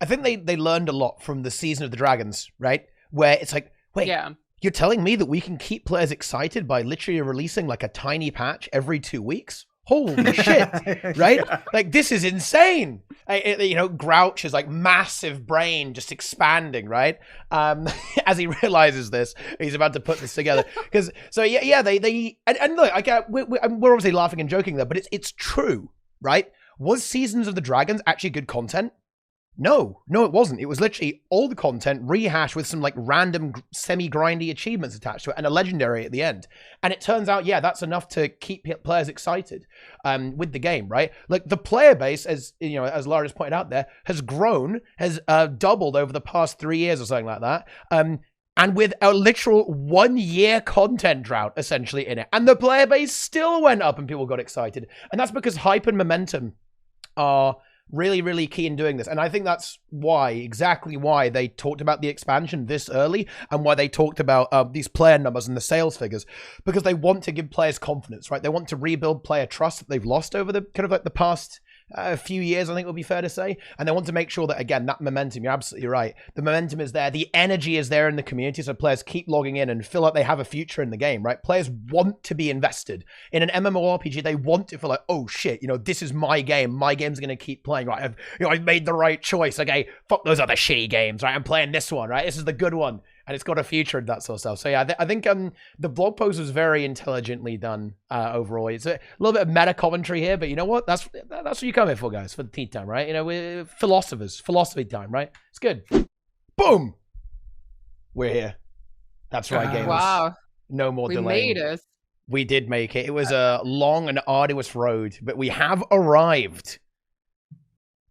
I think they learned a lot from the Season of the Dragons, right? Where it's like, wait, Yeah. you're telling me that we can keep players excited by literally releasing like a tiny patch every 2 weeks? Holy shit, right? Yeah. Like, this is insane. You know, Grouch is like massive brain just expanding, right? As he realizes this, he's about to put this together. Because, so yeah, and look, we're obviously laughing and joking there, but it's true, right? Was Seasons of the Dragons actually good content? No, it wasn't. It was literally old content rehashed with some like random semi-grindy achievements attached to it and a legendary at the end. And it turns out, yeah, that's enough to keep players excited with the game, right? Like the player base, as you know, as Lara just pointed out there, has grown, has doubled over the past 3 years or something like that. And with a literal 1 year content drought essentially in it. And the player base still went up and people got excited. And that's because hype and momentum are really, really key in doing this. And I think that's exactly why they talked about the expansion this early and why they talked about these player numbers and the sales figures, because they want to give players confidence, right? They want to rebuild player trust that they've lost over the kind of like the past few years, I think it would be fair to say. And they want to make sure that, again, that momentum, you're absolutely right. The momentum is there. The energy is there in the community. So players keep logging in and feel like they have a future in the game, right? Players want to be invested in an MMORPG. They want to feel like, oh shit, you know, this is my game. My game's going to keep playing, right? I've made the right choice. Okay, fuck those other shitty games, right? I'm playing this one, right? This is the good one. And it's got a future and that sort of stuff. So yeah, I think the blog post was very intelligently done overall. It's a little bit of meta commentary here, but you know what? That's what you come here for, guys, for the tea time, right? You know, we're philosophers, philosophy time, right? It's good. Boom! We're here. That's right, gamers. Wow. No more We delaying. made it. We did make it. It was a long and arduous road, but we have arrived.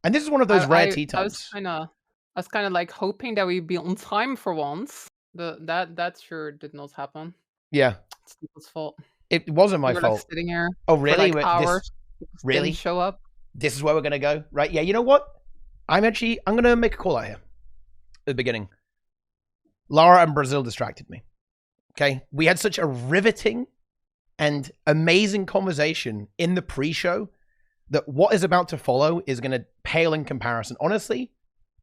And this is one of those rare tea times. I was kind of like hoping that we'd be on time for once. That sure did not happen. Yeah. It's people's fault. It wasn't my We were fault. like sitting here Oh, really? for like hours. Really? Didn't show up. This is where we're going to go, right? Yeah, you know what? I'm going to make a call out here at the beginning. Lara and Brazil distracted me. Okay? We had such a riveting and amazing conversation in the pre-show that what is about to follow is going to pale in comparison. Honestly,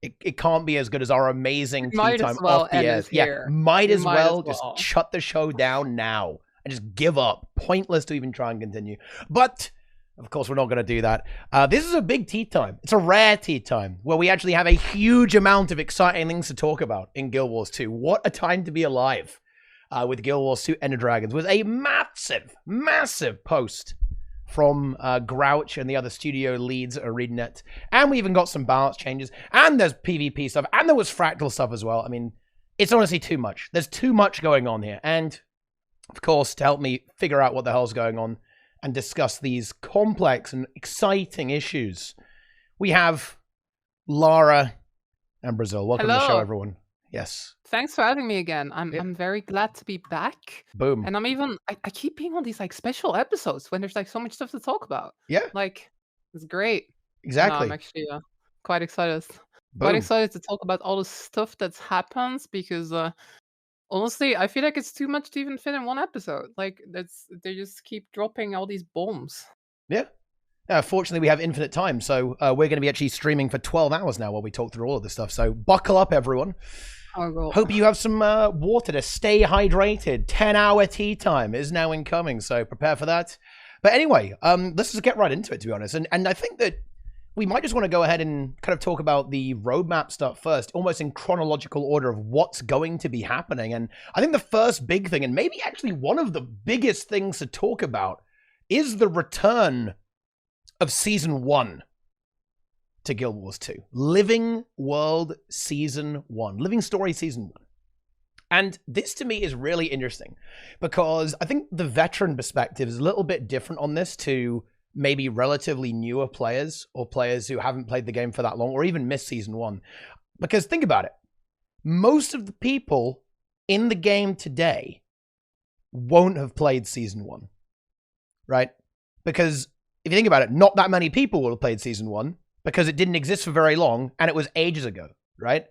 it can't be as good as our amazing tea time off the air. Yeah, might as well just shut the show down now and just give up. Pointless to even try and continue. But of course, we're not going to do that. This is a big tea time. It's a rare tea time where we actually have a huge amount of exciting things to talk about in Guild Wars 2. What a time to be alive with Guild Wars 2 Ender Dragons. With a massive post from Grouch and the other studio leads at ArenaNet. And we even got some balance changes. And there's PvP stuff. And there was Fractal stuff as well. I mean, it's honestly too much. There's too much going on here. And, of course, to help me figure out what the hell's going on and discuss these complex and exciting issues, we have Lara and Brazil. Welcome to the show, everyone. Yes. Thanks for having me again. I'm very glad to be back. Boom. And I keep being on these like special episodes when there's like so much stuff to talk about. Yeah. Like, it's great. Exactly. No, I'm actually quite excited. Boom. Quite excited to talk about all the stuff that's happened because honestly, I feel like it's too much to even fit in one episode. Like, they just keep dropping all these bombs. Yeah. Fortunately, we have infinite time, so we're going to be actually streaming for 12 hours now while we talk through all of this stuff. So buckle up, everyone. Oh, God. Hope you have some water to stay hydrated. 10-hour tea time is now incoming, so prepare for that. But anyway, let's just get right into it, to be honest. And I think that we might just want to go ahead and kind of talk about the roadmap stuff first, almost in chronological order of what's going to be happening. And I think the first big thing, and maybe actually one of the biggest things to talk about, is the return of Season 1 to Guild Wars 2. Living World Season 1. Living Story Season 1. And this to me is really interesting because I think the veteran perspective is a little bit different on this to maybe relatively newer players or players who haven't played the game for that long or even missed Season 1. Because think about it. Most of the people in the game today won't have played Season 1. Right? Because if you think about it, not that many people will have played Season 1 because it didn't exist for very long and it was ages ago, right?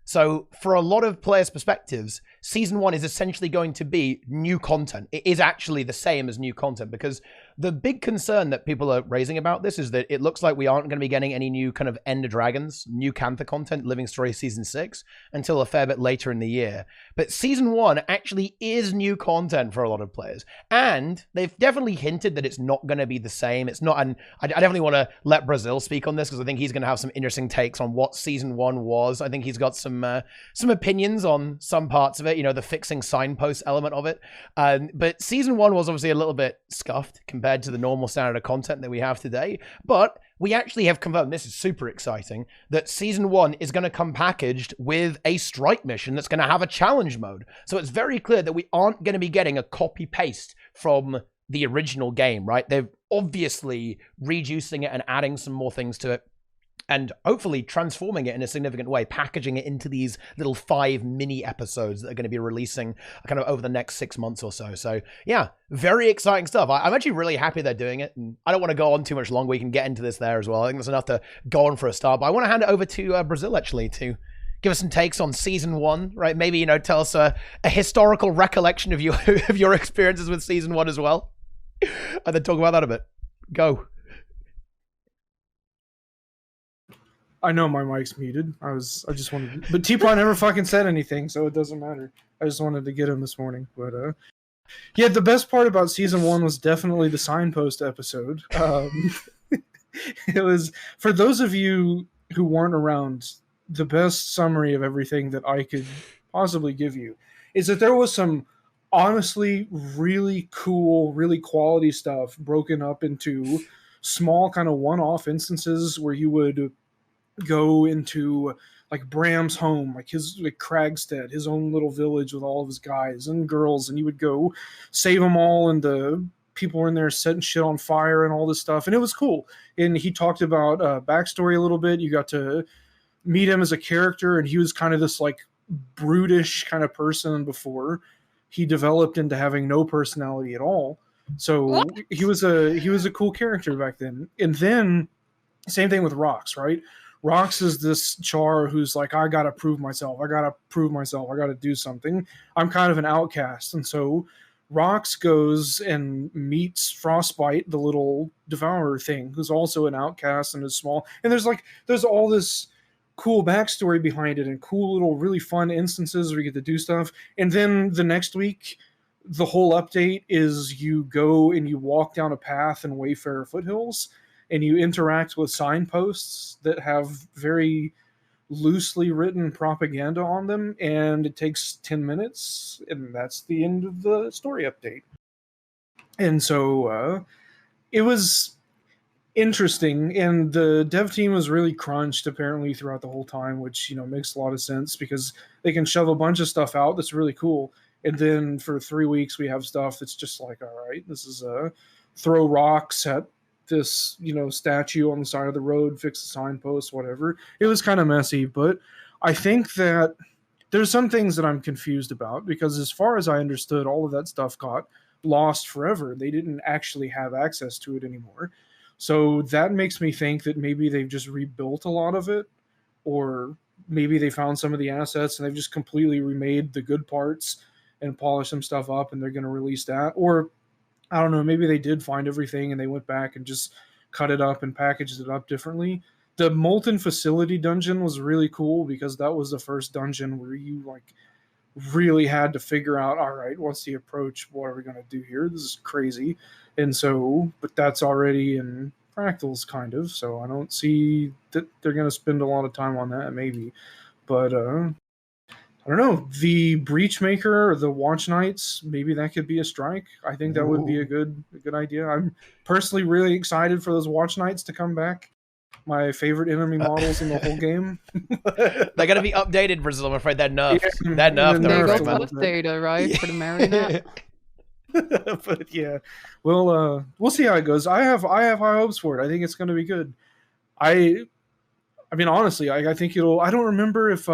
So for a lot of players' perspectives, Season 1 is essentially going to be new content. It is actually the same as new content because The big concern that people are raising about this is that it looks like we aren't going to be getting any new kind of Ender Dragons, new Cantha content, Living Story Season 6, until a fair bit later in the year. But Season 1 actually is new content for a lot of players. And they've definitely hinted that it's not going to be the same. It's not, and I definitely want to let Brazil speak on this because I think he's going to have some interesting takes on what Season 1 was. I think he's got some opinions on some parts of it, the fixing signpost element of it. But Season 1 was obviously a little bit scuffed compared to the normal standard of content that we have today. But we actually have confirmed, this is super exciting, that Season 1 is going to come packaged with a strike mission that's going to have a challenge mode. So it's very clear that we aren't going to be getting a copy-paste from the original game, right? They're obviously reducing it and adding some more things to it, and hopefully transforming it in a significant way, packaging it into these little 5 mini episodes that are going to be releasing kind of over the next 6 months or so. So yeah, very exciting stuff. I'm actually really happy they're doing it, and I don't want to go on too much longer. We can get into this there as well. I think that's enough to go on for a start, but I want to hand it over to Brazil actually to give us some takes on Season 1, right? Maybe, tell us a historical recollection of your experiences with Season 1 as well, and then talk about that a bit. Go. I know my mic's muted. I just wanted, but Teapot never fucking said anything, so it doesn't matter. I just wanted to get him this morning, but yeah, the best part about Season 1 was definitely the signpost episode. It was, for those of you who weren't around, the best summary of everything that I could possibly give you is that there was some honestly really cool, really quality stuff broken up into small kind of one-off instances where you would go into like Bram's home, like Cragstead, his own little village with all of his guys and girls, and you would go save them all, and the people were in there setting shit on fire and all this stuff, and it was cool. And he talked about backstory a little bit. You got to meet him as a character, and he was kind of this like brutish kind of person before he developed into having no personality at all. So he was a cool character back then. And then same thing with Rox, right? Rox is this char who's like, I gotta prove myself. I gotta do something. I'm kind of an outcast. And so Rox goes and meets Frostbite, the little devourer thing, who's also an outcast and is small. And there's all this cool backstory behind it and cool little really fun instances where you get to do stuff. And then the next week, the whole update is you go and you walk down a path in Wayfarer Foothills, and you interact with signposts that have very loosely written propaganda on them, and it takes 10 minutes, and that's the end of the story update. And so it was interesting, and the dev team was really crunched apparently throughout the whole time, which makes a lot of sense because they can shove a bunch of stuff out that's really cool, and then for 3 weeks we have stuff that's just like, all right, this is throw rocks at this statue on the side of the road, fix the signpost, whatever. It was kind of messy, but I think that there's some things that I'm confused about, because as far as I understood, all of that stuff got lost forever. They didn't actually have access to it anymore. So that makes me think that maybe they've just rebuilt a lot of it, or maybe they found some of the assets and they've just completely remade the good parts and polished some stuff up, and they're going to release that. Or I don't know, maybe they did find everything and they went back and just cut it up and packaged it up differently. The Molten Facility dungeon was really cool because that was the first dungeon where you really had to figure out, all right, what's the approach? What are we going to do here? This is crazy. And so, but that's already in Fractals kind of, so I don't see that they're going to spend a lot of time on that maybe. But I don't know, the Breachmaker or the Watch Knights, maybe that could be a strike. I think that would be a good idea. I'm personally really excited for those Watch Knights to come back. My favorite enemy models in the whole game. They're going to be updated, Brazil. I'm afraid they're nerfed. Yeah, they're nerfed. They They're got data, right, for the MightyTeapot. But yeah, we'll see how it goes. I have high hopes for it. I think it's going to be good. I mean, honestly, I think it'll. I don't remember if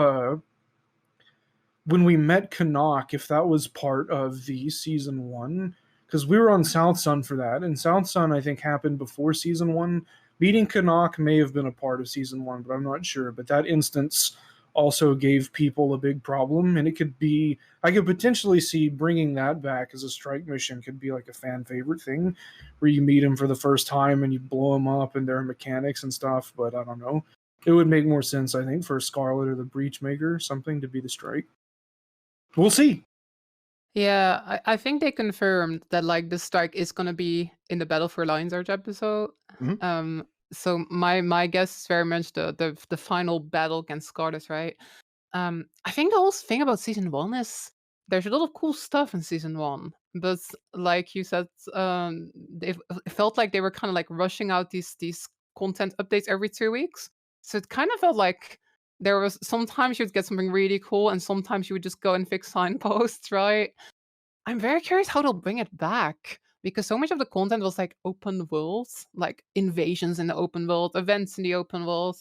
when we met Canuck, if that was part of the Season 1, because we were on South Sun for that, and South Sun, I think, happened before Season 1. Meeting Canuck may have been a part of Season 1, but I'm not sure. But that instance also gave people a big problem. And I could potentially see bringing that back as a strike mission could be like a fan favorite thing where you meet them for the first time and you blow them up and their mechanics and stuff. But I don't know. It would make more sense, I think, for Scarlet or the Breachmaker or something to be the strike. We'll see. Yeah, I think they confirmed that like the strike is gonna be in the Battle for Lions Arch episode. Mhm. So my guess is very much the final battle against Scarlet, right? I think the whole thing about season 1 is there's a lot of cool stuff in season 1, but like you said, it felt like they were kind of like rushing out these content updates every 2 weeks. So it kind of felt like there was sometimes you'd get something really cool, and sometimes you would just go and fix signposts, right? I'm very curious how they'll bring it back because so much of the content was like open worlds, like invasions in the open world, events in the open world.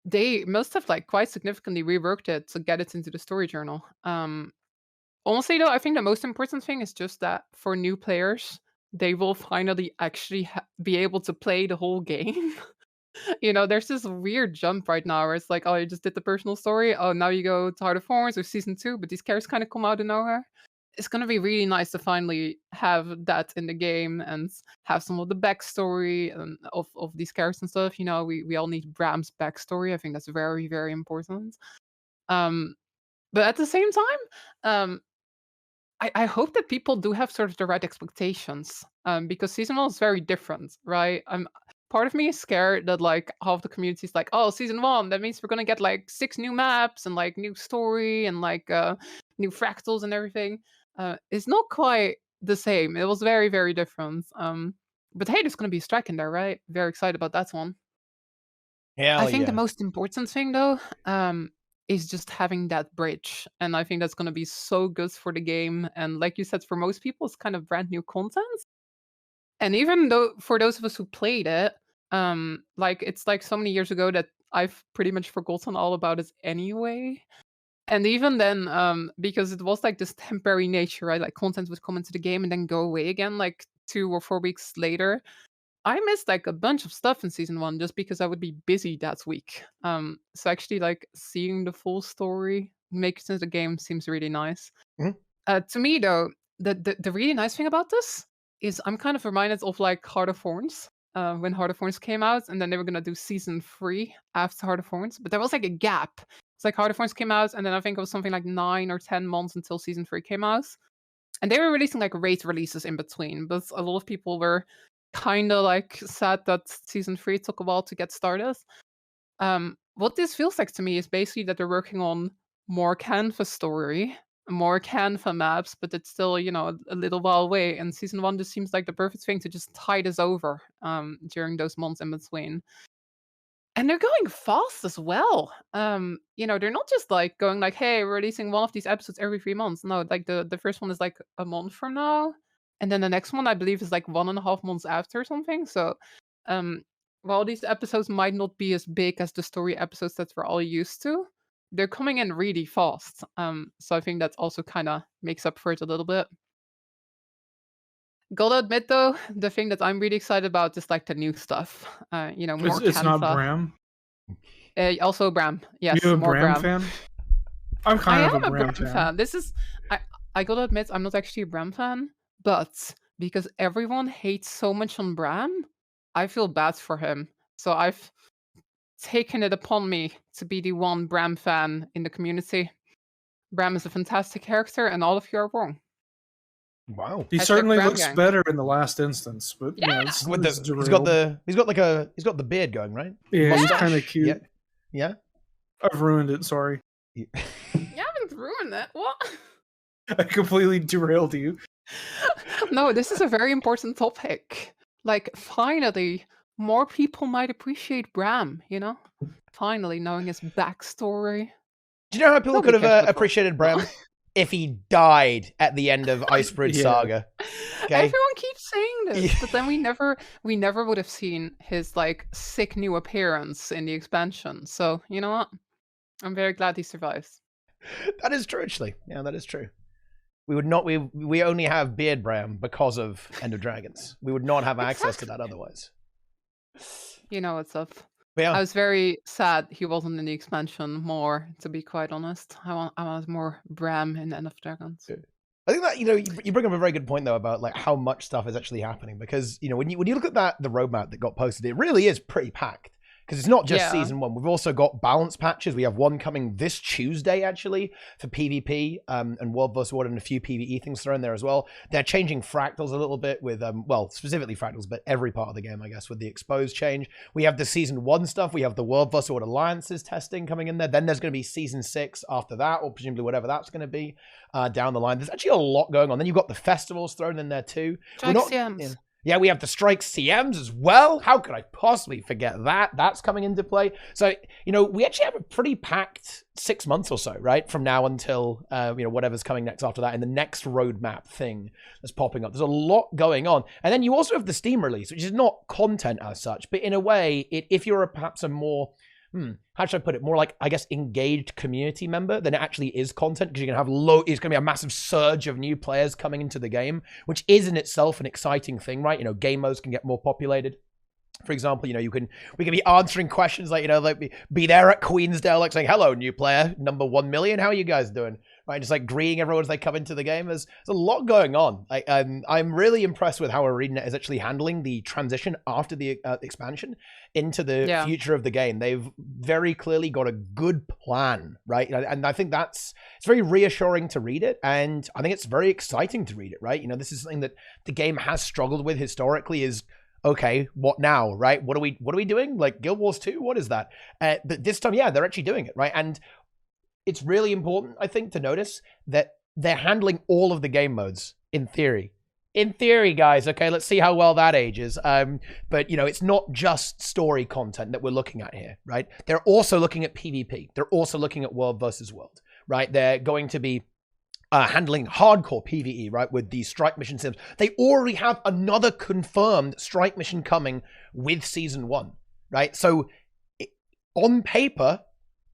They must have like quite significantly reworked it to get it into the story journal. Honestly, though, I think the most important thing is just that for new players, they will finally actually be able to play the whole game. There's this weird jump right now where it's like, oh, you just did the personal story. Oh, now you go to Heart of Thorns or season 2, but these characters kind of come out of nowhere. It's gonna be really nice to finally have that in the game and have some of the backstory of these characters and stuff. We all need Bram's backstory. I think that's very, very important. But at the same time, I hope that people do have sort of the right expectations, because season 1 is very different, right? Part of me is scared that like half the community is like, oh, season 1, that means we're gonna get like 6 new maps and like new story and like new fractals and everything. It's not quite the same. It was very, very different. But hey, there's gonna be a strike in there, right? Very excited about that one. Hell I think yeah. the most important thing though, is just having that bridge. And I think that's gonna be so good for the game. And like you said, for most people, it's kind of brand new content. And even though for those of us who played it, like it's like so many years ago that I've pretty much forgotten all about it anyway. And even then, because it was like this temporary nature, right? Like content would come into the game and then go away again, like 2 or 4 weeks later. I missed like a bunch of stuff in season 1 just because I would be busy that week. So actually, like seeing the full story make sense of the game seems really nice. Mhm. To me, though, the really nice thing about this is I'm kind of reminded of like Heart of Thorns. When Heart of Thorns came out, and then they were gonna do season 3 after Heart of Thorns, but there was like a gap. It's like Heart of Thorns came out, and then I think it was something like 9 or 10 months until season 3 came out. And they were releasing like raid releases in between, but a lot of people were kind of like sad that season 3 took a while to get started. What this feels like to me is basically that they're working on more canvas story, more canvas maps, but it's still, a little while away. And season 1 just seems like the perfect thing to just tie this over during those months in between. And they're going fast as well. They're not just like going like, hey, we're releasing one of these episodes every 3 months. No, like the first one is like a month from now. And then the next one, I believe, is like 1.5 months after or something. So while these episodes might not be as big as the story episodes that we're all used to, they're coming in really fast. So I think that also kind of makes up for it a little bit. Gotta admit though, the thing that I'm really excited about is like the new stuff. More It's not Canva. Bram. Also Bram. Yes, You a more Bram fan? I'm I kind am of a a Bram Bram fan. fan. This is I gotta admit, I'm not actually a Bram fan, but because everyone hates so much on Bram, I feel bad for him. So I've taken it upon me to be the one Bram fan in the community. Bram is a fantastic character, and all of you are wrong. Wow. He Hashtag certainly Bram looks gang. better in the last instance, but Yeah. it's With it's he's derailed. got the beard going, right? Yeah, he's Mustache? kind of cute. Yeah. Yeah. I've ruined it. Sorry, You haven't ruined it. What? I completely derailed you. No, this is a very important topic. Like, finally, more people might appreciate Bram, Finally, knowing his backstory. Do you know how people Nobody could cares have about appreciated Bram. Bram if he died at the end of Icebridge Yeah. Saga? Okay. Everyone keeps saying this, but then we never would have seen his like sick new appearance in the expansion. So you know what? I'm very glad he survives. That is true, actually. Yeah, that is true. We would not. We only have Beard Bram because of End of Dragons. We would not have access to that otherwise. You know what's up. But yeah. I was very sad he wasn't in the expansion more, to be quite honest. I want more Bram in End of Dragons. I think that, you bring up a very good point though about like how much stuff is actually happening, because when you look at the roadmap that got posted, it really is pretty packed. Because it's not just season 1. We've also got balance patches. We have one coming this Tuesday, actually, for PvP and World vs. World, and a few PvE things thrown there as well. They're changing fractals a little bit with, specifically fractals, but every part of the game, I guess, with the exposed change. We have the season 1 stuff. We have the World vs. World alliances testing coming in there. Then there's going to be season 6 after that, or presumably whatever that's going to be down the line. There's actually a lot going on. Then you've got the festivals thrown in there too. Yeah, we have the Strike CMs as well. How could I possibly forget that? That's coming into play. So, we actually have a pretty packed 6 months or so, right? From now until, whatever's coming next after that, and the next roadmap thing that's popping up. There's a lot going on. And then you also have the Steam release, which is not content as such, but in a way, if you're perhaps a more... how should I put it? More like, I guess, engaged community member than it actually is content, because you're going to have it's going to be a massive surge of new players coming into the game, which is in itself an exciting thing, right? Game modes can get more populated. For example, we can be answering questions like, be there at Queensdale, like saying, hello, new player, number 1 million, how are you guys doing? Right, just like greeting everyone as they come into the game. There's a lot going on. I'm really impressed with how ArenaNet is actually handling the transition after the expansion into the future of the game. They've very clearly got a good plan, right? And I think it's very reassuring to read it, and I think it's very exciting to read it, right? This is something that the game has struggled with historically, is okay, what now, right? What are we doing? Like Guild Wars 2? What is that? But this time, they're actually doing it, right? And it's really important, I think, to notice that they're handling all of the game modes in theory. In theory, guys, okay, let's see how well that ages. But, it's not just story content that we're looking at here, right? They're also looking at PvP. They're also looking at World versus World, right? They're going to be handling hardcore PvE, right, with the strike mission sims. They already have another confirmed strike mission coming with season 1, right? So on paper,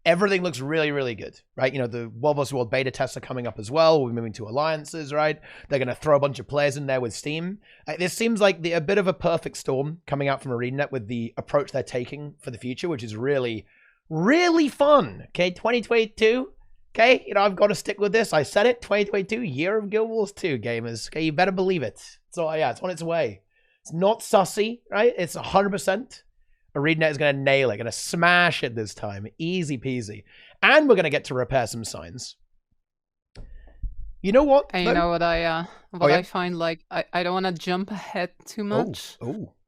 everything looks really, really good, right? The World vs. World beta tests are coming up as well. We're moving to alliances, right? They're going to throw a bunch of players in there with Steam. This seems like a bit of a perfect storm coming out from ArenaNet with the approach they're taking for the future, which is really, really fun. Okay, 2022. Okay, I've got to stick with this. I said it, 2022, year of Guild Wars 2, gamers. Okay, you better believe it. So, it's on its way. It's not sussy, right? It's 100%. ArenaNet is going to nail it, going to smash it this time. Easy peasy. And we're going to get to repair some signs. You know what? And you know what I find, like, I don't want to jump ahead too much.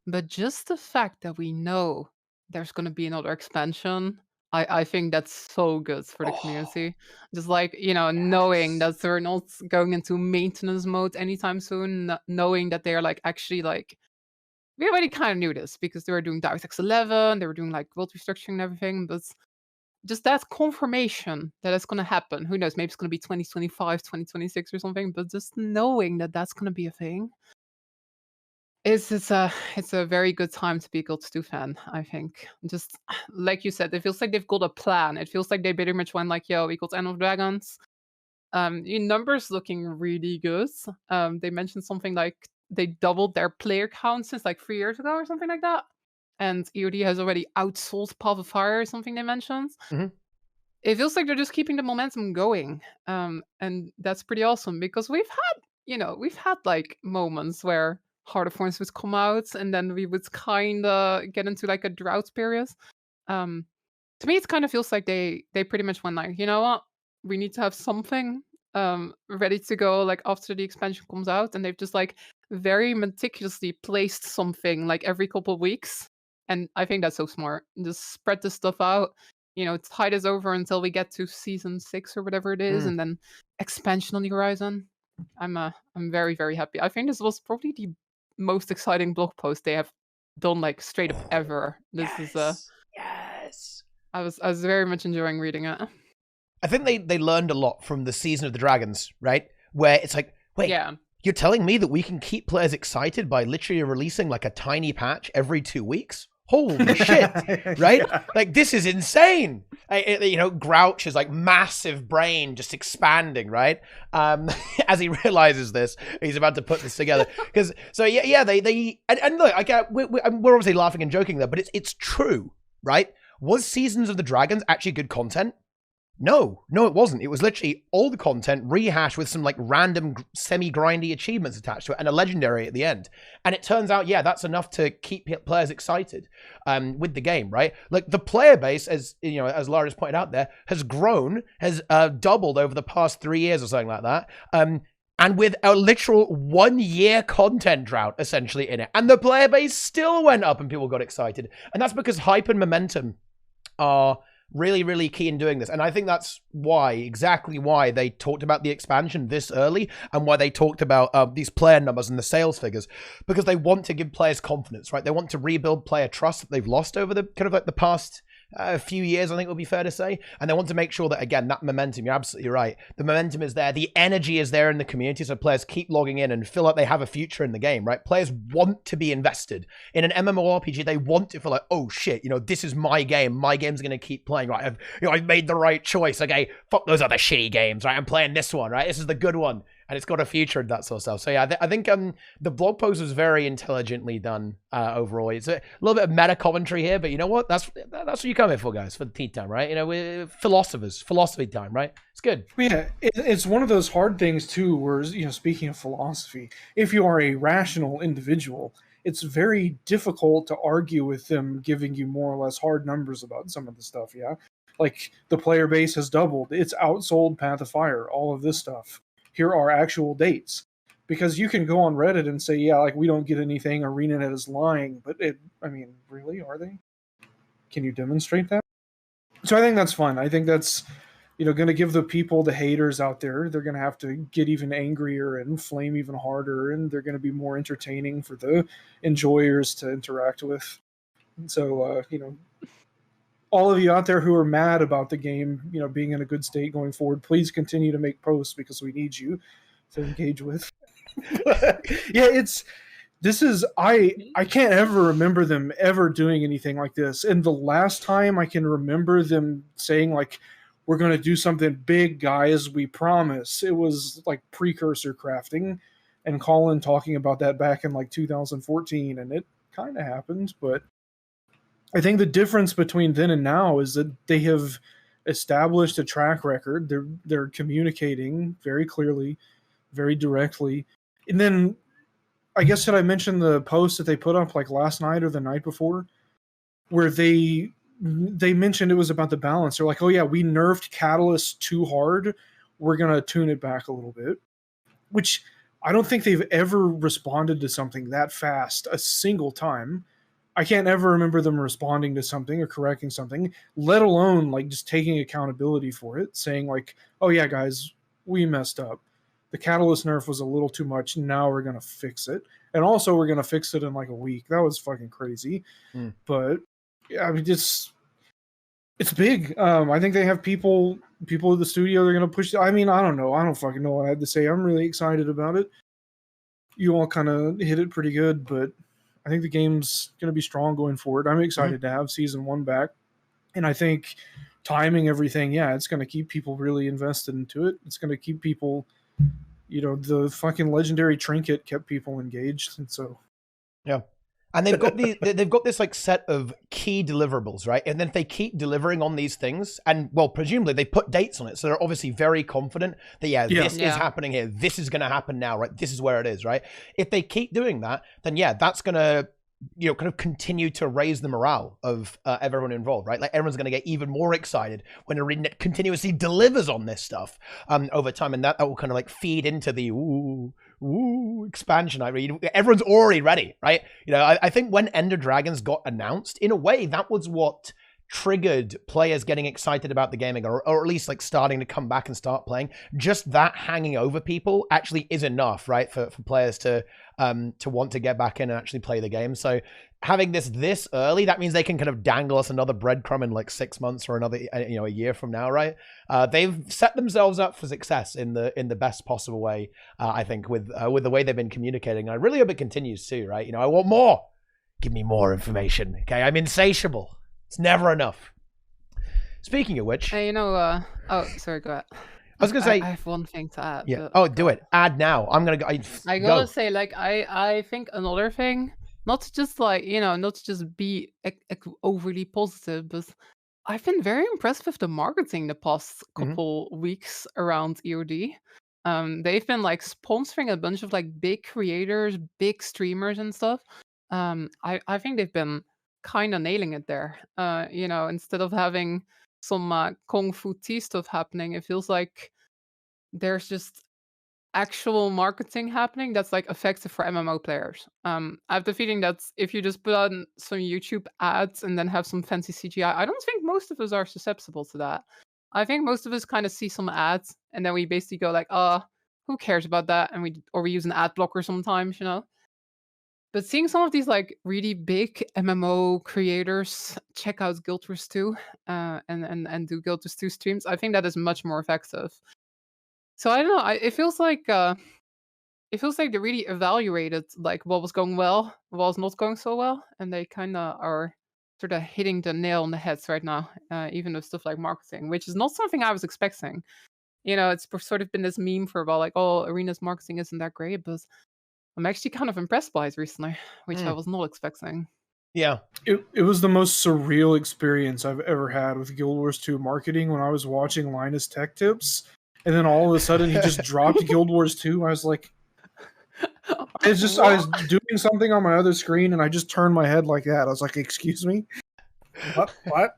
But just the fact that we know there's going to be another expansion, I think that's so good for the community. Just like, knowing that they're not going into maintenance mode anytime soon, knowing that they're like actually like, we already kind of knew this because they were doing DirectX 11, they were doing like world restructuring and everything, but just that confirmation that it's going to happen. Who knows, maybe it's going to be 2025, 2026 or something, but just knowing that that's going to be a thing. It's a very good time to be a Guild 2 fan, I think. Just like you said, it feels like they've got a plan. It feels like they pretty much went like, yo, we got End of Dragons. Your numbers looking really good. They mentioned something like they doubled their player count since like 3 years ago or something like that. And EOD has already outsold Path of Fire or something they mentioned. Mm-hmm. It feels like they're just keeping the momentum going. And that's pretty awesome because we've had like moments where Heart of Thorns would come out and then we would kind of get into like a drought period. To me, it kind of feels like they pretty much went like, you know what? We need to have something ready to go like after the expansion comes out, and they've just like very meticulously placed something like every couple of weeks. And I think that's so smart. Just spread the stuff out, tide us over until we get to season 6 or whatever it is, and then expansion on the horizon. I'm very, very happy. I think this was probably the most exciting blog post they have done like straight up ever. This is yes. I was very much enjoying reading it. I think they learned a lot from the Season of the Dragons, right? Where it's like, wait, you're telling me that we can keep players excited by literally releasing like a tiny patch every 2 weeks? Holy shit, right? Like, this is insane. Grouch is like massive brain just expanding, right? As he realizes this, he's about to put this together. They and look, we're obviously laughing and joking there, but it's true, right? Was Seasons of the Dragons actually good content? No, it wasn't. It was literally old content rehashed with some like random semi-grindy achievements attached to it and a legendary at the end. And it turns out, yeah, that's enough to keep players excited with the game, right? Like the player base, as you know, as Lara's pointed out there, has grown, has doubled over the past 3 years or something like that. And with a literal 1 year content drought essentially in it. And the player base still went up and people got excited. And that's because hype and momentum are really, really key in doing this. And I think that's exactly why they talked about the expansion this early and why they talked about these player numbers and the sales figures, because they want to give players confidence, right? They want to rebuild player trust that they've lost over the kind of like the past few years, I think would be fair to say. And they want to make sure that, again, that momentum, you're absolutely right. The momentum is there. The energy is there in the community. So players keep logging in and feel like they have a future in the game, right? Players want to be invested. In an MMORPG, they want to feel like, oh shit, you know, this is my game. My game's going to keep playing, right? I've made the right choice. Okay, fuck those other shitty games, right? I'm playing this one, right? This is the good one. And it's got a future and that sort of stuff. So yeah, I think the blog post was very intelligently done overall. It's a little bit of meta commentary here, but you know what? That's what you come here for, guys, for the tea time, right? You know, we're philosophers, philosophy time, right? It's good. Yeah, it's one of those hard things too, where, you know, speaking of philosophy, if you are a rational individual, it's very difficult to argue with them giving you more or less hard numbers about some of the stuff, yeah? Like, the player base has doubled. It's outsold Path of Fire, all of this stuff. Here are actual dates. Because you can go on Reddit and say, yeah, like, we don't get anything, ArenaNet is lying, but I mean, really, are they? Can you demonstrate that? So I think that's fun. I think that's, you know, going to give the people, the haters out there, they're going to have to get even angrier and flame even harder, and they're going to be more entertaining for the enjoyers to interact with. And so, you know, all of you out there who are mad about the game, you know, being in a good state going forward, please continue to make posts because we need you to engage with. Yeah, I can't ever remember them ever doing anything like this. And the last time I can remember them saying, like, we're going to do something big, guys, we promise, it was like precursor crafting, and Colin talking about that back in like 2014, and it kind of happened. But I think the difference between then and now is that they have established a track record. They're communicating very clearly, very directly. And then, I guess, should I mention the post that they put up like last night or the night before, where they mentioned it was about the balance. They're like, oh yeah, we nerfed Catalyst too hard. We're going to tune it back a little bit. Which I don't think they've ever responded to something that fast a single time. I can't ever remember them responding to something or correcting something, let alone like just taking accountability for it, saying like, oh yeah, guys, we messed up. The Catalyst nerf was a little too much. Now we're going to fix it. And also we're going to fix it in like a week. That was fucking crazy. But yeah, I mean, it's big. I think they have people at the studio. They're going to push. I mean, I don't know. I don't fucking know what I had to say. I'm really excited about it. You all kind of hit it pretty good, but I think the game's going to be strong going forward. I'm excited to have Season 1 back. And I think timing everything, yeah, it's going to keep people really invested into it. It's going to keep people, you know, the fucking legendary trinket kept people engaged. And so, yeah. And they've got this like set of key deliverables, right? And then if they keep delivering on these things, and well, presumably they put dates on it, so they're obviously very confident that this is happening here. This is going to happen now, right? This is where it is, right? If they keep doing that, then yeah, that's going to, you know, kind of continue to raise the morale of everyone involved, right? Like everyone's going to get even more excited when ArenaNet continuously delivers on this stuff over time, and that will kind of like feed into the expansion. I mean, everyone's already ready, right? You know, I think when Ender Dragons got announced, in a way, that was what triggered players getting excited about the gaming, or at least like starting to come back and start playing. Just that hanging over people actually is enough, right, for players to want to get back in and actually play the game. So having this early, that means they can kind of dangle us another breadcrumb in like 6 months or another, you know, a year from now, right? They've set themselves up for success in the best possible way, I think, with the way they've been communicating. I really hope it continues too, right? You know, I want more. Give me more information, okay? I'm insatiable. It's never enough. Speaking of which, you know, oh, sorry, go ahead. I was gonna say I have one thing to add. Yeah. Oh, do it. Add now. I'm gonna go. I gotta say, like, I think another thing not just like, not to just be overly positive, but I've been very impressed with the marketing the past couple weeks around EOD. They've been like sponsoring a bunch of like big creators, big streamers and stuff. I think they've been kind of nailing it there. Instead of having some kung fu tea stuff happening, it feels like there's just actual marketing happening that's like effective for MMO players. I have the feeling that if you just put on some YouTube ads and then have some fancy CGI, I don't think most of us are susceptible to that. I think most of us kind of see some ads and then we basically go like, who cares about that? And we use an ad blocker sometimes, But seeing some of these like really big MMO creators check out Guild Wars 2 and do Guild Wars 2 streams, I think that is much more effective. So I don't know. It feels like they really evaluated like what was going well, what was not going so well, and they kind of are sort of hitting the nail on the head right now, even with stuff like marketing, which is not something I was expecting. It's sort of been this meme for a while, like, oh, Arena's marketing isn't that great, but I'm actually kind of impressed by it recently, which I was not expecting. Yeah. It was the most surreal experience I've ever had with Guild Wars 2 marketing when I was watching Linus Tech Tips, and then all of a sudden he just dropped Guild Wars 2. I was like, I was doing something on my other screen and I just turned my head like that. I was like, excuse me? What?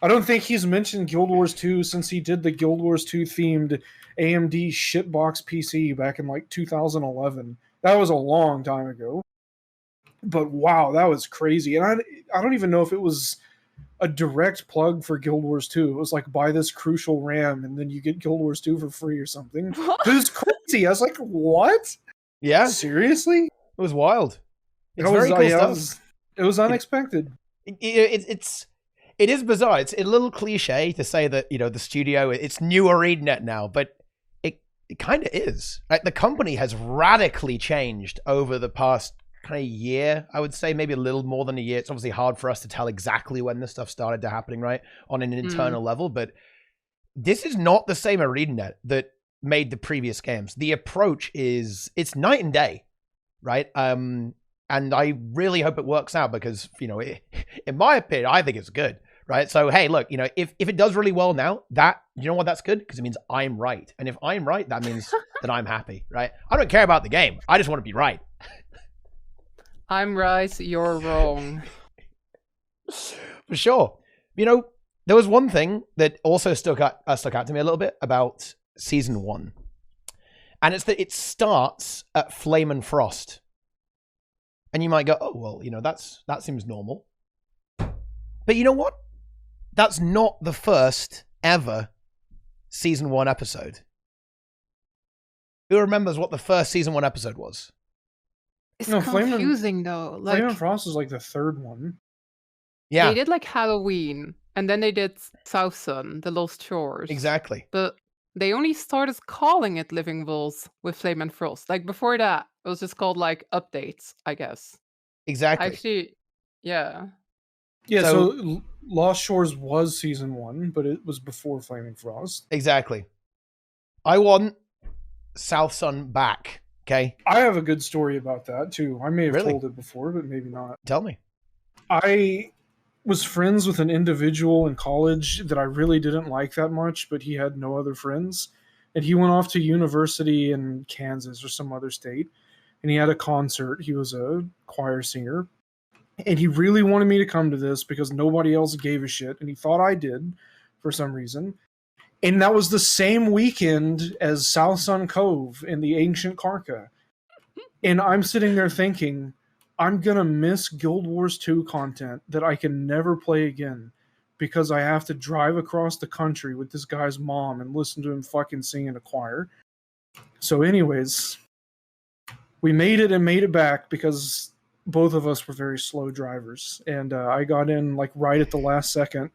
I don't think he's mentioned Guild Wars 2 since he did the Guild Wars 2 themed AMD shitbox PC back in like 2011. That was a long time ago. But wow, that was crazy. And I don't even know if it was a direct plug for Guild Wars 2. It was like, buy this crucial RAM and then you get Guild Wars 2 for free or something. But it was crazy. I was like, what? Yeah. Seriously? It was wild. It's very cool stuff. It was unexpected. It is bizarre. It's a little cliche to say that, the studio, it's new ArenaNet now, but it kind of is. Like, the company has radically changed over the past kind of year, I would say, maybe a little more than a year. It's obviously hard for us to tell exactly when this stuff started to happening, right, on an internal level, but this is not the same ArenaNet that made the previous games. The approach it's night and day, right? And I really hope it works out because, in my opinion, I think it's good, right? So, hey, look, if it does really well now, that's good because it means I'm right. And if I'm right, that means that I'm happy, right? I don't care about the game. I just want to be right. I'm right, you're wrong. For sure. There was one thing that also stuck out to me a little bit about Season 1. And it's that it starts at Flame and Frost. And you might go, oh, well, that seems normal. But you know what? That's not the first ever Season 1 episode. Who remembers what the first Season 1 episode was? It's confusing, though. Like, Flame and Frost is like the third one. Yeah. They did like Halloween, and then they did South Sun, The Lost Shores. Exactly. But they only started calling it Living Wolves with Flame and Frost. Like, before that, it was just called like Updates, I guess. Exactly. Actually, yeah. Yeah, so Lost Shores was Season 1, but it was before Flame and Frost. Exactly. I want South Sun back. Okay. I have a good story about that too. I may have Really? told it before, but maybe not. Tell me. I was friends with an individual in college that I really didn't like that much, but he had no other friends. And he went off to university in Kansas or some other state. And he had a concert. He was a choir singer. And he really wanted me to come to this because nobody else gave a shit. And he thought I did for some reason. And that was the same weekend as South Sun Cove in the ancient Karka. And I'm sitting there thinking, I'm going to miss Guild Wars 2 content that I can never play again because I have to drive across the country with this guy's mom and listen to him fucking sing in a choir. So anyways, we made it back because both of us were very slow drivers. And I got in like right at the last second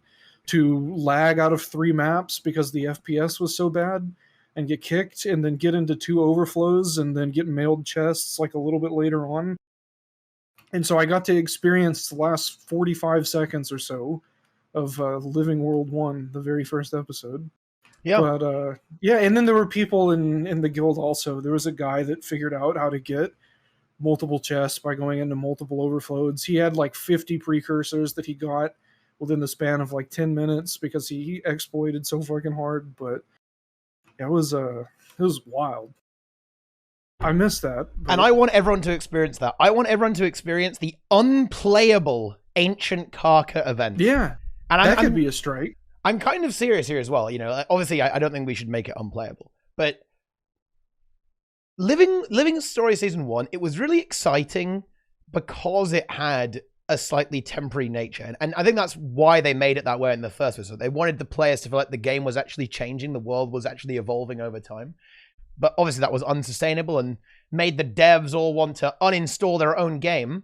to lag out of 3 maps because the FPS was so bad and get kicked and then get into 2 overflows and then get mailed chests like a little bit later on. And so I got to experience the last 45 seconds or so of Living World 1, the very first episode. Yeah. But and then there were people in the guild also. There was a guy that figured out how to get multiple chests by going into multiple overflows. He had like 50 precursors that he got within the span of like 10 minutes because he exploited so fucking hard. But it was wild. I missed that. But... And I want everyone to experience that. I want everyone to experience the unplayable Ancient Karka event. Yeah, and that could be a strike. I'm kind of serious here as well. You know, obviously, I don't think we should make it unplayable. But Living Story Season 1, it was really exciting because it had a slightly temporary nature. And I think that's why they made it that way in the first place. So they wanted the players to feel like the game was actually changing, the world was actually evolving over time. But obviously that was unsustainable and made the devs all want to uninstall their own game,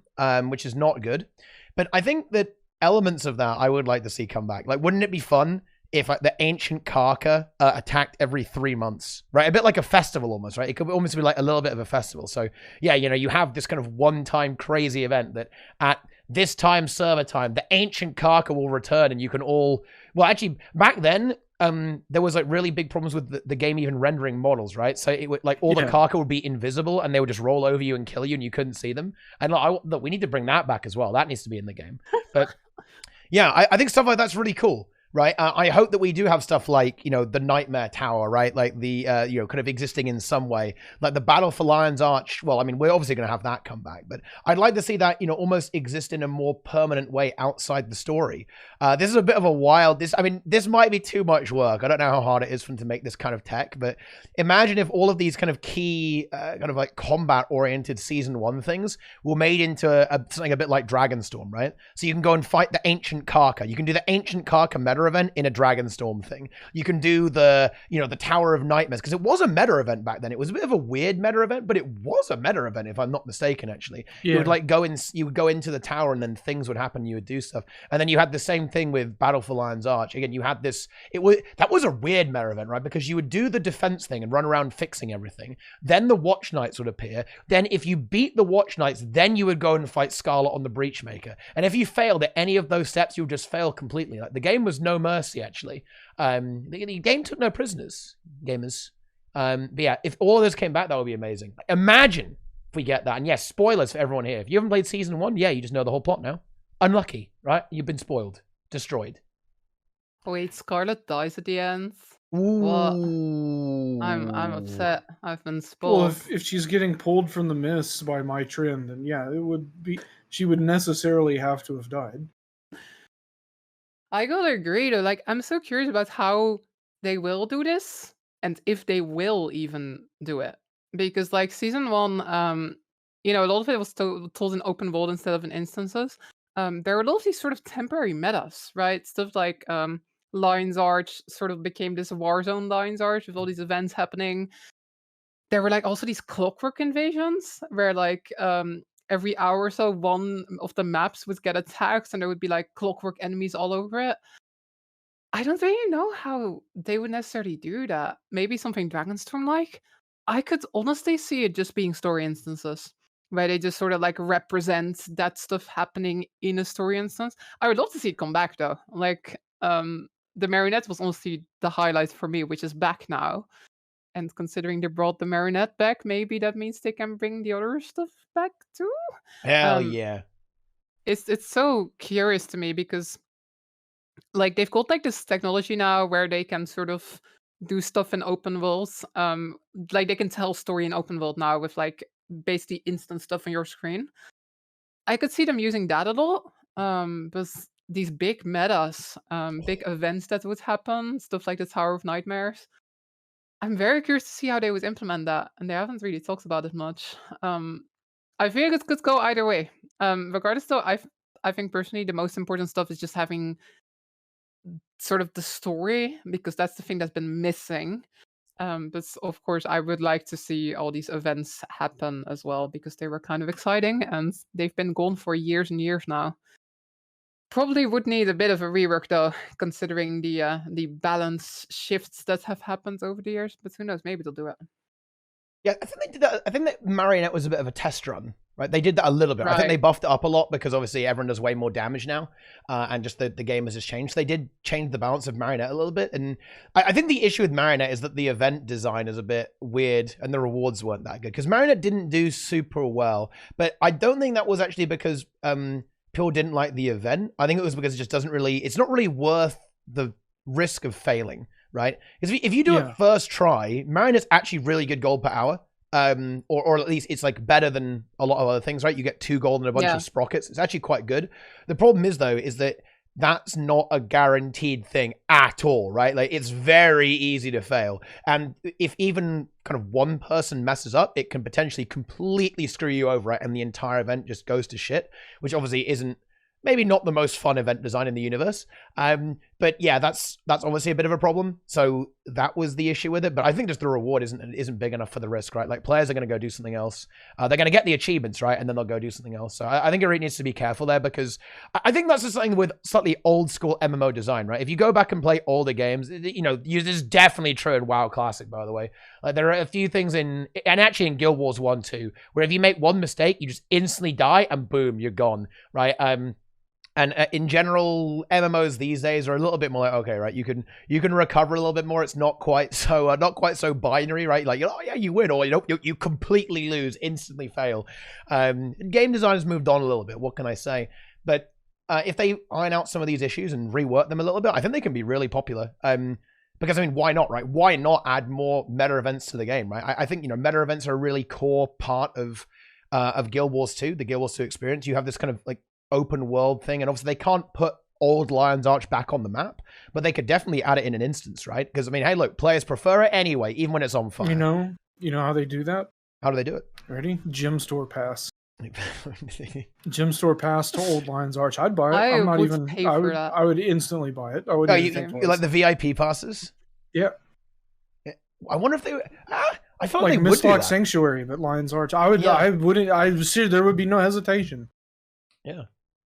which is not good. But I think that elements of that I would like to see come back. Like, wouldn't it be fun if like the Ancient Karka attacked every 3 months, right? A bit like a festival almost, right? It could almost be like a little bit of a festival. So yeah, you know, you have this kind of one-time crazy event that at this time, server time, the Ancient Karka will return and you can all... Well, actually, back then, there was like really big problems with the game even rendering models, right? So it would like all the Karka would be invisible and they would just roll over you and kill you and you couldn't see them. And look, we need to bring that back as well. That needs to be in the game. But yeah, I think stuff like that's really cool. Right. I hope that we do have stuff like, you know, the Nightmare Tower, right? Like the, you know, kind of existing in some way, like the Battle for Lion's Arch. Well, I mean, we're obviously going to have that come back, but I'd like to see that, you know, almost exist in a more permanent way outside the story. This is a bit of a wild, this might be too much work. I don't know how hard it is for them to make this kind of tech, but imagine if all of these kind of key, kind of like combat oriented season 1 things were made into something a bit like Dragonstorm, right? So you can go and fight the Ancient Karka. You can do the Ancient Karka meta event in a Dragonstorm thing. You can do the, you know, the Tower of Nightmares, because it was a meta event back then. It was a bit of a weird meta event, but it was a meta event if I'm not mistaken, actually. Yeah. You would like you would go into the tower and then things would happen, you would do stuff. And then you had the same thing with Battle for Lion's Arch. Again, you had this, that was a weird meta event, right? Because you would do the defense thing and run around fixing everything. Then the Watch Knights would appear. Then if you beat the Watch Knights, then you would go and fight Scarlet on the Breachmaker. And if you failed at any of those steps, you would just fail completely. Like the game was no mercy, actually. The game took no prisoners, gamers. But yeah, if all of this came back, that would be amazing. Imagine if we get that. And yes, spoilers for everyone here. If you haven't played season 1, yeah, you just know the whole plot now. Unlucky, right? You've been spoiled, destroyed. Wait, Scarlet dies at the end. Ooh. What? I'm upset. I've been spoiled. Well, if she's getting pulled from the mists by my Trin, then yeah, it would be. She would necessarily have to have died. I gotta agree though. Like, I'm so curious about how they will do this, and if they will even do it. Because like season 1, you know, a lot of it was told in open world instead of in instances. There were a lot of these sort of temporary metas, right? Stuff like Lion's Arch sort of became this Warzone Lion's Arch with all these events happening. There were like also these clockwork invasions where like every hour or so, one of the maps would get attacked and there would be like clockwork enemies all over it. I don't really know how they would necessarily do that. Maybe something Dragonstorm-like? I could honestly see it just being story instances, where they just sort of like represent that stuff happening in a story instance. I would love to see it come back though. Like, the Marionette was honestly the highlight for me, which is back now. And considering they brought the Marionette back, maybe that means they can bring the other stuff back too? Hell yeah. It's so curious to me because like they've got like this technology now where they can sort of do stuff in open worlds. Like they can tell story in open world now with like basically instant stuff on your screen. I could see them using that a lot. But these big metas, big events that would happen, stuff like the Tower of Nightmares. I'm very curious to see how they would implement that, and they haven't really talked about it much. I feel like it could go either way. Regardless, though, I think personally the most important stuff is just having sort of the story, because that's the thing that's been missing. But of course, I would like to see all these events happen as well, because they were kind of exciting, and they've been gone for years and years now. Probably would need a bit of a rework though, considering the balance shifts that have happened over the years. But who knows? Maybe they'll do it. Yeah, I think they did that. I think that Marionette was a bit of a test run, right? They did that a little bit. I think they Right. buffed it up a lot because obviously everyone does way more damage now, and just the game has just changed. They did change the balance of MightyTeapot a little bit, and I think the issue with MightyTeapot is that the event design is a bit weird and the rewards weren't that good because MightyTeapot didn't do super well. But I don't think that was actually because people didn't like the event. I think it was because it just doesn't really. It's not really worth the risk of failing, right? Because if you do it first try, MightyTeapot's actually really good gold per hour. Or at least it's like better than a lot of other things, right? You get 2 gold and a bunch of sprockets. It's actually quite good. The problem is though, is that that's not a guaranteed thing at all, right? Like it's very easy to fail. And if even kind of one person messes up, it can potentially completely screw you over, right? And the entire event just goes to shit, which obviously isn't maybe not the most fun event design in the universe. But yeah, that's obviously a bit of a problem. So that was the issue with it. But I think just the reward isn't big enough for the risk, right? Like players are going to go do something else. They're going to get the achievements, right? And then they'll go do something else. So I think it really needs to be careful there because I think that's just something with slightly old school MMO design, right? If you go back and play older games, you know, this is definitely true in WoW Classic, by the way. Like there are a few things and actually in Guild Wars 1 too, where if you make one mistake, you just instantly die and boom, you're gone, right? And in general, MMOs these days are a little bit more like, okay, right, you can recover a little bit more. It's not quite so binary, right? Like, oh yeah, you win, or you completely lose, instantly fail. Game design has moved on a little bit. What can I say? But if they iron out some of these issues and rework them a little bit, I think they can be really popular. Because I mean, why not, right? Why not add more meta events to the game, right? I think meta events are a really core part of Guild Wars 2, the Guild Wars 2 experience. You have this kind of like open world thing, and obviously they can't put old Lion's Arch back on the map, but they could definitely add it in an instance, right? Because I mean, hey, look, players prefer it anyway, even when it's on fire. You know how they do that? How do they do it? Ready? Gym store pass. Gym store pass to old Lion's Arch. I'd buy it. I I'm not would even. pay I for would. that. I would instantly buy it. I would. Oh, you like the VIP passes? Yeah. I wonder if they. I thought like they would do Mistlock that. Sanctuary, but Lion's Arch. I would. Yeah. I wouldn't. I see. There would be no hesitation. Yeah.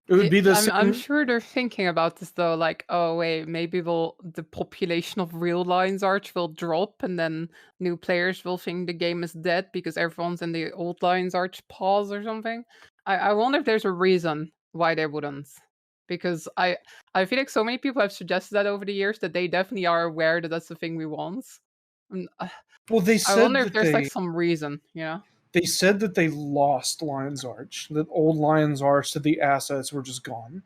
It would be the I'm same. sure they're thinking about this though, like, oh wait, maybe the population of real Lion's Arch will drop, and then new players will think the game is dead because everyone's in the old Lion's Arch pause or something. I wonder if there's a reason why they wouldn't, because I feel like so many people have suggested that over the years that they definitely are aware that that's the thing we want. And, Well, they I said wonder if that there's they. like some reason, They said that they lost Lion's Arch. That old Lion's Arch, that the assets were just gone.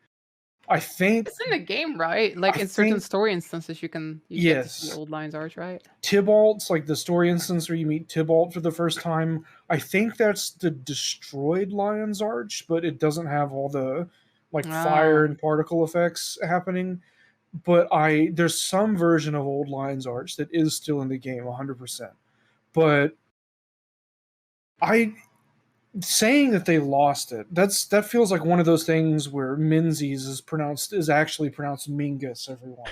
I think It's in the game, right? Like I in certain think- story instances, you get to Yes. see old Lion's Arch, right? Tybalt's like the story instance where you meet Tybalt for the first time. I think that's the destroyed Lion's Arch, but it doesn't have all the like fire and particle effects happening. But there's some version of old Lion's Arch that is still in the game 100%. But saying that they lost it, that feels like one of those things where Menzies is actually pronounced Mingus, everyone.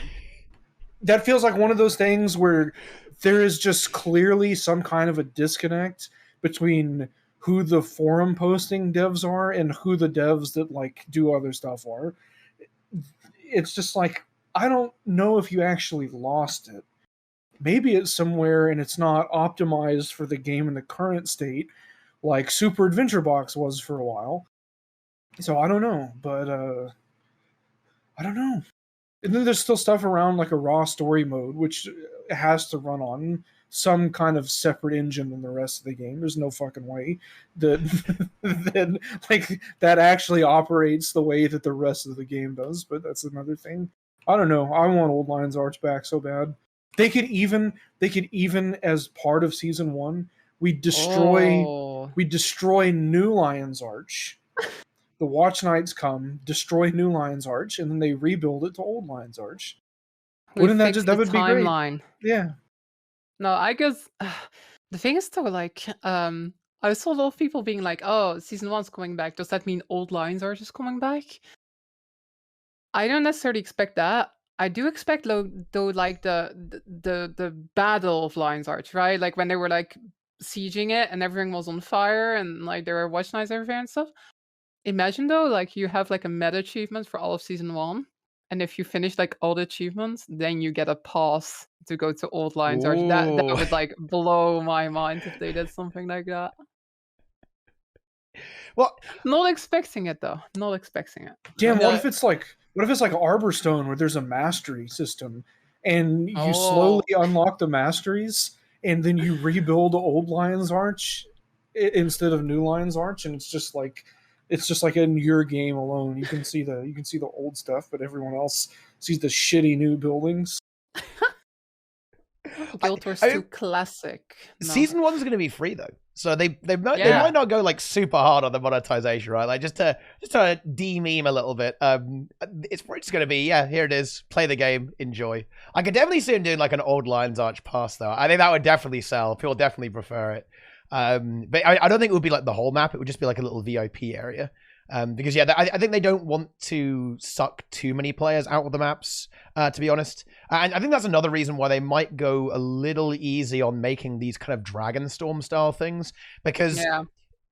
That feels like one of those things where there is just clearly some kind of a disconnect between who the forum posting devs are and who the devs that like do other stuff are. It's just like, I don't know if you actually lost it. Maybe it's somewhere and it's not optimized for the game in the current state, like Super Adventure Box was for a while. So I don't know, but I don't know. And then there's still stuff around like a raw story mode, which has to run on some kind of separate engine than the rest of the game. There's no fucking way that that actually operates the way that the rest of the game does, but that's another thing. I don't know. I want old Lion's Arch back so bad. They could even as part of season 1, we destroy New Lion's Arch. The Watch Knights come, destroy New Lion's Arch, and then they rebuild it to Old Lion's Arch. Wouldn't that would be great? Timeline. Yeah. No, I guess the thing is though, like, I saw a lot of people being like, "Oh, season 1's coming back. Does that mean Old Lion's Arch is coming back?" I don't necessarily expect that. I do expect though like the battle of Lion's Arch, right? Like when they were like sieging it and everything was on fire and like there were Watch Knights everywhere and stuff. Imagine though, like you have like a meta achievement for all of season 1, and if you finish like all the achievements, then you get a pass to go to Old Lion's Arch. That would like blow my mind if they did something like that. Well, Not expecting it though. Not expecting it. Damn, No. what if it's like Arborstone where there's a mastery system and you Oh. slowly unlock the masteries and then you rebuild old Lion's Arch instead of new Lion's Arch, and it's just like in your game alone. You can see the old stuff, but everyone else sees the shitty new buildings. Guild Wars 2 Classic. No. Season 1 is going to be free though, so they might not go super hard on the monetization, right? Like just to de-meme a little bit. It's just going to be here it is, play the game, enjoy. I could definitely see them doing like an old Lion's Arch pass though. I think that would definitely sell. People definitely prefer it. But I don't think it would be like the whole map. It would just be like a little VIP area. Because I think they don't want to suck too many players out of the maps, to be honest. And I think that's another reason why they might go a little easy on making these kind of Dragonstorm style things, because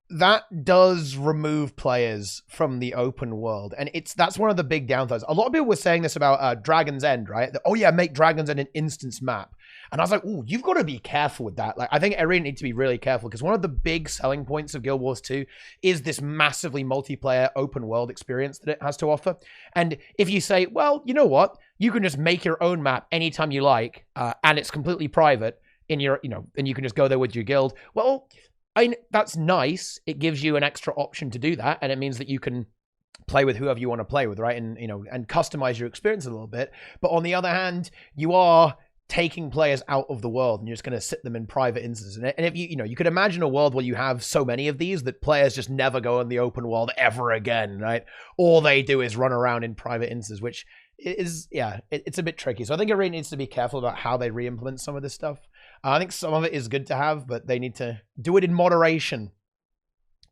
that does remove players from the open world, and that's one of the big downsides. A lot of people were saying this about Dragon's End, right? Make Dragon's End an instance map. And I was like, ooh, you've got to be careful with that. Like, I think Arena need to be really careful, because one of the big selling points of Guild Wars 2 is this massively multiplayer open world experience that it has to offer. And if you say, well, you know what? You can just make your own map anytime you like, and it's completely private and you can just go there with your guild. Well, that's nice. It gives you an extra option to do that, and it means that you can play with whoever you want to play with, right? And and customize your experience a little bit. But on the other hand, you are taking players out of the world, and you're just going to sit them in private instances. And if you could imagine a world where you have so many of these that players just never go in the open world ever again, right? All they do is run around in private instances, which is it's a bit tricky. So I think Arena needs to be careful about how they re-implement some of this stuff. I think some of it is good to have, but they need to do it in moderation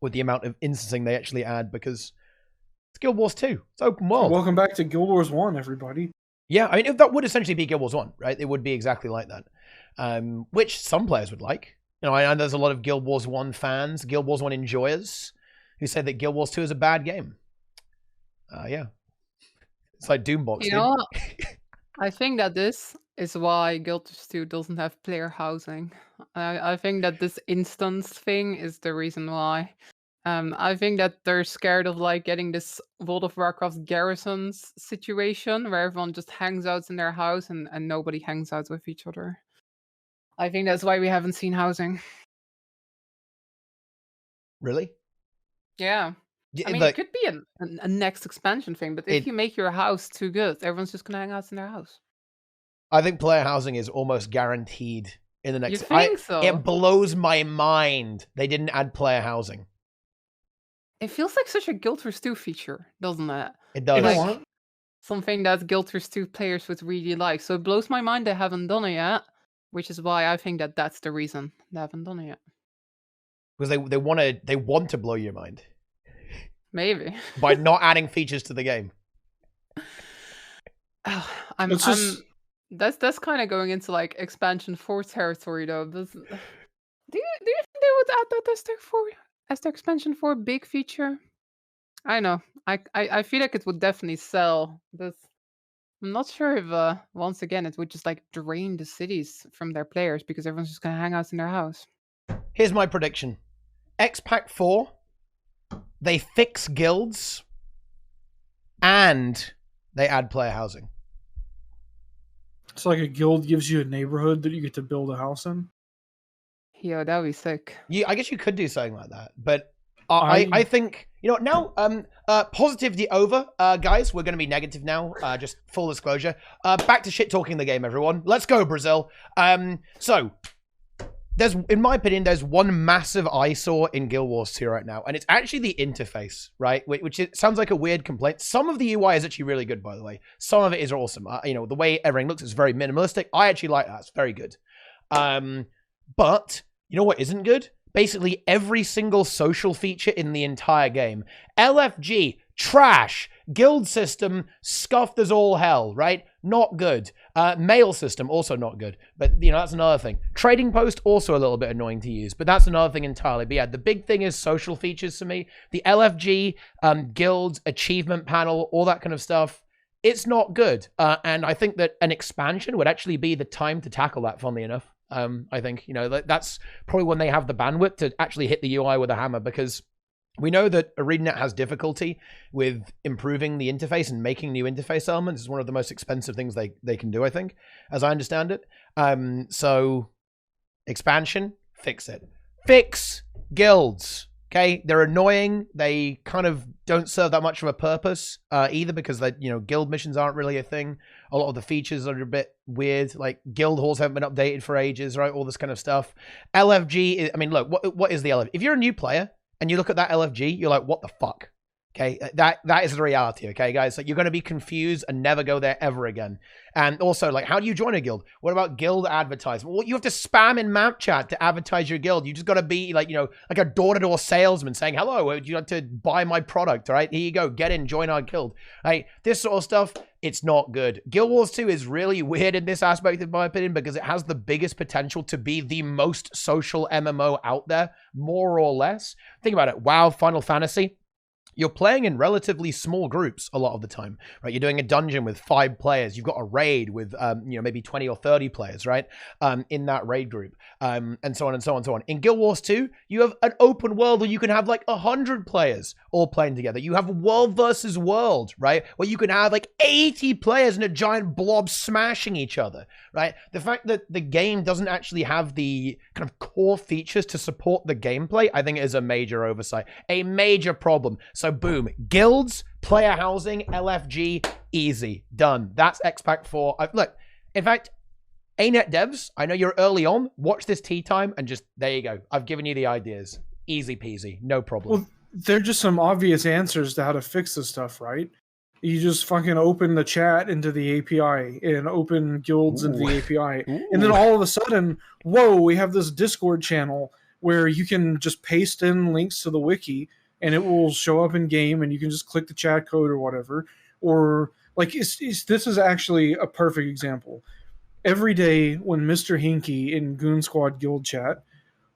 with the amount of instancing they actually add, because it's Guild Wars 2. It's open world. Welcome back to Guild Wars 1, everybody. Yeah, I mean, if that would essentially be Guild Wars 1, right? It would be exactly like that, which some players would like. I know there's a lot of Guild Wars 1 fans, Guild Wars 1 enjoyers, who say that Guild Wars 2 is a bad game. It's like Doombox. I think that this is why Guild Wars 2 doesn't have player housing. I think that this instance thing is the reason why. I think that they're scared of getting this World of Warcraft garrisons situation where everyone just hangs out in their house and nobody hangs out with each other. I think that's why we haven't seen housing. Really? Yeah. I mean, it could be a next expansion thing, but if you make your house too good, everyone's just going to hang out in their house. I think player housing is almost guaranteed in the next... You think so? It blows my mind they didn't add player housing. It feels like such a Guild Wars 2 feature, doesn't it? It does. Something that Guild Wars 2 players would really like. So it blows my mind they haven't done it yet, which is why I think that that's the reason they haven't done it yet. Because they want to blow your mind. Maybe. By not adding features to the game. That's kind of going into expansion 4 territory though. Do you think they would add that as their expansion 4 big feature? I know. I feel like it would definitely sell, but I'm not sure if once again it would just drain the cities from their players because everyone's just gonna hang out in their house. Here's my prediction. X-Pack 4, they fix guilds and they add player housing. It's like a guild gives you a neighborhood that you get to build a house in. Yo, that would be sick. I guess you could do something like that, but I think now positivity over, guys. We're going to be negative now. Just full disclosure. Back to shit talking the game, everyone. Let's go, Brazil. So in my opinion, there's one massive eyesore in Guild Wars 2 right now, and it's actually the interface, right? Which sounds like a weird complaint. Some of the UI is actually really good, by the way. Some of it is awesome. The way everything looks is very minimalistic. I actually like that. It's very good. But you know what isn't good? Basically every single social feature in the entire game. LFG, trash. Guild system, scuffed as all hell, right? Not good. Mail system, also not good. But, that's another thing. Trading post, also a little bit annoying to use. But that's another thing entirely. But yeah, the big thing is social features for me. The LFG, guilds, achievement panel, all that kind of stuff. It's not good. And I think that an expansion would actually be the time to tackle that, funnily enough. I think, that's probably when they have the bandwidth to actually hit the UI with a hammer, because We know that ArenaNet has difficulty with improving the interface and making new interface elements. It's one of the most expensive things they can do, I think, as I understand it. So expansion, fix it. Fix guilds. Okay, they're annoying. They kind of don't serve that much of a purpose either, because guild missions aren't really a thing. A lot of the features are a bit weird. Like guild halls haven't been updated for ages, right? All this kind of stuff. LFG. I mean, look, what is the LFG? If you're a new player and you look at that LFG, you're like, what the fuck? Okay, that is the reality, okay, guys? Like, you're going to be confused and never go there ever again. And also, like, how do you join a guild? What about guild advertisement? Well, you have to spam in map chat to advertise your guild. You just got to be, like, like a door-to-door salesman saying, hello, would you like to buy my product, all right? Here you go. Get in, join our guild. Right? This sort of stuff, it's not good. Guild Wars 2 is really weird in this aspect, in my opinion, because it has the biggest potential to be the most social MMO out there, more or less. Think about it. WoW, Final Fantasy. You're playing in relatively small groups a lot of the time, right? You're doing a dungeon with 5 players. You've got a raid with, maybe 20 or 30 players, right? In that raid group, and so on and so on and so on. In Guild Wars 2, you have an open world where you can have like 100 players all playing together. You have world versus world, right? Where you can have like 80 players in a giant blob smashing each other, right? The fact that the game doesn't actually have the kind of core features to support the gameplay, I think is a major oversight, a major problem. So boom, guilds, player housing, LFG, easy, done. That's X-Pack 4. Look, in fact, ArenaNet devs, I know you're early on. Watch this tea time and just, there you go. I've given you the ideas. Easy peasy, no problem. Well, they're just some obvious answers to how to fix this stuff, right? You just fucking open the chat into the API and open guilds into the API. And then all of a sudden, whoa, we have this Discord channel where you can just paste in links to the wiki and it will show up in game and you can just click the chat code or whatever. Or like, this is actually a perfect example. Every day when Mr. Hinky in Goon Squad guild chat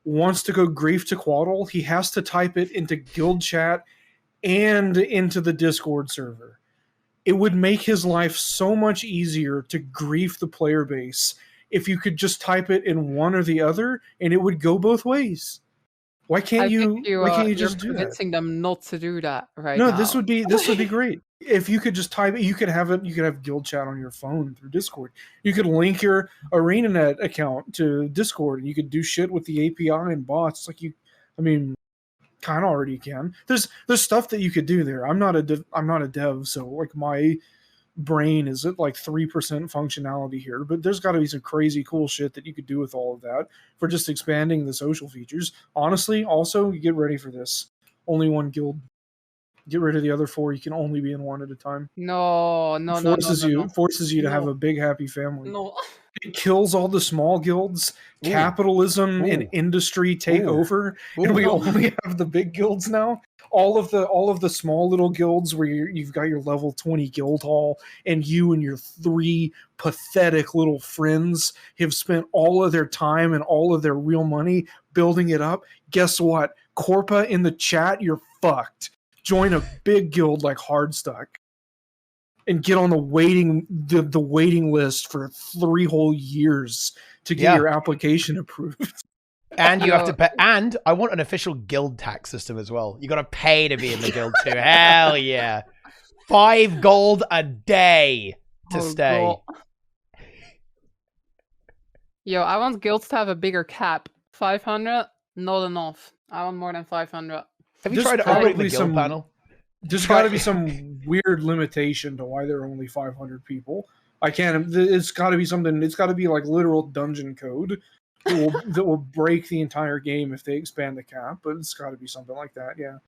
wants to go grief to Quaddle, he has to type it into guild chat and into the Discord server. It would make his life so much easier to grief the player base if you could just type it in one or the other and it would go both ways. Why can't you just do that? Convincing them not to do that right now. No, this would be great. If you could just type it, you could have guild chat on your phone through Discord. You could link your ArenaNet account to Discord and you could do shit with the API and bots like kind of already can. There's stuff that you could do there. I'm not a dev, so like my brain is at like 3% functionality here, but there's got to be some crazy cool shit that you could do with all of that for just expanding the social features. Honestly, also, you get ready for this. Only one guild. Get rid of the other 4. You can only be in one at a time. No. Forces you to have a big happy family. No. It kills all the small guilds. Capitalism and industry take over, and we only have the big guilds now. All of the small little guilds where you've got your level 20 guild hall, and you and your 3 pathetic little friends have spent all of their time and all of their real money building it up. Guess what? Corpa in the chat, you're fucked. Join a big guild like Hardstuck and get on the waiting list for 3 whole years to get your application approved. And you have to pay. And I want an official guild tax system as well. You got to pay to be in the guild too. Hell yeah! 5 gold a day to stay. God. Yo, I want guilds to have a bigger cap. 500, not enough. I want more than 500. Have you tried to operate the guild panel? There's got to be some weird limitation to why there are only 500 people. I can't. It's got to be something. It's got to be like literal dungeon code that will break the entire game if they expand the cap. But it's got to be something like that. Yeah.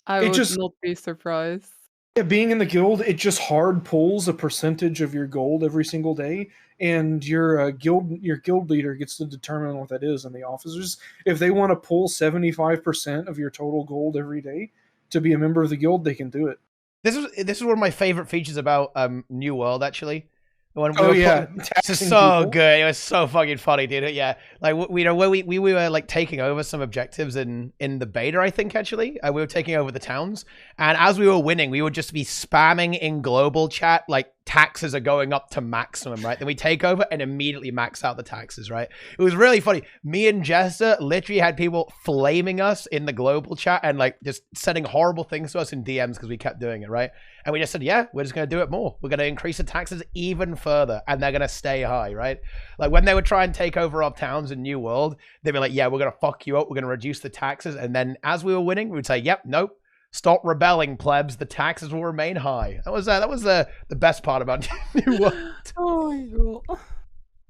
I would not be surprised. Yeah, being in the guild, it just hard pulls a percentage of your gold every single day, and your guild leader gets to determine what that is. And the officers, if they want to pull 75% of your total gold every day to be a member of the guild, they can do it. This is one of my favorite features about New World, actually. This is so good. It was so fucking funny, dude. Yeah, like when we were like taking over some objectives in the beta, I think actually we were taking over the towns, and as we were winning, we would just be spamming in global chat like taxes are going up to maximum, right? Then we take over and immediately max out the taxes, right? It was really funny. Me and Jester literally had people flaming us in the global chat and like just sending horrible things to us in DMs because we kept doing it, right? And we just said, yeah, we're just going to do it more. We're going to increase the taxes even further, and they're going to stay high, right? Like when they would try and take over our towns in New World, they'd be like, yeah, we're going to fuck you up. We're going to reduce the taxes. And then as we were winning, we would say, yep, nope. Stop rebelling, plebs. The taxes will remain high. That was the best part about New World. Oh my god.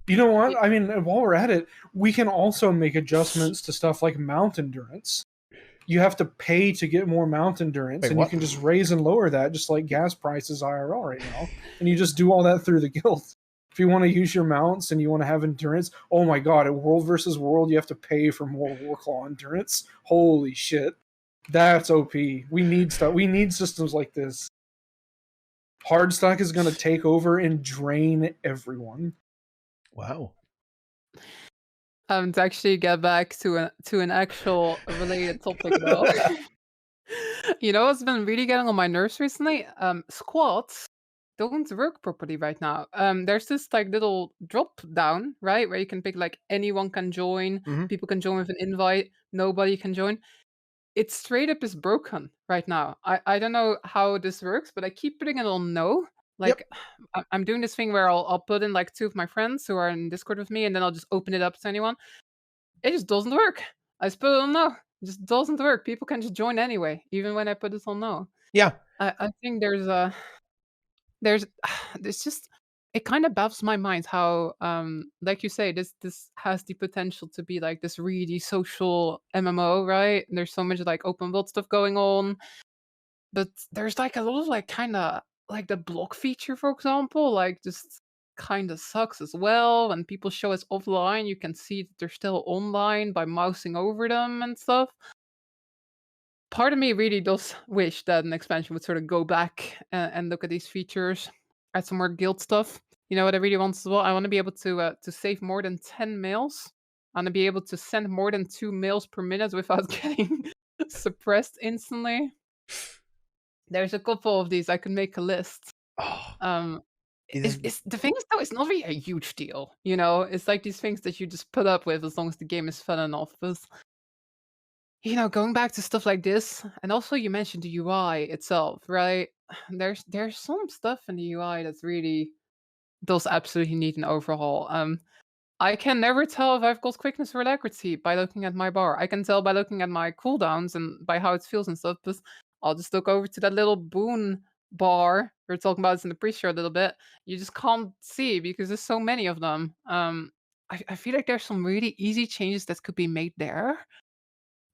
You know what? I mean, while we're at it, we can also make adjustments to stuff like mount endurance. You have to pay to get more mount endurance, Wait, and what? you can just raise and lower that, just like gas prices IRL right now. And you just do all that through the guild. If you want to use your mounts and you want to have endurance, oh my god, at World versus World, you have to pay for more Warclaw endurance. Holy shit. That's OP. We need stuff. We need systems like this. Hardstuck is going to take over and drain everyone. Wow. To actually get back to an actual related topic though. You know what's been really getting on my nerves recently? Squads don't work properly right now. There's this like little drop down, right, where you can pick like anyone can join, people can join with an invite, nobody can join. It straight up is broken right now. I don't know how this works, but I keep putting it on no. Like I'm doing this thing where I'll put in like 2 of my friends who are in Discord with me, and then I'll just open it up to anyone. It just doesn't work. I just put it on no. It just doesn't work. People can just join anyway, even when I put it on no. Yeah. I think it's just, it kind of baffles my mind how like you say, this has the potential to be like this really social MMO, right? And there's so much like open world stuff going on, but there's like a lot of like kind of like the block feature, for example, like just kind of sucks as well. When people show us offline, you can see that they're still online by mousing over them and stuff. Part of me really does wish that an expansion would sort of go back and look at these features, add some more guild stuff. You know what I really want as well? I want to be able to save more than 10 mails. I want to be able to send more than 2 mails per minute without getting suppressed instantly. There's a couple of these. I could make a list. Oh, It's the thing is though, it's not really a huge deal. You know, it's like these things that you just put up with as long as the game is fun enough. But you know, going back to stuff like this, and also you mentioned the UI itself, right? There's some stuff in the UI that's really does absolutely need an overhaul. I can never tell if I've got quickness or alacrity by looking at my bar. I can tell by looking at my cooldowns and by how it feels and stuff, but I'll just look over to that little boon bar. We were talking about this in the pre-show a little bit. You just can't see because there's so many of them. I feel like there's some really easy changes that could be made there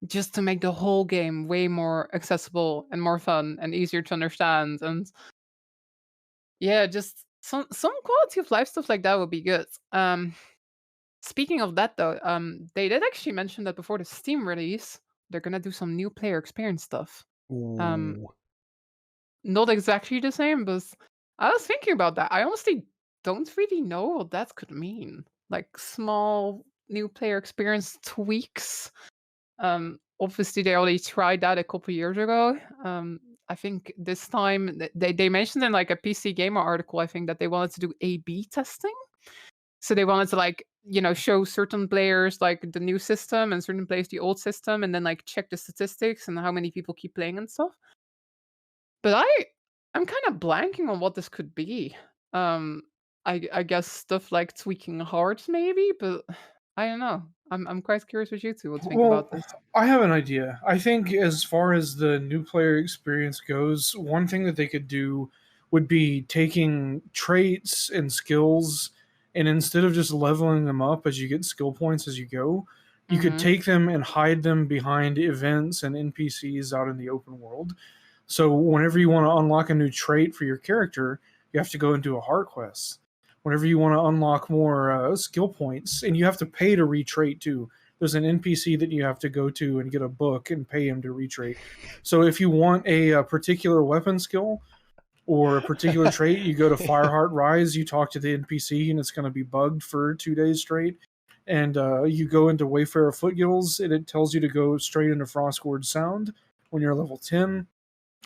just to make the whole game way more accessible and more fun and easier to understand. And yeah, just some quality of life stuff like that would be good. Speaking of that though, they did actually mention that before the Steam release, they're gonna do some new player experience stuff. Ooh. Not exactly the same, but I was thinking about that. I honestly don't really know what that could mean. Like small new player experience tweaks. Obviously they already tried that a couple years ago. I think this time they mentioned in like a PC Gamer article, I think, that they wanted to do A/B testing. So they wanted to like, you know, show certain players like the new system and certain players the old system, and then like check the statistics and how many people keep playing and stuff. But I'm kind of blanking on what this could be. I guess stuff like tweaking hearts maybe, but I don't know. I'm quite curious what you two would think about this. I have an idea. I think as far as the new player experience goes, one thing that they could do would be taking traits and skills, and instead of just leveling them up as you get skill points as you go, you could take them and hide them behind events and NPCs out in the open world. So whenever you want to unlock a new trait for your character, you have to go and do a heart quest. Whenever you want to unlock more skill points, and you have to pay to retrait too. There's an NPC that you have to go to and get a book and pay him to retrait. So if you want a particular weapon skill or a particular trait, you go to Fireheart Rise, you talk to the NPC, and it's going to be bugged for 2 days straight. And you go into Wayfarer Footgills, and it tells you to go straight into Frostgorge Sound when you're level 10.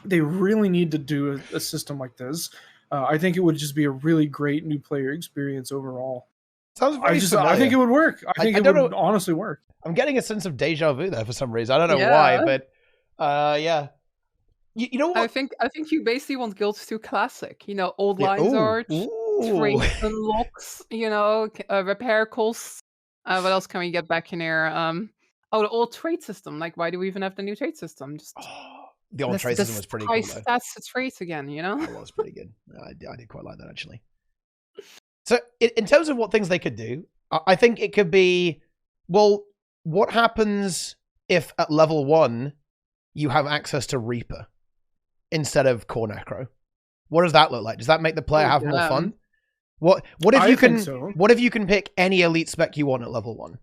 They really need to do a system like this. I think it would just be a really great new player experience overall. Sounds very familiar. I think it would work. I think it would honestly work. I'm getting a sense of deja vu there for some reason. I don't know Yeah. why, but yeah. You know what? I think you basically want Guilds 2 Classic. You know, old lines art, traits unlocks, you know, repair costs. What else can we get back in here? The old trade system. Like, why do we even have the new trade system? Just the old trade system was pretty cool. Stats to traits again, you know? That was pretty good. I did quite like that, actually. So, in terms of what things they could do, I think it could be, well, what happens if at level 1 you have access to Reaper instead of Core Necro? What does that look like? Does that make the player have more fun? What if you can pick any elite spec you want at level 1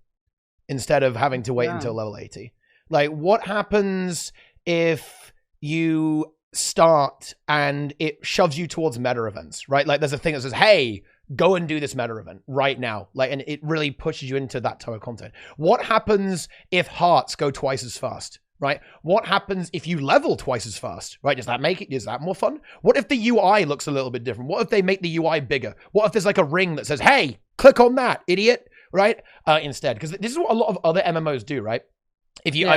instead of having to wait until level 80? Like, what happens if you start and it shoves you towards meta events, right? Like, there's a thing that says, hey, go and do this meta event right now. Like, and it really pushes you into that type of content. What happens if hearts go twice as fast, right? What happens if you level twice as fast, right? Does that more fun? What if the UI looks a little bit different? What if they make the UI bigger? What if there's like a ring that says, hey, click on that, idiot, right? Instead, because this is what a lot of other MMOs do, right? If you,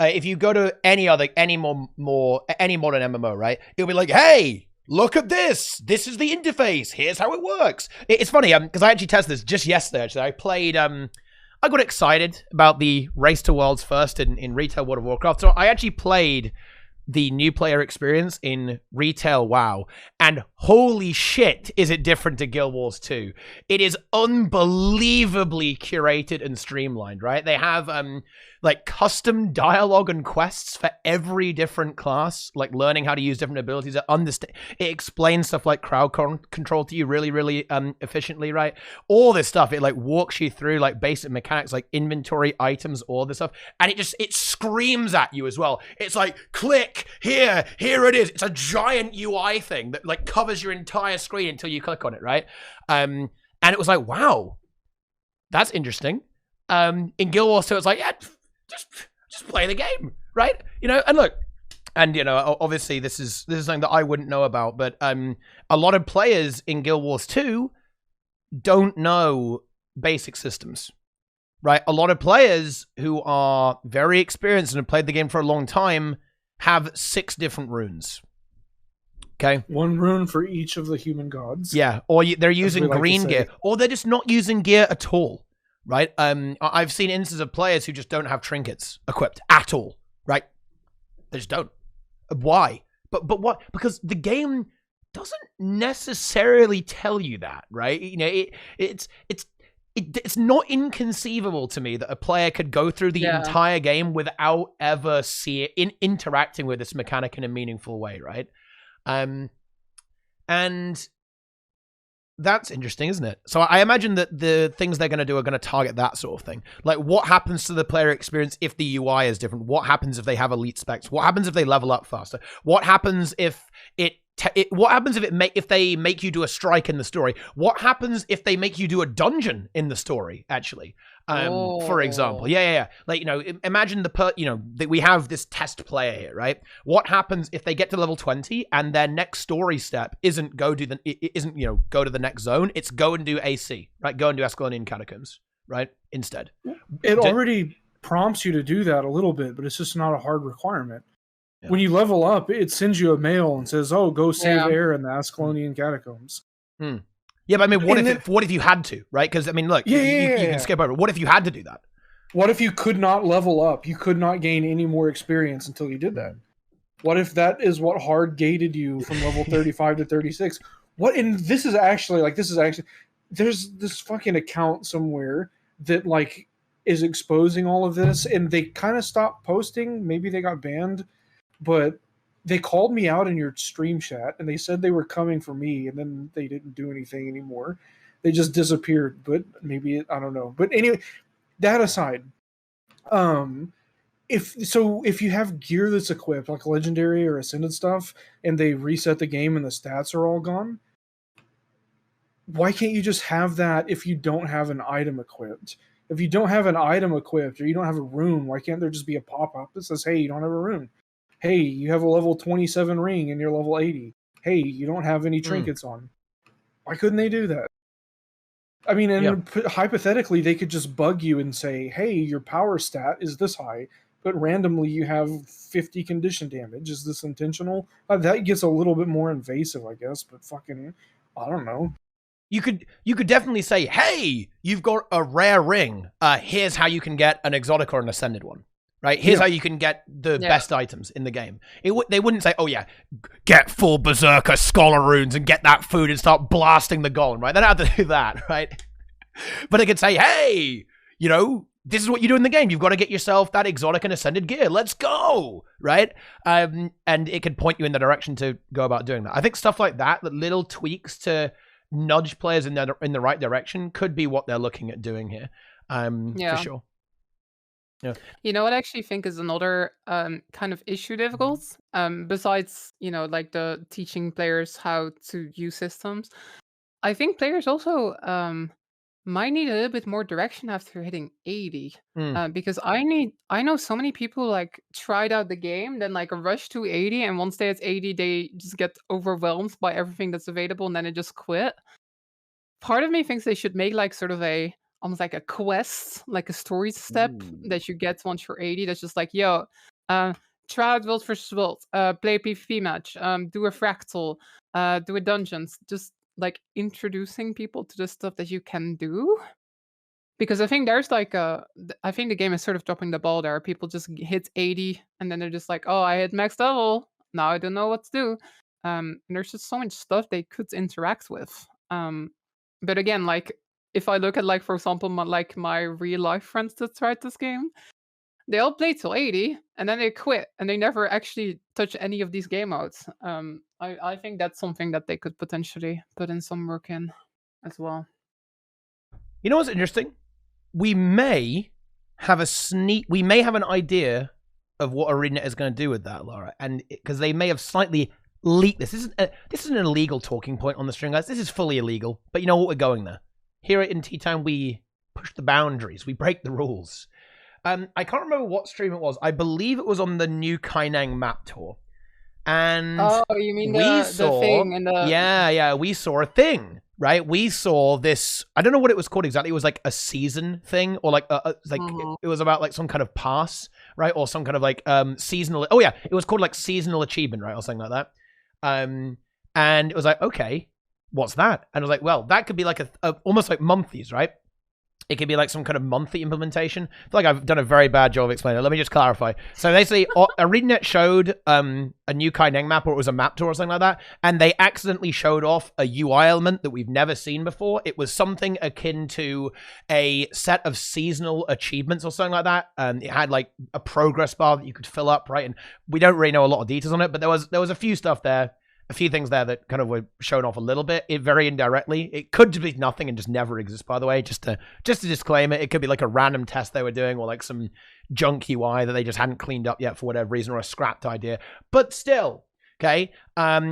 if you go to any modern MMO, right, it'll be like, hey, look at this. This is the interface. Here's how it works. It's funny because I actually tested this just yesterday. Actually, I played. I got excited about the Race to Worlds first in retail World of Warcraft, so I actually played the new player experience in retail WoW, and holy shit, is it different to Guild Wars 2. It is unbelievably curated and streamlined, right? They have like custom dialogue and quests for every different class, like learning how to use different abilities. It explains stuff like crowd control to you really, really efficiently, right? All this stuff, it like walks you through like basic mechanics like inventory, items, all this stuff, and it screams at you as well. It's like, click here it is. It's a giant UI thing that like covers your entire screen until you click on it, right? And it was like, wow, that's interesting. In Guild Wars 2, it's like, yeah, just play the game, right? You know, and look, and you know, obviously this is something that I wouldn't know about, but a lot of players in Guild Wars 2 don't know basic systems, right? A lot of players who are very experienced and have played the game for a long time have 6 different runes. Okay. 1 rune for each of the human gods. Yeah, or they're using green gear, or they're just not using gear at all, right? I've seen instances of players who just don't have trinkets equipped at all, right? They just don't. Why? But what? Because the game doesn't necessarily tell you that, right? You know, it's not inconceivable to me that a player could go through the entire game without ever interacting with this mechanic in a meaningful way, right? And that's interesting, isn't it? So I imagine that the things they're going to do are going to target that sort of thing. Like, what happens to the player experience if the UI is different? What happens if they have elite specs? What happens if they level up faster? What happens if what happens if they make you do a strike in the story? What happens if they make you do a dungeon in the story, actually? For example. Yeah. Like, you know, imagine that we have this test player here, right? What happens if they get to level 20 and their next story step isn't go to the next zone, it's go and do AC, right? Go and do Escalonian Catacombs, right? Instead. It already prompts you to do that a little bit, but it's just not a hard requirement. Yeah. When you level up, it sends you a mail and says, "Oh, go save air in the Ascalonian Catacombs." Yeah, but I mean, what if you had to, right? Because I mean, look, you can skip over. What if you had to do that? What if you could not level up? You could not gain any more experience until you did that. What if that is what hard gated you from level 35 to 36? This is actually there's this fucking account somewhere that like is exposing all of this, and they kind of stopped posting. Maybe they got banned. But they called me out in your stream chat, and they said they were coming for me, and then they didn't do anything anymore. They just disappeared. But maybe I don't know. But anyway, that aside, if you have gear that's equipped, like legendary or ascended stuff, and they reset the game and the stats are all gone, why can't you just have that if you don't have an item equipped? If you don't have an item equipped or you don't have a rune, why can't there just be a pop-up that says, "Hey, you don't have a rune. Hey, you have a level 27 ring and you're level 80. hey, you don't have any trinkets on. Why couldn't they do that? I mean, and hypothetically, they could just bug you and say, hey, your power stat is this high, but randomly you have 50 condition damage. Is this intentional? That gets a little bit more invasive, I guess, but fucking, I don't know. You could definitely say, hey, you've got a rare ring. Here's how you can get an exotic or an ascended one. Right? Here's how you can get the best items in the game. They wouldn't say, oh yeah, get full Berserker Scholar runes and get that food and start blasting the golem, right? They don't have to do that, right? But it could say, hey, you know, this is what you do in the game. You've got to get yourself that exotic and ascended gear. Let's go, right? And it could point you in the direction to go about doing that. I think stuff like that, the little tweaks to nudge players in the right direction, could be what they're looking at doing here, for sure. Yeah. You know what I actually think is another kind of issue they've got, besides, you know, like the teaching players how to use systems. I think players also might need a little bit more direction after hitting 80. Because I know so many people like tried out the game, then like rush to 80, and once they hit 80, they just get overwhelmed by everything that's available, and then they just quit. Part of me thinks they should make like sort of almost like a quest, like a story step that you get once you're 80. That's just like, yo, try out World vs. World, play a PvP match, do a fractal, do a dungeons. Just like introducing people to the stuff that you can do. Because I think there's like I think the game is sort of dropping the ball there. People just hit 80 and then they're just like, oh, I hit max level. Now I don't know what to do. And there's just so much stuff they could interact with. But again, like, if I look at, like, for example, my real life friends that tried this game, they all played till 80 and then they quit and they never actually touch any of these game modes. I think that's something that they could potentially put in some work in as well. You know what's interesting? We may have an idea of what ArenaNet is going to do with that, Lara, and because they may have slightly leaked this. This is an illegal talking point on the stream, guys. This is fully illegal, but you know what? We're going there. Here in TeaTime, we push the boundaries. We break the rules. I can't remember what stream it was. I believe it was on the new Kaineng map tour. And you mean the thing? And we saw a thing, right? We saw this, I don't know what it was called exactly. It was like a season thing, or like, it was about like some kind of pass, right? Or some kind of like seasonal, it was called like seasonal achievement, right? Or something like that. And it was like, okay, what's that? And I was like, well, that could be like almost like monthlies, right? It could be like some kind of monthly implementation. I feel like I've done a very bad job of explaining it. Let me just clarify. So basically, ArenaNet showed a new Kaineng map, or it was a map tour or something like that, and they accidentally showed off a UI element that we've never seen before. It was something akin to a set of seasonal achievements or something like that. It had like a progress bar that you could fill up, right? And we don't really know a lot of details on it, but there was a few stuff there. A few things there that kind of were shown off a little bit, very indirectly. It could be nothing and just never exist, by the way. Just to disclaim it could be like a random test they were doing, or like some junk UI that they just hadn't cleaned up yet for whatever reason, or a scrapped idea. But still, okay,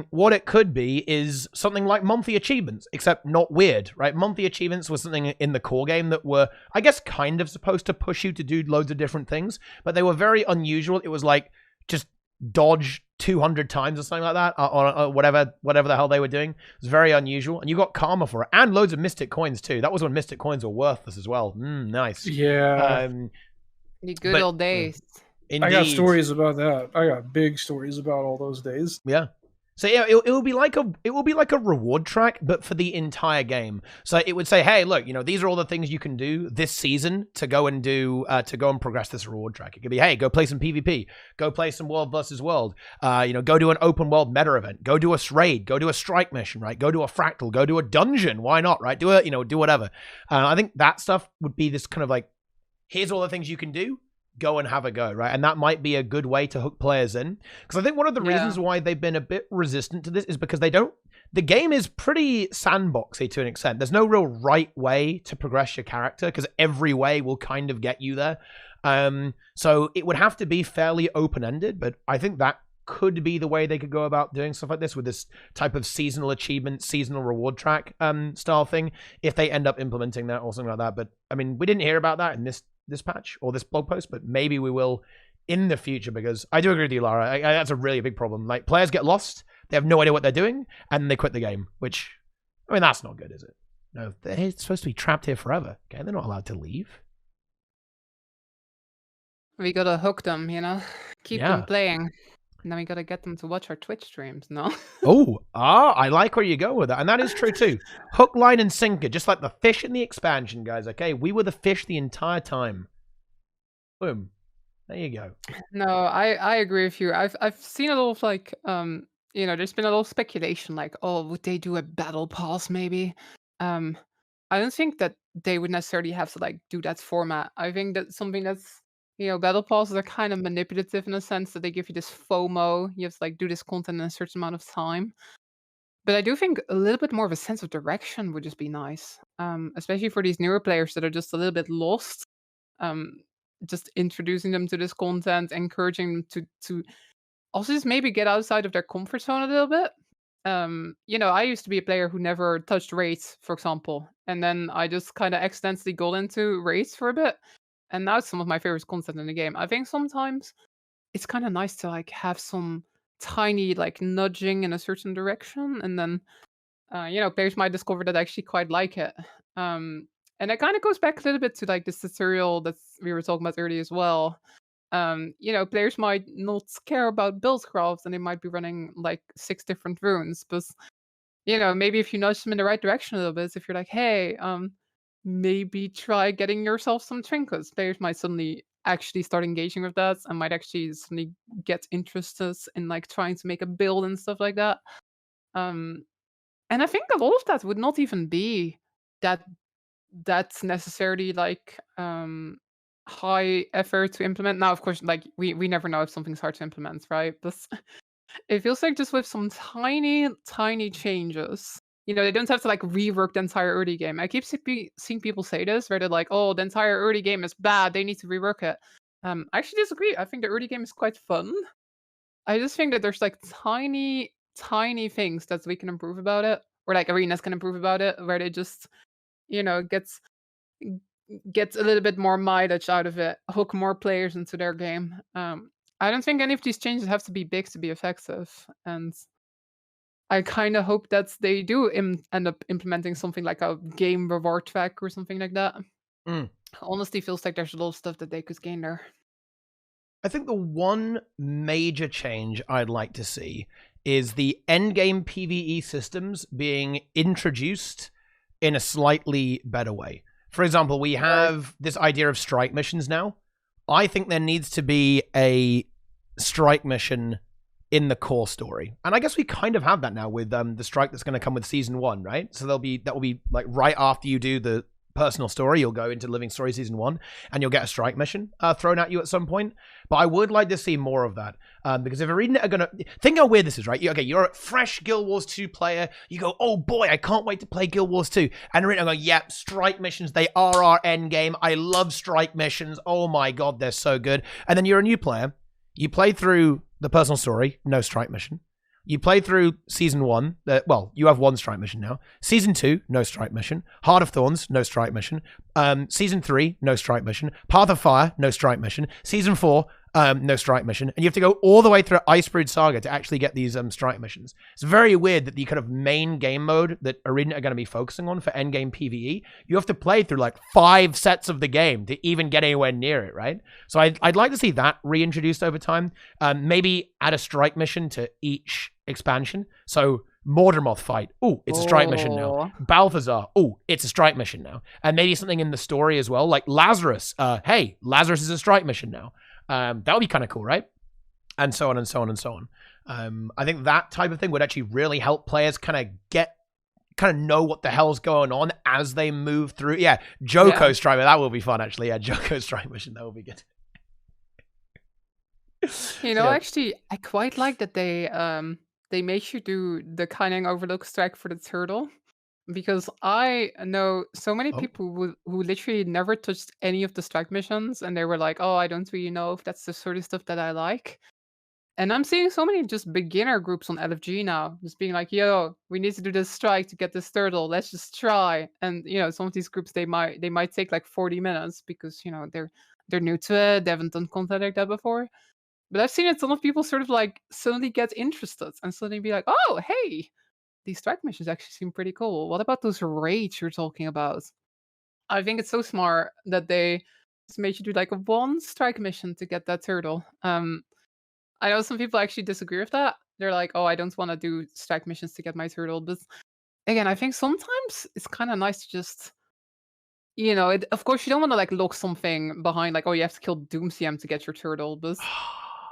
what it could be is something like monthly achievements, except not weird, right? Monthly achievements was something in the core game that were, I guess, kind of supposed to push you to do loads of different things, but they were very unusual. It was like just dodge 200 times or something like that, or whatever the hell they were doing. It was very unusual, and you got karma for it, and loads of mystic coins too. That was when mystic coins were worthless as well. Nice. Yeah. The good old days. Indeed. I got stories about that. I got big stories about all those days. Yeah. So yeah, it will be like a reward track, but for the entire game. So it would say, hey, look, you know, these are all the things you can do this season to go and progress this reward track. It could be, hey, go play some PvP, go play some World versus World, go do an open world meta event, go do a raid, go do a strike mission, right? Go do a fractal, go do a dungeon. Why not, right? Do whatever. I think that stuff would be this kind of like, here's all the things you can do. Go and have a go, right? And that might be a good way to hook players in. Because I think one of the reasons why they've been a bit resistant to this is because the game is pretty sandboxy to an extent. There's no real right way to progress your character, because every way will kind of get you there. So it would have to be fairly open-ended, but I think that could be the way they could go about doing stuff like this, with this type of seasonal achievement, seasonal reward track style thing, if they end up implementing that or something like that. But I mean, we didn't hear about that in this patch or this blog post, but maybe we will in the future, because I do agree with you, Lara. That's a really big problem. Like, players get lost. They have no idea what they're doing, and they quit the game. Which, I mean, that's not good, is it? No, they're supposed to be trapped here forever. Okay, they're not allowed to leave. We gotta hook them, keep Yeah. them playing. And then we gotta get them to watch our Twitch streams, no? I like where you go with that. And that is true too. Hook, line, and sinker, just like the fish in the expansion, guys. Okay, we were the fish the entire time. Boom. There you go. No, I agree with you. I've seen a lot of like there's been a lot of speculation like, oh, would they do a battle pass maybe? I don't think that they would necessarily have to like do that format. I think that's something that's battle passes are kind of manipulative in a sense that they give you this FOMO. You have to like do this content in a certain amount of time. But I do think a little bit more of a sense of direction would just be nice. Especially for these newer players that are just a little bit lost. Just introducing them to this content, encouraging them to also just maybe get outside of their comfort zone a little bit. I used to be a player who never touched raids, for example, and then I just kind of accidentally got into raids for a bit, and now it's some of my favorite content in the game. I think sometimes it's kind of nice to like have some tiny like nudging in a certain direction, and then players might discover that I actually quite like it. And it kind of goes back a little bit to like this tutorial that we were talking about earlier as well. Players might not care about build craft and they might be running like 6 different runes, but maybe if you nudge them in the right direction a little bit, if you're like, hey, maybe try getting yourself some trinkets, players might suddenly actually start engaging with that and might actually suddenly get interested in like trying to make a build and stuff like that. And I think a lot of that would not even be that's necessarily like high effort to implement. Now, of course, like we never know if something's hard to implement, right? But it feels like just with some tiny, tiny changes. They don't have to like rework the entire early game. I keep seeing people say this, where they're like, "Oh, the entire early game is bad. They need to rework it." I actually disagree. I think the early game is quite fun. I just think that there's like tiny, tiny things that we can improve about it, or like arenas can improve about it, where they just, gets a little bit more mileage out of it, hook more players into their game. I don't think any of these changes have to be big to be effective, and I kind of hope that they do end up implementing something like a game reward track or something like that. Honestly, feels like there's a lot of stuff that they could gain there. I think the one major change I'd like to see is the endgame PvE systems being introduced in a slightly better way. For example, we have this idea of strike missions now. I think there needs to be a strike mission in the core story. And I guess we kind of have that now with the strike that's going to come with season 1, right? So that will be like right after you do the personal story, you'll go into Living Story season 1 and you'll get a strike mission thrown at you at some point. But I would like to see more of that because if ArenaNet are gonna think how weird this is, right? You're a fresh Guild Wars 2 player, you go, oh boy, I can't wait to play Guild Wars 2, and ArenaNet go, yeah, strike missions, they are our end game. I love strike missions, oh my god, they're so good. And then you're a new player, you play through the personal story, no strike mission. You play through season 1. You have 1 strike mission now. Season 2, no strike mission. Heart of Thorns, no strike mission. Season 3, no strike mission. Path of Fire, no strike mission. Season 4, no strike mission. And you have to go all the way through Icebrood Saga to actually get these strike missions. It's very weird that the kind of main game mode that ArenaNet are going to be focusing on for endgame PvE, you have to play through like 5 sets of the game to even get anywhere near it, right? So I'd like to see that reintroduced over time. Maybe add a strike mission to each expansion. So Mordermoth fight. Oh, it's a strike mission now. Balthazar. Oh, it's a strike mission now. And maybe something in the story as well, like Lazarus. Hey, Lazarus is a strike mission now. That would be kind of cool, right? And so on and so on and so on. I think that type of thing would actually really help players kind of know what the hell's going on as they move through. Yeah, Joko strike mission. That will be fun, actually. Yeah, Joko strike mission. That will be good. Actually, I quite like that they make you do the Cunning Overlook strike for the turtle, because I know so many people who literally never touched any of the strike missions, and they were like, oh, I don't really know if that's the sort of stuff that I like. And I'm seeing so many just beginner groups on LFG now, just being like, yo, we need to do this strike to get this turtle. Let's just try. And some of these groups they might take like 40 minutes because they're new to it, they haven't done content like that before. But I've seen it, some of people sort of like suddenly get interested and suddenly be like, oh, hey, these strike missions actually seem pretty cool. What about those raids you're talking about? I think it's so smart that they just made you do like a 1 strike mission to get that turtle. I know some people actually disagree with that. They're like, oh, I don't want to do strike missions to get my turtle. But again, I think sometimes it's kind of nice to just, of course, you don't want to like lock something behind, like, oh, you have to kill Doomsiem to get your turtle. But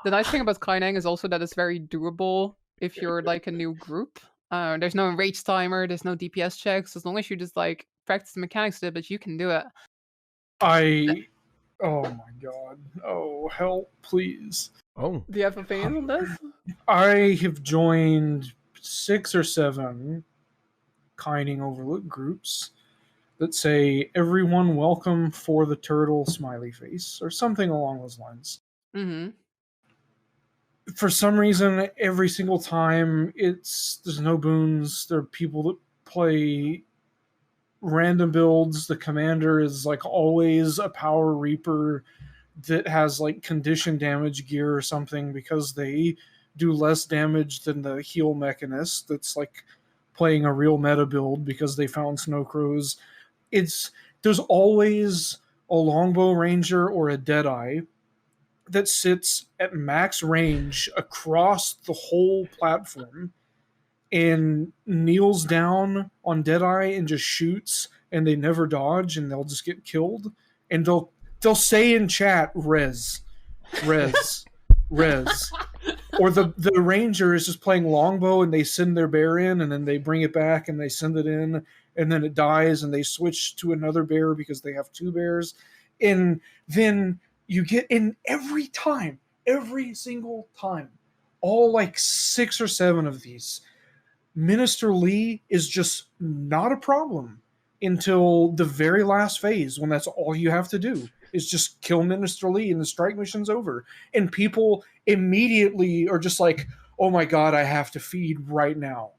the nice thing about Kaineng is also that it's very doable if you're like a new group. There's no rage timer, there's no DPS checks. As long as you just like practice the mechanics of it, but you can do it. Oh my god. Oh, help, please. Oh. Do you have opinions on this? I have joined 6 or 7 Kining Overlook groups that say everyone welcome for the turtle smiley face or something along those lines. Mm-hmm. For some reason, every single time there's no boons. There are people that play random builds. The commander is like always a power reaper that has like condition damage gear or something because they do less damage than the heal mechanist that's like playing a real meta build because they found snow crows. There's always a longbow ranger or a deadeye that sits at max range across the whole platform and kneels down on Deadeye and just shoots, and they never dodge, and they'll just get killed. And they'll say in chat, res. Or the ranger is just playing longbow, and they send their bear in, and then they bring it back, and they send it in, and then it dies, and they switch to another bear because they have 2 bears. And then you get in every single time, all like 6 or 7 of these, Minister Lee is just not a problem until the very last phase, when that's all you have to do is just kill Minister Lee and the strike mission's over. And people immediately are just like, oh my god, I have to feed right now.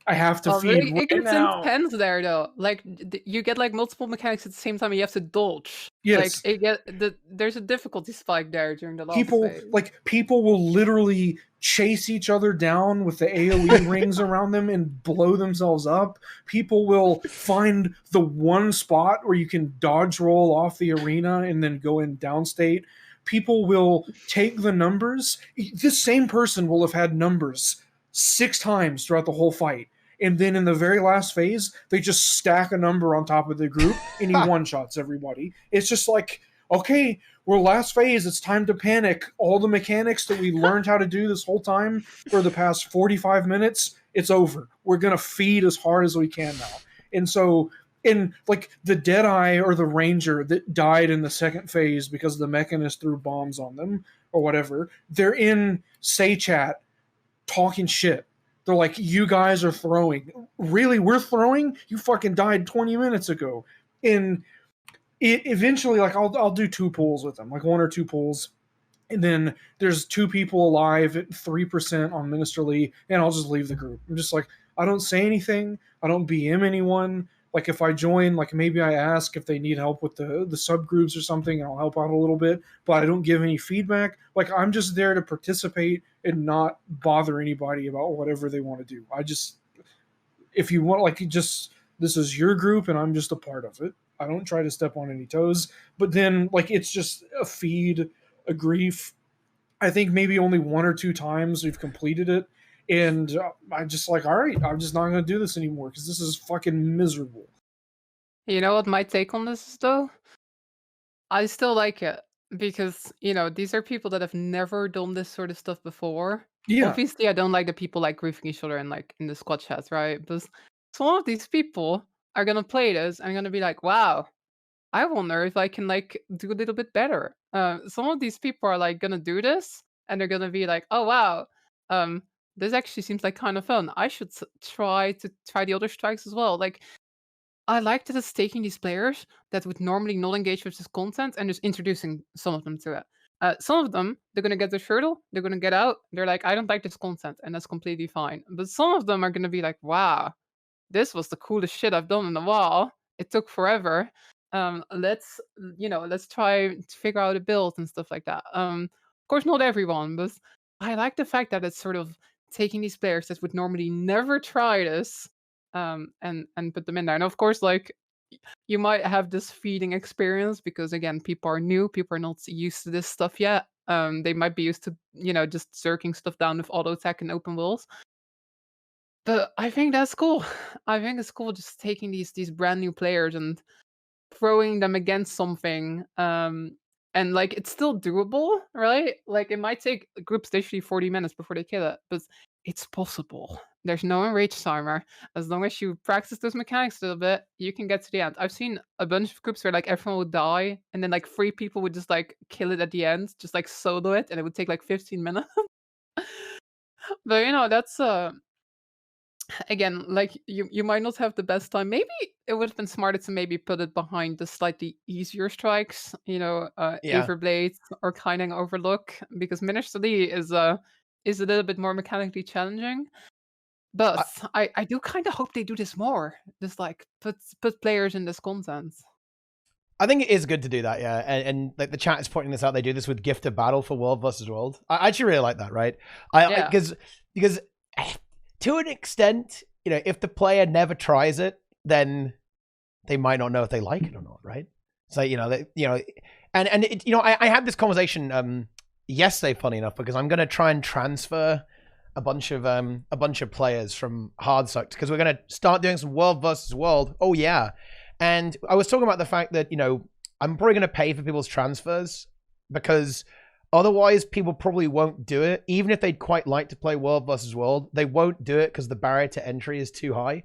I have to feed right it gets now. intense there though. Like you get like multiple mechanics at the same time, and you have to dodge. Yes. Like there's a difficulty spike there during the last phase. People will literally chase each other down with the AoE rings around them and blow themselves up. People will find the one spot where you can dodge roll off the arena and then go in downstate. People will take the numbers. This same person will have had numbers 6 times throughout the whole fight. And then in the very last phase, they just stack a number on top of the group and he one-shots everybody. It's just like, okay, we're last phase. It's time to panic. All the mechanics that we learned how to do this whole time for the past 45 minutes, it's over. We're going to feed as hard as we can now. And so, in like the Deadeye or the Ranger that died in the second phase because the Mechanist threw bombs on them or whatever, they're in Say Chat talking shit. They're like, you guys are throwing. Really? We're throwing? You fucking died 20 minutes ago. And eventually, like, I'll do 2 pulls with them, like 1 or 2 pulls. And then there's 2 people alive at 3% on Minister Lee, and I'll just leave the group. I'm just like, I don't say anything. I don't BM anyone. Like, if I join, like, maybe I ask if they need help with the subgroups or something, and I'll help out a little bit, but I don't give any feedback. Like, I'm just there to participate and not bother anybody about whatever they want to do. If you want, like, this is your group, and I'm just a part of it. I don't try to step on any toes. But then, like, it's just a feed, a grief. I think maybe only 1 or 2 times we've completed it. And I'm just like, all right, I'm just not going to do this anymore because this is fucking miserable. You know what my take on this is, though? I still like it because, these are people that have never done this sort of stuff before. Yeah. Obviously, I don't like the people like griefing each other and like in the squad chats, right? But some of these people are going to play this and going to be like, wow, I wonder if I can like do a little bit better. Some of these people are like going to do this and they're going to be like, oh, wow. This actually seems like kind of fun. I should try the other strikes as well. Like, I like that it's taking these players that would normally not engage with this content and just introducing some of them to it. Some of them, they're going to get the turtle, they're going to get out, they're like, I don't like this content, and that's completely fine. But some of them are going to be like, wow, this was the coolest shit I've done in a while. It took forever. Let's try to figure out a build and stuff like that. Of course, not everyone, but I like the fact that it's sort of taking these players that would normally never try this, and put them in there. And of course, like you might have this feeding experience because again, people are new, people are not used to this stuff yet. They might be used to just zerking stuff down with auto attack and open walls. But I think that's cool. I think it's cool just taking these brand new players and throwing them against something, and like it's still doable, right? Like it might take groups literally 40 minutes before they kill it, but it's possible. There's no enrage timer. As long as you practice those mechanics a little bit, you can get to the end. I've seen a bunch of groups where like everyone would die and then like 3 people would just like kill it at the end, just like solo it, and it would take like 15 minutes. But that's again, like you might not have the best time. Maybe it would have been smarter to maybe put it behind the slightly easier strikes, Yeah. Everblade or Kinding Overlook, because Minister Lee is a little bit more mechanically challenging. But I do kind of hope they do this more. Just like put players in this content. I think it is good to do that, yeah. And like the chat is pointing this out, they do this with Gift of Battle for World versus World. I actually really like that, right? Yeah. Because to an extent, if the player never tries it, then they might not know if they like it or not, right? So I had this conversation yesterday, funny enough, because I'm gonna try and transfer a bunch of players from Hardstuck because we're gonna start doing some World versus World. Oh yeah, and I was talking about the fact that I'm probably gonna pay for people's transfers because otherwise people probably won't do it. Even if they'd quite like to play World versus World, they won't do it because the barrier to entry is too high.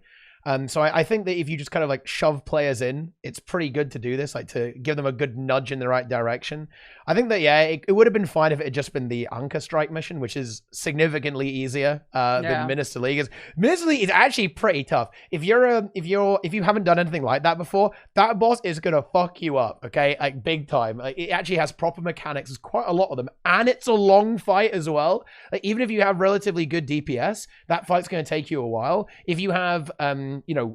So I think that if you just kind of like shove players in, it's pretty good to do this, like to give them a good nudge in the right direction. I think that, yeah, it would have been fine if it had just been the Anchor Strike mission, which is significantly easier than Minister League. Minister League is actually pretty tough. If you haven't done anything like that before, that boss is gonna fuck you up, okay? Like big time. Like, it actually has proper mechanics. There's quite a lot of them, and it's a long fight as well. Like even if you have relatively good DPS, that fight's gonna take you a while. If you have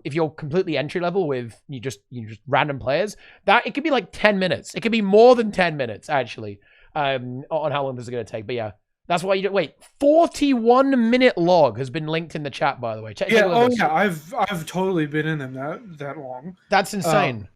if you're completely entry level with you just random players, that it could be like 10 minutes. It could be more than 10 minutes actually, on how long this is going to take. But yeah, that's why you don't wait. 41-minute log has been linked in the chat, by the way. Yeah, I've totally been in them that long. That's insane.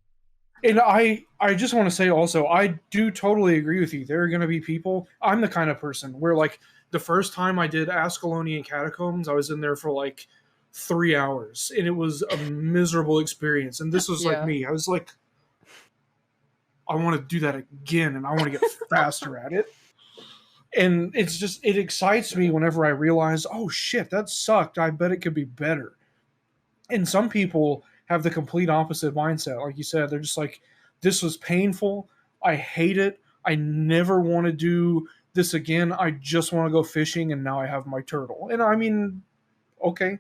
And I just want to say also, I do totally agree with you. There are going to be people. I'm the kind of person where like the first time I did Ascalonian Catacombs, I was in there for like 3 hours and it was a miserable experience. And this was like me. I was like, I want to do that again and I want to get faster at it. And it's just, it excites me whenever I realize, oh shit, that sucked. I bet it could be better. And some people have the complete opposite mindset. Like you said, they're just like, this was painful. I hate it. I never want to do this again. I just want to go fishing and now I have my turtle. And I mean, okay,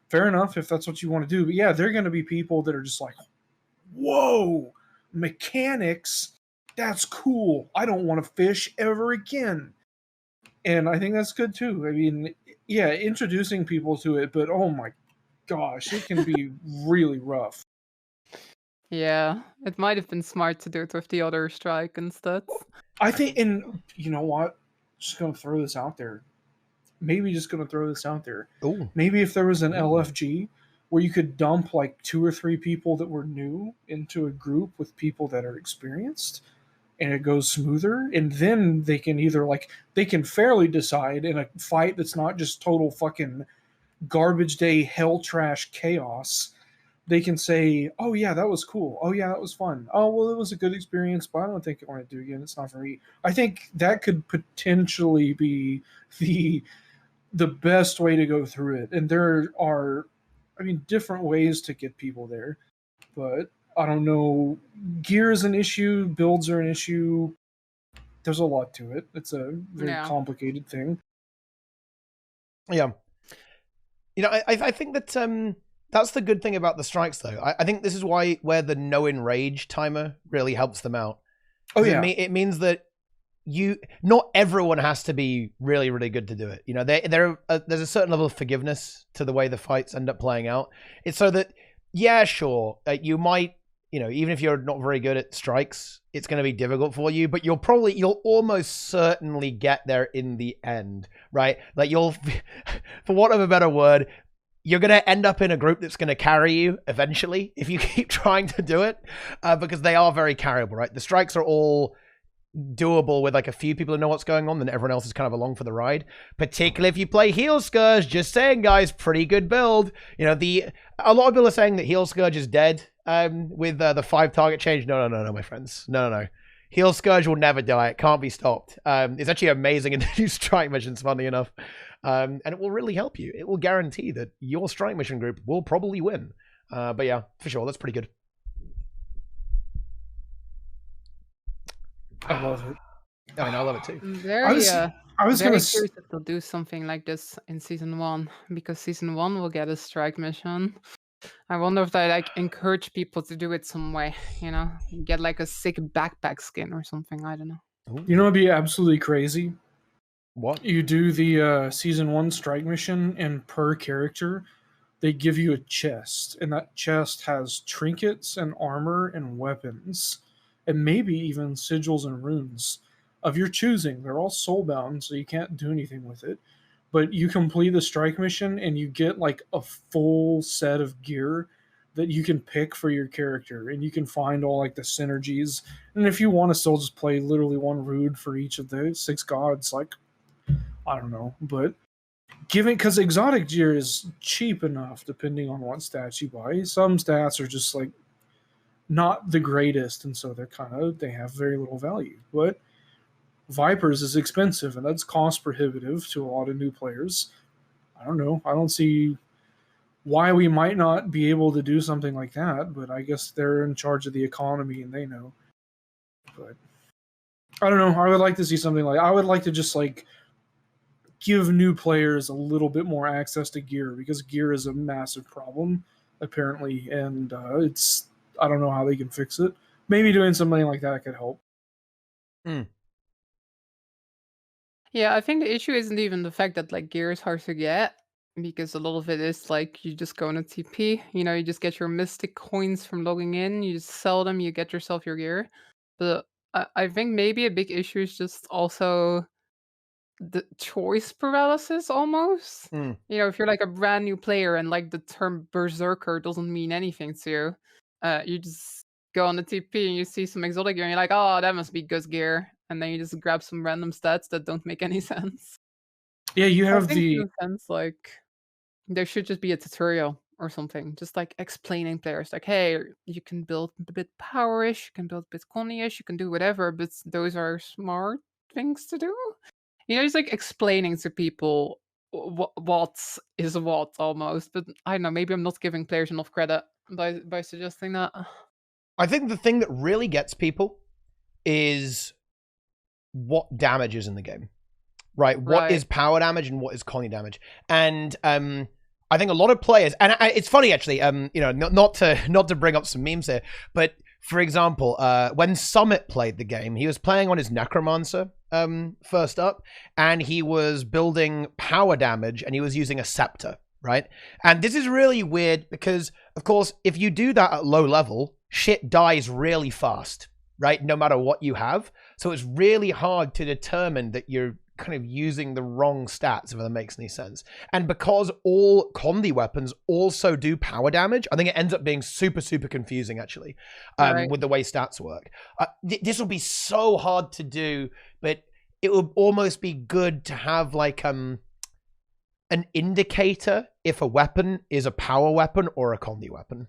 fair enough if that's what you want to do. But yeah, there are going to be people that are just like, whoa, mechanics, that's cool. I don't want to fish ever again. And I think that's good too. I mean, yeah, introducing people to it, but oh my gosh, it can be really rough. Yeah, it might have been smart to do it with the other strike instead. I think, and you know what? Just going to throw this out there. Maybe just going to throw this out there. Ooh. Maybe if there was an LFG where you could dump like 2 or 3 people that were new into a group with people that are experienced and it goes smoother, and then they can either like, they can fairly decide in a fight that's not just total fucking garbage day hell trash chaos. They can say, oh yeah, that was cool. Oh yeah, that was fun. Oh, well, it was a good experience, but I don't think I want to do it again. It's not for me. I think that could potentially be the best way to go through it. And there are, I mean, different ways to get people there, but I don't know. Gear is an issue. Builds are an issue. There's a lot to it. It's a very complicated thing. Yeah. I think that that's the good thing about the strikes, though. I think this is where the no enrage timer really helps them out. Oh yeah. It means that not everyone has to be really, really good to do it. There's a certain level of forgiveness to the way the fights end up playing out. It's so that, yeah, sure, you might even if you're not very good at strikes, it's going to be difficult for you, but you'll almost certainly get there in the end, right? Like for want of a better word, you're going to end up in a group that's going to carry you eventually if you keep trying to do it, because they are very carryable, right? The strikes are all doable with like a few people who know what's going on, then everyone else is kind of along for the ride. Particularly if you play Heal Scourge, just saying, guys, pretty good build. A lot of people are saying that Heal Scourge is dead with the 5 target change. No, my friends. No. Heal Scourge will never die. It can't be stopped. It's actually amazing in the new strike missions, funny enough. And it will really help you. It will guarantee that your strike mission group will probably win. But yeah, for sure, that's pretty good. I love it. I love it too. I was very curious if they'll do something like this in season 1, because season 1 will get a strike mission. I wonder if they encourage people to do it some way, get like a sick backpack skin or something. I don't know. Ooh. It'd be absolutely crazy. What? You do the season 1 strike mission, and per character, they give you a chest, and that chest has trinkets and armor and weapons, and maybe even sigils and runes of your choosing. They're all soulbound, so you can't do anything with it. But you complete the strike mission, and you get like a full set of gear that you can pick for your character, and you can find all like the synergies. And if you want to still just play literally one rood for each of the 6 gods, like, I don't know, but because exotic gear is cheap enough depending on what stats you buy. Some stats are just like not the greatest, and so they have very little value. But Vipers is expensive, and that's cost prohibitive to a lot of new players. I don't know. I don't see why we might not be able to do something like that, but I guess they're in charge of the economy and they know. But I don't know. I would like to see something I would like to just give new players a little bit more access to gear, because gear is a massive problem apparently, and I don't know how they can fix it. Maybe doing something like that could help. Yeah, I think the issue isn't even the fact that gear is hard to get, because a lot of it is you just go on a TP, you just get your mystic coins from logging in, you just sell them, you get yourself your gear. But I think maybe a big issue is just also the choice paralysis almost. If you're a brand new player and the term berserker doesn't mean anything to you, you just go on the TP and you see some exotic gear and you're like, oh, that must be good gear, and then you just grab some random stats that don't make any sense. Yeah, you have in a sense, there should just be a tutorial or something, just explaining players hey, you can build a bit powerish, you can build a bit conny-ish, you can do whatever, but those are smart things to do. Just explaining to people what is what almost. But I don't know, maybe I'm not giving players enough credit by suggesting that. I think the thing that really gets people is what damage is in the game, right? What is power damage and what is conny damage? And I think a lot of players, and it's funny actually, not to bring up some memes here, but for example, when Summit played the game, he was playing on his Necromancer first up, and he was building power damage, and he was using a scepter, right? And this is really weird because, of course, if you do that at low level, shit dies really fast, right? No matter what you have. So it's really hard to determine that you're kind of using the wrong stats, if that makes any sense. And because all Condi weapons also do power damage, I think it ends up being super, super confusing, actually, with the way stats work. This will be so hard to do, but it would almost be good to have an indicator if a weapon is a power weapon or a Condi weapon.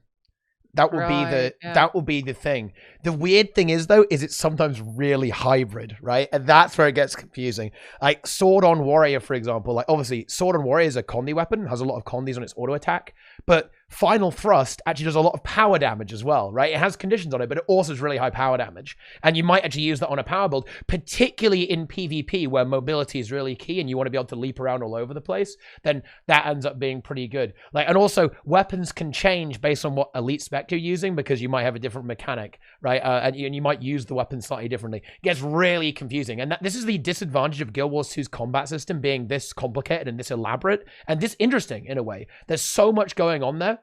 That will that will be the thing. The weird thing is, though, is it's sometimes really hybrid, right? And that's where it gets confusing. Like Sword on Warrior, for example. Obviously, Sword on Warrior is a Condi weapon, has a lot of Condis on its auto attack, but Final Thrust actually does a lot of power damage as well, right? It has conditions on it, but it also has really high power damage. And you might actually use that on a power build, particularly in PvP where mobility is really key and you want to be able to leap around all over the place. Then that ends up being pretty good. And also weapons can change based on what elite spec you're using, because you might have a different mechanic, right? And you might use the weapon slightly differently. It gets really confusing. And this is the disadvantage of Guild Wars 2's combat system being this complicated and this elaborate and this interesting in a way. There's so much going on there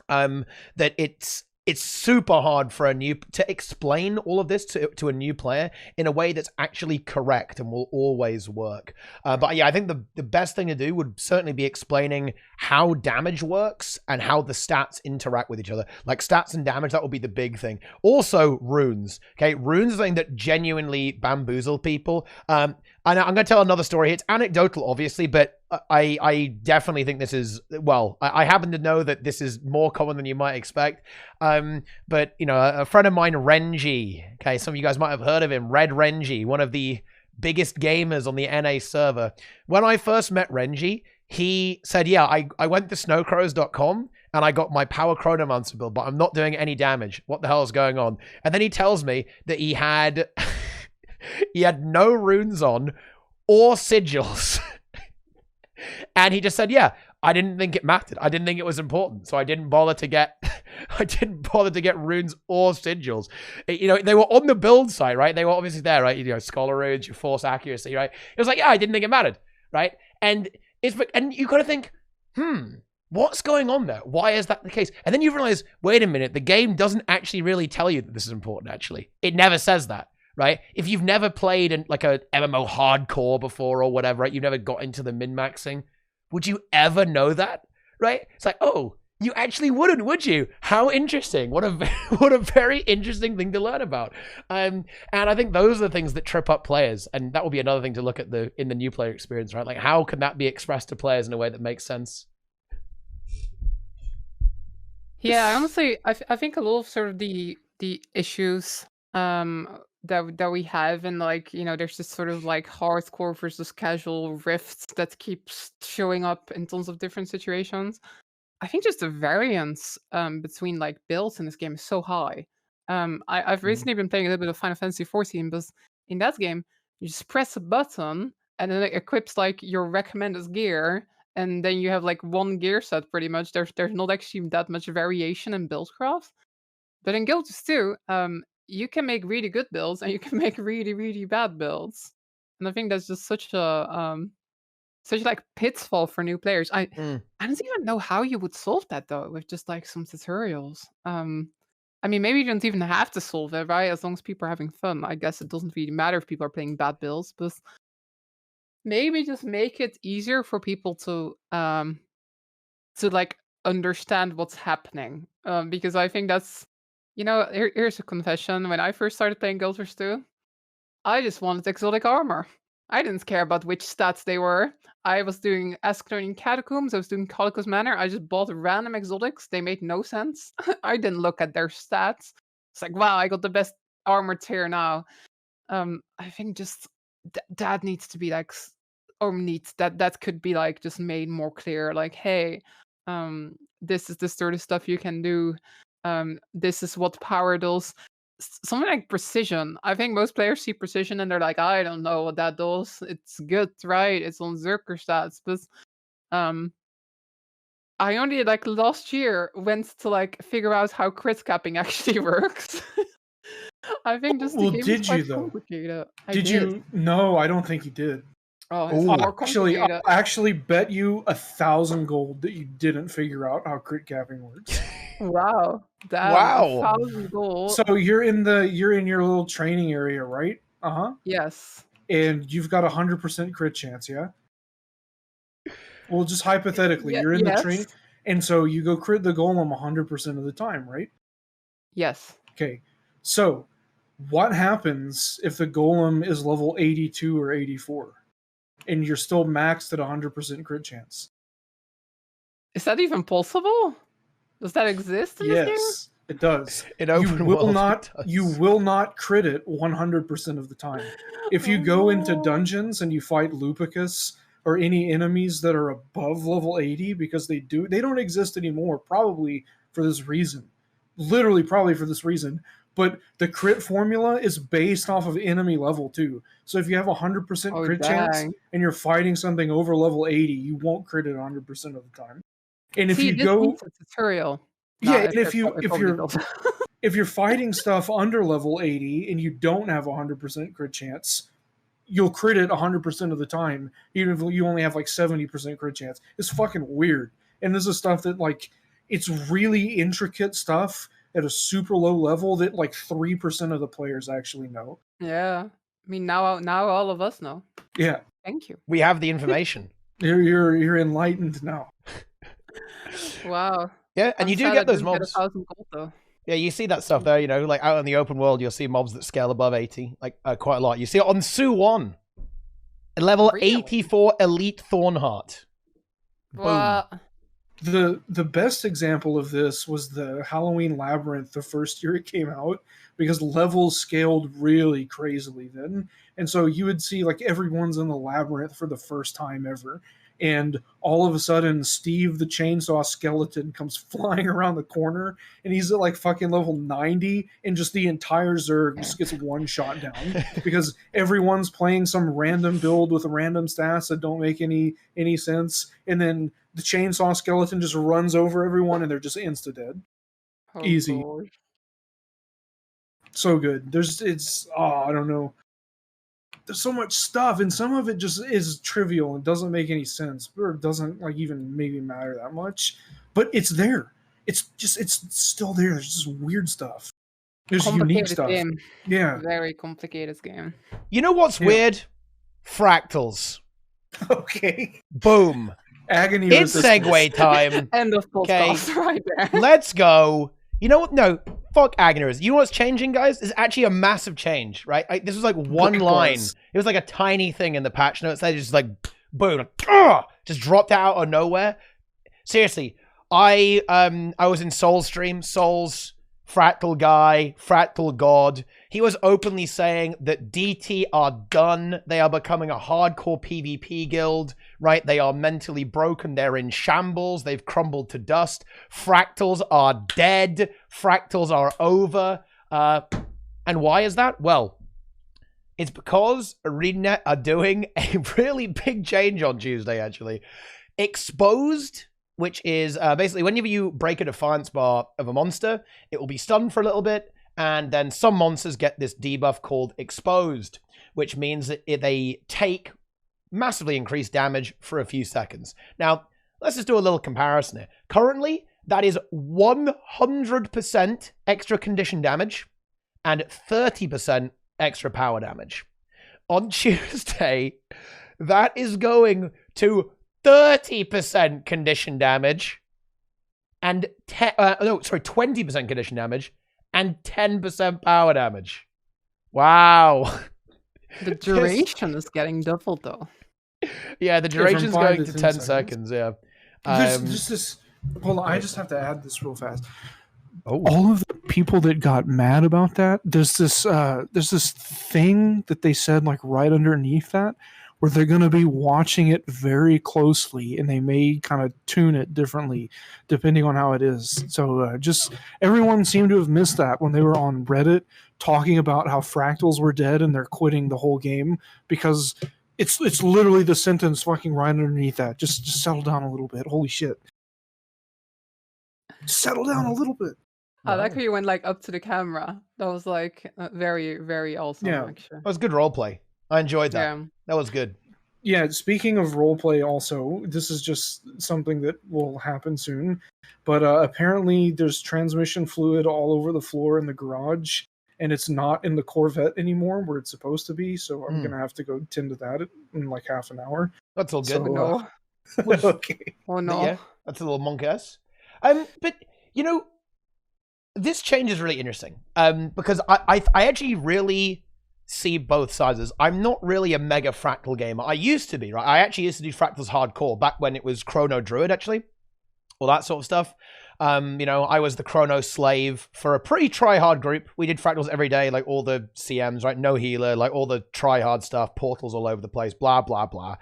that it's it's super hard for to explain all of this to a new player in a way that's actually correct and will always work. But yeah, I think the best thing to do would certainly be explaining how damage works and how the stats interact with each other. Like stats and damage, that would be the big thing. Also, runes. Okay, runes are something that genuinely bamboozle people. And I'm going to tell another story. It's anecdotal, obviously, but I definitely think this is, well, I happen to know that this is more common than you might expect. But, you know, a friend of mine, Renji, okay, some of you guys might have heard of him, Red Renji, one of the biggest gamers on the NA server. When I first met Renji, he said, yeah, I went to snowcrows.com and I got my power chronomancer build, but I'm not doing any damage. What the hell is going on? And then he tells me that he had he had no runes on or sigils. And he just said, yeah, I didn't think it mattered. I didn't think it was important. So I didn't bother to get runes or sigils. You know, they were on the build site, right? They were obviously there, right? You know, scholar runes, your force accuracy, right? It was like, yeah, I didn't think it mattered, right? And you gotta think, what's going on there? Why is that the case? And then you realize, wait a minute, the game doesn't actually really tell you that this is important, actually. It never says that. Right? If you've never played in like a MMO hardcore before or whatever, right? You've never got into the min-maxing. Would you ever know that? Right? It's like, oh, you actually wouldn't, would you? How interesting. What a very interesting thing to learn about. And I think those are the things that trip up players. And that will be another thing to look at in the new player experience, right? Like how can that be expressed to players in a way that makes sense? Yeah, honestly, I think a lot of sort of the issues that we have, and like, you know, there's this sort of like hardcore versus casual rifts that keeps showing up in tons of different situations. I think just the variance between like builds in this game is so high. I've recently been playing a little bit of Final Fantasy 14, but in that game you just press a button and then it equips like your recommended gear, and then you have like one gear set pretty much. There's not actually that much variation in buildcraft. But in Guild 2, you can make really good builds and you can make really, really bad builds. And I think that's just such a like pitfall for new players. I don't even know how you would solve that though, with just like some tutorials. I mean, maybe you don't even have to solve it, right? As long as people are having fun. I guess it doesn't really matter if people are playing bad builds, but maybe just make it easier for people to like understand what's happening. Because I think that's, you know, here's a confession. When I first started playing Guild Wars 2, I just wanted exotic armor. I didn't care about which stats they were. I was doing Ascalonian Catacombs, I was doing Calicos Manor. I just bought random exotics. They made no sense. I didn't look at their stats. It's like, wow, I got the best armor tier now. I think just that needs to be like, or needs that could be like just made more clear. Like, hey, this is the sort of stuff you can do. This is what power does. Something like precision. I think most players see precision and they're like, I don't know what that does. It's good, right? It's on Zerker stats. But I only like last year went to like figure out how crit capping actually works. I think just the game is quite complicated. Did you? No, I don't think you did. Oh, it's more complicated. I actually bet you 1,000 gold that you didn't figure out how crit capping works. Wow. Wow. 1,000 gold. So you're in your little training area, right? Uh-huh. Yes. And you've got 100% crit chance, yeah? Well, just hypothetically, you're in the training, and so you go crit the golem 100% of the time, right? Yes. Okay. So what happens if the golem is level 82 or 84? And you're still maxed at 100% crit chance. Is that even possible? Does that exist in this game? Yes, it does. You will not crit it 100% of the time. If you go into dungeons and you fight Lupicus or any enemies that are above level 80, because they don't exist anymore, probably for this reason. Literally probably for this reason. But the crit formula is based off of enemy level too. So if you have 100% crit chance and you're fighting something over level 80, you won't crit it 100% of the time. And if you go tutorial, and if you're fighting stuff under level 80 and you don't have 100% crit chance, you'll crit it 100% of the time, even if you only have like 70% crit chance. It's fucking weird. And this is stuff that like, it's really intricate stuff at a super low level that like 3% of the players actually know. Yeah. I mean, now all of us know. Yeah, Thank you. We have the information. you're enlightened now. Wow. Yeah, and I'm you do sad get I those didn't get mobs. 1,000 gold though. Yeah, you see that stuff there, you know, like out in the open world, you'll see mobs that scale above 80, like quite a lot. You see it on Sue 1. Level Really? 84 Elite Thornheart. Boom. What? The best example of this was the Halloween Labyrinth the first year it came out, because levels scaled really crazily then. And so you would see like everyone's in the labyrinth for the first time ever. And all of a sudden, Steve the Chainsaw Skeleton comes flying around the corner, and he's at like fucking level 90, and just the entire Zerg just gets one shot down because everyone's playing some random build with random stats that don't make any sense. And then the Chainsaw Skeleton just runs over everyone, and they're just insta dead. Oh, Easy. Lord. So good. I don't know. There's so much stuff, and some of it just is trivial and doesn't make any sense, or doesn't like even maybe matter that much. But it's there. It's still there. There's just weird stuff. There's unique Complicated stuff. game. Yeah. Very complicated game. You know what's weird? Fractals. Okay. Boom. Agony. It's resistance. segue time. End of podcast right there. Let's go. You know what? No, fuck Agner's. You know what's changing, guys? It's actually a massive change, right? This was like one line. It was like a tiny thing in the patch notes. They just like, boom, just dropped out of nowhere. Seriously, I was in Soul's stream. Soul's Fractal guy, Fractal God. He was openly saying that DT are done. They are becoming a hardcore PvP guild, right? They are mentally broken. They're in shambles. They've crumbled to dust. Fractals are dead. Fractals are over. And why is that? Well, it's because ArenaNet are doing a really big change on Tuesday, actually. Exposed, which is basically whenever you break a defiance bar of a monster, it will be stunned for a little bit, and then some monsters get this debuff called Exposed, which means that they take massively increased damage for a few seconds. Now, let's just do a little comparison here. Currently, that is 100% extra condition damage and 30% extra power damage. On Tuesday, that is going to 30% condition damage and 20% condition damage and 10% power damage. Wow. The duration is getting doubled though. Yeah, the duration's going to 10 seconds. Yeah. Hold on, I just have to add this real fast. Oh. All of the people that got mad about that, there's this thing that they said like right underneath that, where they're going to be watching it very closely, and they may kind of tune it differently depending on how it is. So just everyone seemed to have missed that when they were on Reddit talking about how fractals were dead and they're quitting the whole game, because it's literally the sentence fucking right underneath that. Just settle down a little bit. Holy shit. Settle down a little bit. I like how you went like up to the camera. That was like very, very awesome. Yeah. Actually. That was good roleplay. I enjoyed that. Yeah. That was good. Yeah, speaking of roleplay also, this is just something that will happen soon, but apparently there's transmission fluid all over the floor in the garage, and it's not in the Corvette anymore where it's supposed to be, so I'm going to have to go tend to that in like half an hour. That's all good. So, No. okay. Oh no. Yeah, that's a little monk-ass. But, you know, this change is really interesting because I actually really see both sides. I'm not really a mega fractal gamer. I used to be, right? I actually used to do fractals hardcore back when it was Chrono Druid, actually. All that sort of stuff. You know, I was the Chrono slave for a pretty try-hard group. We did fractals every day, like all the CMs, right? No healer, like all the try-hard stuff, portals all over the place, blah, blah, blah.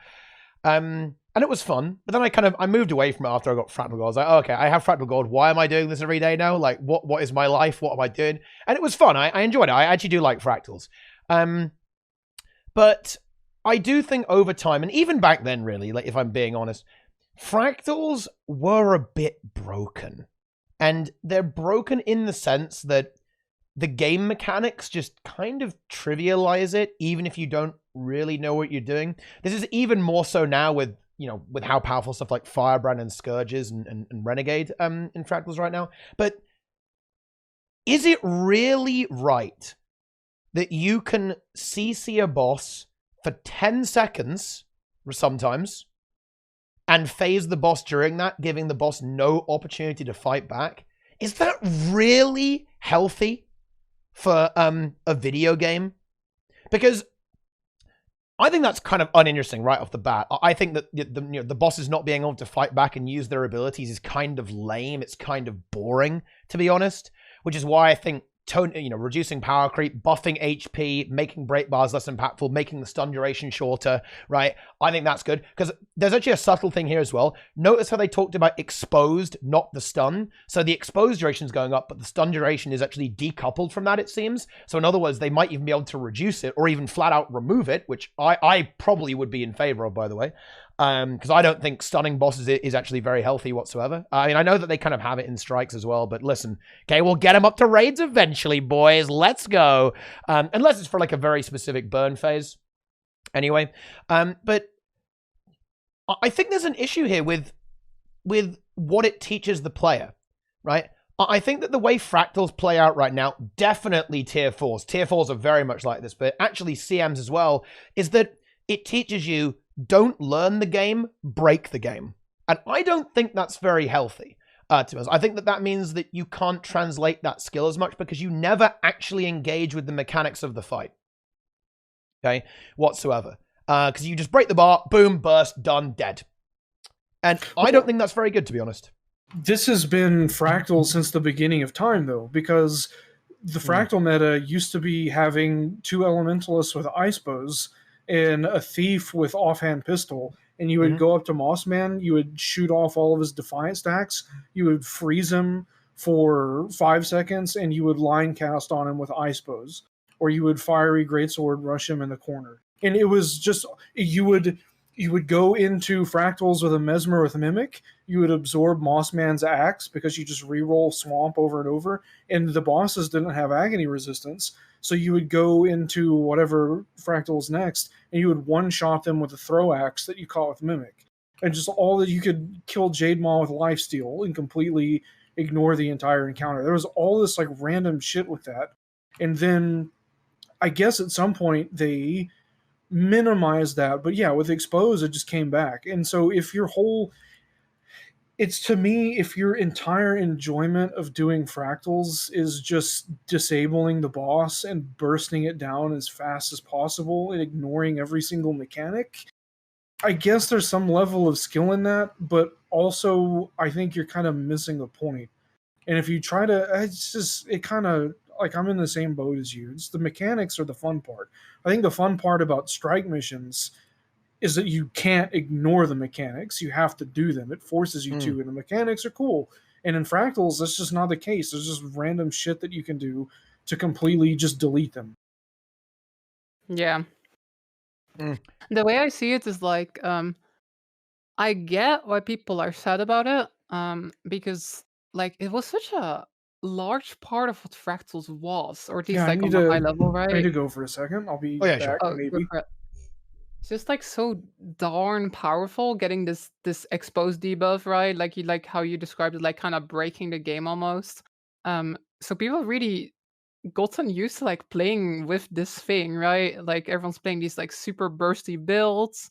And it was fun. But then I moved away from it after I got fractal gold. I was like, oh, okay, I have fractal gold. Why am I doing this every day now? Like, what is my life? What am I doing? And it was fun. I enjoyed it. I actually do like fractals. But I do think over time, and even back then, really, like if I'm being honest, fractals were a bit broken. And they're broken in the sense that the game mechanics just kind of trivialize it, even if you don't really know what you're doing. This is even more so now with, you know, with how powerful stuff like Firebrand and Scourge is and Renegade in fractals right now. But is it really right that you can CC a boss for 10 seconds sometimes and phase the boss during that, giving the boss no opportunity to fight back? Is that really healthy for a video game? Because I think that's kind of uninteresting right off the bat. I think that the bosses not being able to fight back and use their abilities is kind of lame. It's kind of boring, to be honest, which is why I think reducing power creep, buffing HP, making break bars less impactful, making the stun duration shorter, right? I think that's good, because there's actually a subtle thing here as well. Notice how they talked about exposed, not the stun. So the exposed duration is going up, but the stun duration is actually decoupled from that, it seems. So in other words, they might even be able to reduce it or even flat out remove it, which I probably would be in favor of, by the way. Because I don't think stunning bosses is actually very healthy whatsoever. I mean, I know that they kind of have it in strikes as well, but listen, okay, we'll get them up to raids eventually, boys. Let's go. Unless it's for like a very specific burn phase. Anyway, but I think there's an issue here with what it teaches the player, right? I think that the way fractals play out right now, definitely tier 4s. Tier 4s are very much like this, but actually CMs as well, is that it teaches you don't learn the game, break the game. And I don't think that's very healthy to us. I think that means that you can't translate that skill as much because you never actually engage with the mechanics of the fight. Okay, whatsoever. Because you just break the bar, boom, burst, done, dead. And I don't think that's very good, to be honest. This has been fractal since the beginning of time, though, because the fractal meta used to be having 2 elementalists with ice bows and a thief with offhand pistol, and you would go up to Mossman, you would shoot off all of his defiant stacks, you would freeze him for 5 seconds, and you would line cast on him with ice bows, or you would fiery greatsword rush him in the corner. And it was just, you would go into fractals with a mesmer with mimic, you would absorb Mossman's axe because you just reroll swamp over and over, and the bosses didn't have agony resistance. So you would go into whatever fractals next, and you would one-shot them with a throw axe that you caught with Mimic. And just all that, you could kill Jade Maw with lifesteal and completely ignore the entire encounter. There was all this like random shit with that. And then I guess at some point they minimized that. But yeah, with Expose, it just came back. And so if your whole... It's, to me, if your entire enjoyment of doing fractals is just disabling the boss and bursting it down as fast as possible and ignoring every single mechanic, I guess there's some level of skill in that, but also I think you're kind of missing the point. And if you try to, it kind of, like, I'm in the same boat as you. It's the mechanics are the fun part. I think the fun part about strike missions is that you can't ignore the mechanics. You have to do them. It forces you to, and the mechanics are cool. And in fractals, that's just not the case. There's just random shit that you can do to completely just delete them. Yeah. The way I see it is like, I get why people are sad about it, because like it was such a large part of what fractals was, or at least like on a high level, right? I need to go for a second. I'll be back, maybe. Go for it. It's just like so darn powerful getting this exposed debuff, right? Like how you described it, like kind of breaking the game almost. So people really gotten used to like playing with this thing, right? Like everyone's playing these like super bursty builds.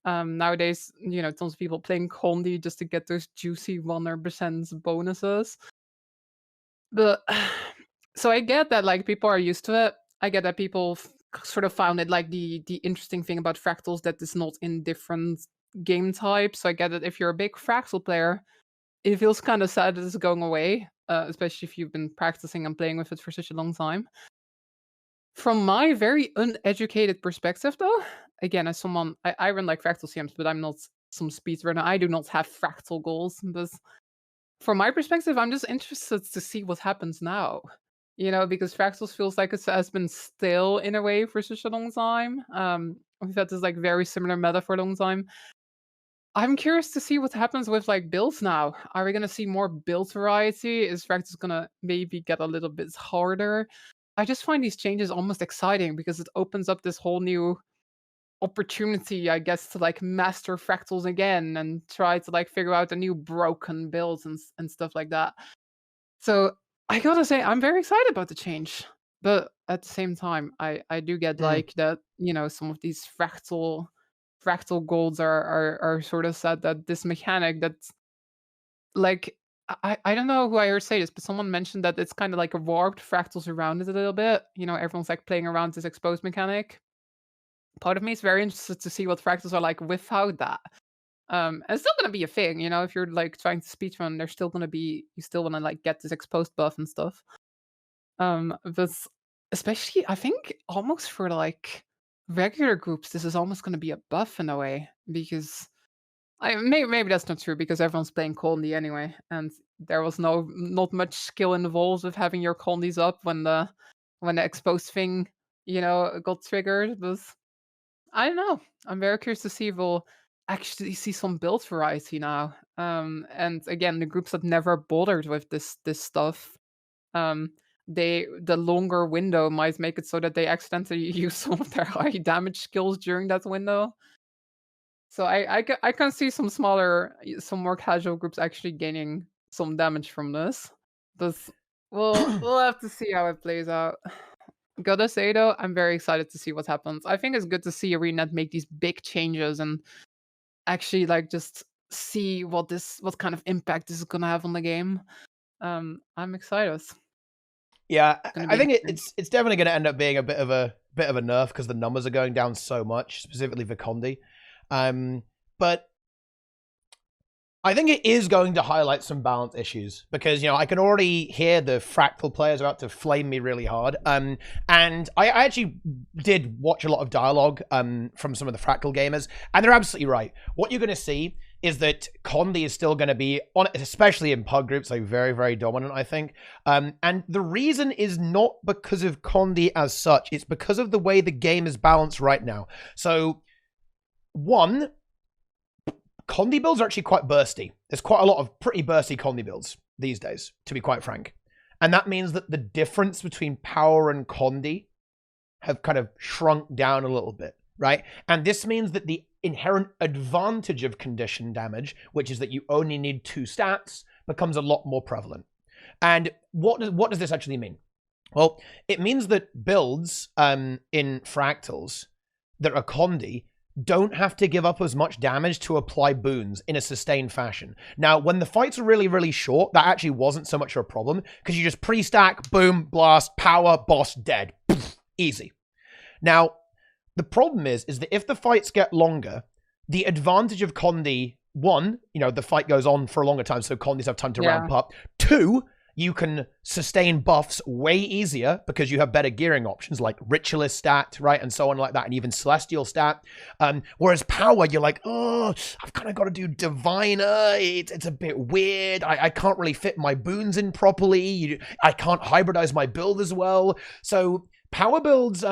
Nowadays, tons of people playing Condi just to get those juicy 100% bonuses. But so I get that like people are used to it. I get that people sort of found it like the interesting thing about fractals that is not in different game types. So I get that if you're a big fractal player, it feels kind of sad that it's going away, especially if you've been practicing and playing with it for such a long time. From my very uneducated perspective, though, again, as someone, I run like fractal CMs, but I'm not some speedrunner. I do not have fractal goals. But from my perspective, I'm just interested to see what happens now. Because fractals feels like it has been still in a way for such a long time. We've had this like very similar meta for a long time. I'm curious to see what happens with like builds now. Are we gonna see more build variety? Is fractals gonna maybe get a little bit harder? I just find these changes almost exciting because it opens up this whole new opportunity, I guess, to like master fractals again and try to like figure out a new broken build and stuff like that. So I gotta say, I'm very excited about the change, but at the same time, I do get like that. Some of these fractal golds are sort of sad that this mechanic that's like I don't know who I heard say this, but someone mentioned that it's kind of like a warped fractals around it a little bit. Everyone's like playing around this exposed mechanic. Part of me is very interested to see what fractals are like without that. And it's still gonna be a thing, if you're like trying to speedrun, there's still gonna be you still wanna like get this exposed buff and stuff. But especially I think almost for like regular groups, this is almost gonna be a buff in a way because maybe that's not true because everyone's playing Condi anyway, and there was not much skill involved with having your Condis up when the exposed thing, got triggered. But I don't know. I'm very curious to see if we'll actually see some build variety now. And again, the groups that never bothered with this stuff, the longer window might make it so that they accidentally use some of their high damage skills during that window. So I can see some more casual groups actually gaining some damage from this. But we'll have to see how it plays out. Gotta say though, I'm very excited to see what happens. I think it's good to see ArenaNet make these big changes and actually like just see what kind of impact this is gonna have on the game. I'm excited. Yeah, I think it's definitely going to end up being a bit of a nerf because the numbers are going down so much, specifically for Condi. But I think it is going to highlight some balance issues because, I can already hear the Fractal players about to flame me really hard. And I actually did watch a lot of dialogue from some of the Fractal gamers, and they're absolutely right. What you're going to see is that Condi is still going to be, especially in pug groups, like very, very dominant, I think. And the reason is not because of Condi as such. It's because of the way the game is balanced right now. So, one, Condi builds are actually quite bursty. There's quite a lot of pretty bursty Condi builds these days, to be quite frank. And that means that the difference between power and Condi have kind of shrunk down a little bit, right? And this means that the inherent advantage of condition damage, which is that you only need 2 stats, becomes a lot more prevalent. And what does this actually mean? Well, it means that builds in fractals that are Condi don't have to give up as much damage to apply boons in a sustained fashion. Now, when the fights are really, really short, that actually wasn't so much of a problem because you just pre-stack, boom, blast, power, boss, dead. Poof, easy. Now, the problem is that if the fights get longer, the advantage of Condi, one, the fight goes on for a longer time, so Condis have time to ramp up. 2, you can sustain buffs way easier because you have better gearing options like Ritualist stat, right, and so on like that, and even Celestial stat. Whereas power, you're like, oh, I've kind of got to do Diviner. It's a bit weird. I can't really fit my boons in properly. I can't hybridize my build as well. So power builds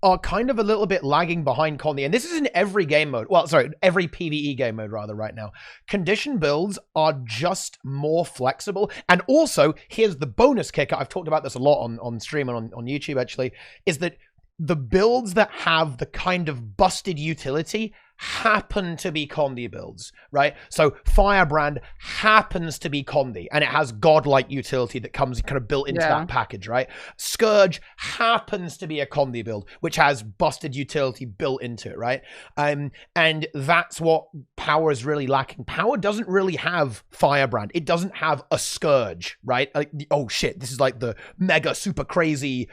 are kind of a little bit lagging behind Condi. And this is in every game mode. Well, sorry, every PvE game mode, rather, right now. Condition builds are just more flexible. And also, here's the bonus kicker. I've talked about this a lot on stream and on YouTube, actually, is that the builds that have the kind of busted utility happen to be Condi builds, right? So Firebrand happens to be Condi, and it has godlike utility that comes kind of built into that package, right? Scourge happens to be a Condi build, which has busted utility built into it, right? And that's what Power is really lacking. Power doesn't really have Firebrand. It doesn't have a Scourge, right? Like, oh shit, this is like the mega super crazy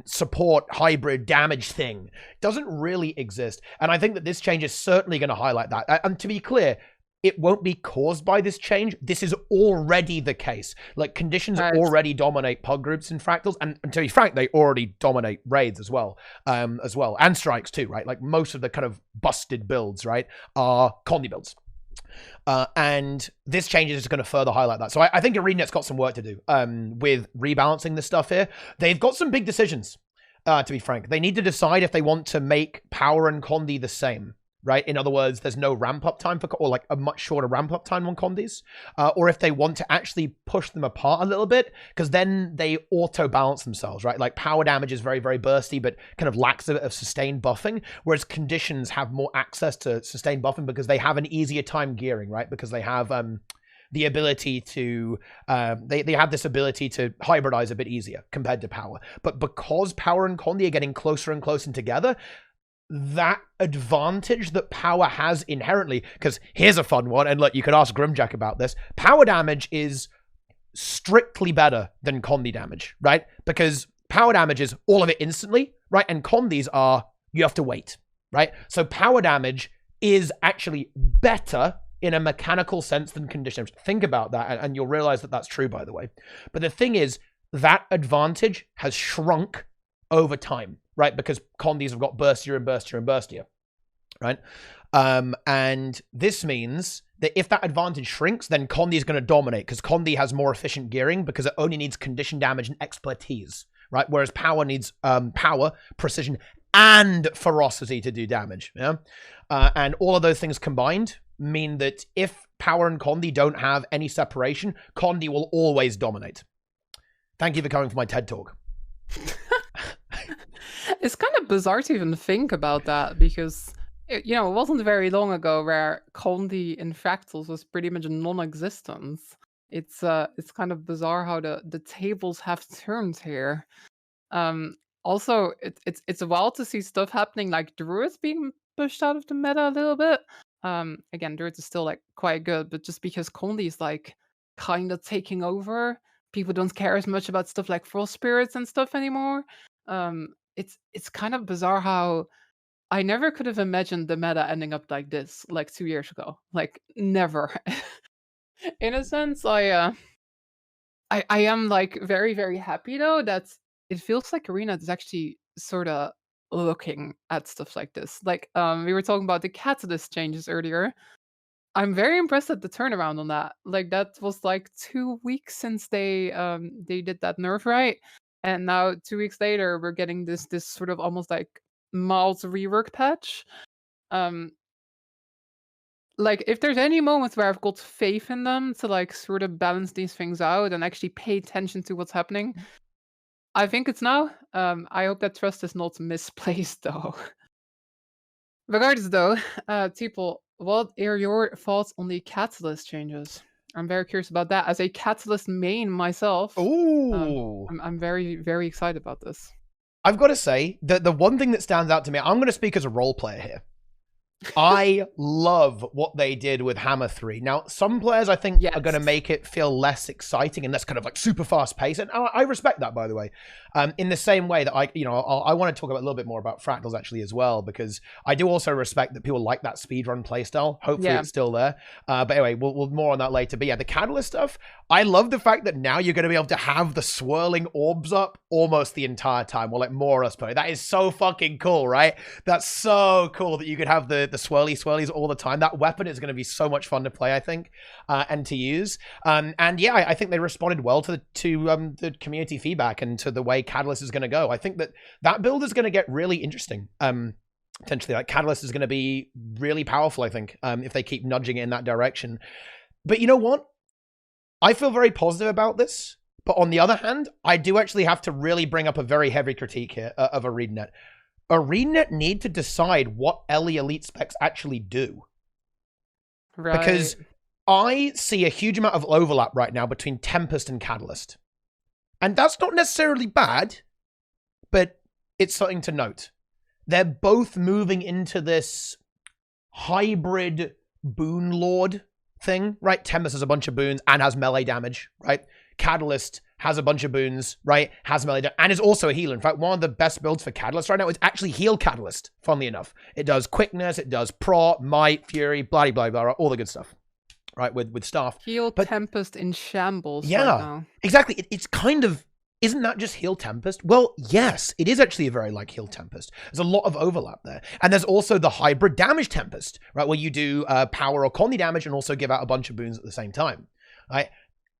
support hybrid damage thing. It doesn't really exist. And I think that this change is certainly going to highlight that. And to be clear, it won't be caused by this change. This is already the case. Like, conditions already dominate pug groups in fractals, and to be frank, they already dominate raids as well, and strikes too, right? Like, most of the kind of busted builds, right, are Condi builds. And this change is just going to further highlight that. So I think ArenaNet's got some work to do with rebalancing this stuff here. They've got some big decisions, to be frank. They need to decide if they want to make Power and Condi the same. Right? In other words, there's no ramp-up time or like a much shorter ramp-up time on Condis. Or if they want to actually push them apart a little bit, because then they auto-balance themselves, right? Like, power damage is very, very bursty, but kind of lacks a bit of sustained buffing, whereas conditions have more access to sustained buffing because they have an easier time gearing, right? Because they have the ability to, they have this ability to hybridize a bit easier compared to Power. But because Power and Condi are getting closer and closer together, that advantage that Power has inherently, because here's a fun one, and look, you could ask Grimjack about this. Power damage is strictly better than Condi damage, right? Because Power damage is all of it instantly, right? And Condis are, you have to wait, right? So Power damage is actually better in a mechanical sense than condition damage. Think about that, and you'll realize that that's true, by the way. But the thing is, that advantage has shrunk over time, right? Because Condis have got burstier and burstier and burstier, right? And this means that if that advantage shrinks, then Condi is going to dominate, because Condi has more efficient gearing because it only needs condition damage and expertise, right? Whereas Power needs power, precision, and ferocity to do damage, yeah? And all of those things combined mean that if Power and Condi don't have any separation, Condi will always dominate. Thank you for coming for my TED Talk. It's kind of bizarre to even think about that, because it wasn't very long ago where Condi in Fractals was pretty much non-existent. It's kind of bizarre how the tables have turned here. Also, it's wild to see stuff happening like Druids being pushed out of the meta a little bit. Again, Druids is still like quite good, but just because Condi is like kind of taking over, people don't care as much about stuff like Frost Spirits and stuff anymore. It's kind of bizarre how I never could have imagined the meta ending up like this like 2 years ago. Like, never. In a sense, I am like very, very happy though that it feels like ArenaNet is actually sort of looking at stuff like this. Like, we were talking about the Catalyst changes earlier. I'm very impressed at the turnaround on that. Like, that was like 2 weeks since they did that nerf, right? And now 2 weeks later, we're getting this sort of almost like mild rework patch. Like, if there's any moments where I've got faith in them to like sort of balance these things out and actually pay attention to what's happening, I think it's now. I hope that trust is not misplaced though. Regardless though, Teapot, what are your thoughts on the Catalyst changes? I'm very curious about that. As a Catalyst main myself, Ooh. I'm very, very excited about this. I've got to say, the one thing that stands out to me, I'm going to speak as a role player here. I love what they did with Hammer 3. Now, some players, I think, are going to make it feel less exciting and less kind of like super fast pace. And I respect that, by the way. In the same way that I want to talk about a little bit more about Fractals actually as well, because I do also respect that people like that speedrun playstyle. Hopefully it's still there. But anyway, we'll more on that later. But yeah, the Catalyst stuff, I love the fact that now you're going to be able to have the swirling orbs up almost the entire time, or like more or less play. That is so fucking cool, right? That's so cool that you could have the swirlies all the time. That weapon is going to be so much fun to play, I think, and to use. And yeah, I think they responded well to the community feedback and to the way Catalyst is going to go. I think that build is going to get really interesting. Potentially, like Catalyst is going to be really powerful, I think, if they keep nudging it in that direction. But you know what? I feel very positive about this. But on the other hand, I do actually have to really bring up a very heavy critique here of ArenaNet. ArenaNet need to decide what elite specs actually do. Right. Because I see a huge amount of overlap right now between Tempest and Catalyst. And that's not necessarily bad, but it's something to note. They're both moving into this hybrid boon lord thing, right? Tempest has a bunch of boons and has melee damage, right? Catalyst has a bunch of boons, right? Has melee damage and is also a healer. In fact, one of the best builds for Catalyst right now is actually heal Catalyst, funnily enough. It does quickness, it does prot, might, fury, blah, blah, blah, all the good stuff, right? With staff. Heal Tempest in shambles right now. Exactly. It's kind of, isn't that just heal Tempest? Well, yes, it is actually very like heal Tempest. There's a lot of overlap there. And there's also the hybrid damage Tempest, right? Where you do power or Condi damage and also give out a bunch of boons at the same time, right?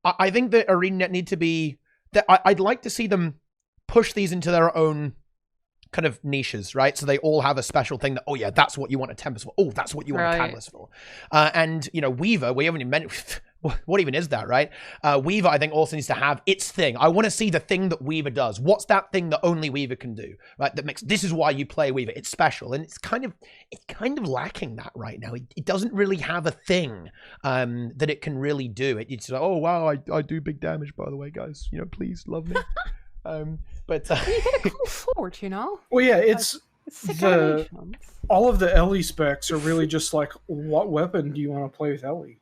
I think that ArenaNet need to be, that I'd like to see them push these into their own kind of niches, right? So they all have a special thing that, oh yeah, that's what you want a Tempest for. Oh, that's what you want a Catalyst for. And, Weaver, we haven't even mentioned, what even is that, right? Weaver, I think, also needs to have its thing. I want to see the thing that Weaver does. What's that thing that only Weaver can do, right? That makes, this is why you play Weaver. It's special, and it's kind of lacking that right now. It doesn't really have a thing that it can really do. It's like, oh wow, I do big damage, by the way, guys. You know, please love me. But you get a cool sword, you know. Well, yeah, it's sick the animations. all of the Ellie specs are really just like, what weapon do you want to play with Ellie?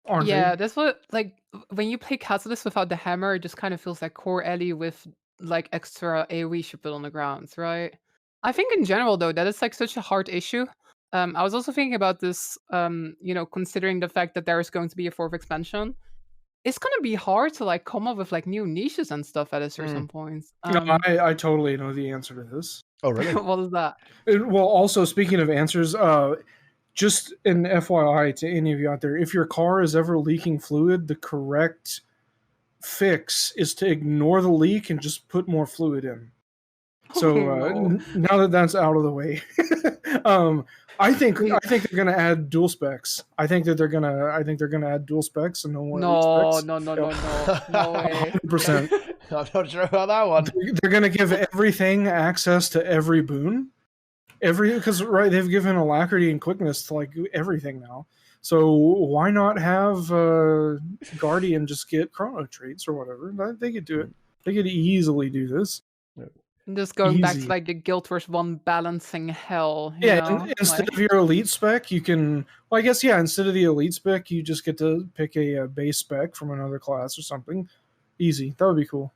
Aren't Yeah, they? that's what, like, when you play Catalyst without the hammer, it just kind of feels like core Ellie with like extra AoE should put on the ground, right? I think in general though, that is like such a hard issue. I was also thinking about this, you know, considering the fact that there is going to be a 4th expansion. It's gonna be hard to like come up with like new niches and stuff at a certain points. No, I totally know the answer to this. oh really? What is that? Well, also speaking of answers, just an FYI to any of you out there, if your car is ever leaking fluid, the correct fix is to ignore the leak and just put more fluid in. So No. now that that's out of the way, I think they're gonna add dual specs. I think they're gonna add dual specs and no more elite specs. No way. 100%. I'm not sure about that one. They're gonna give everything access to every boon. Because right, they've given alacrity and quickness to like everything now. So why not have Guardian just get chrono traits or whatever? They could do it. They could easily do this. Just going back to Easy. like the Guild Wars 1 balancing hell. You Yeah, know? instead Like, of your elite spec, you can. Well, I guess yeah. Instead of the elite spec, you just get to pick a base spec from another class or something. Easy. That would be cool.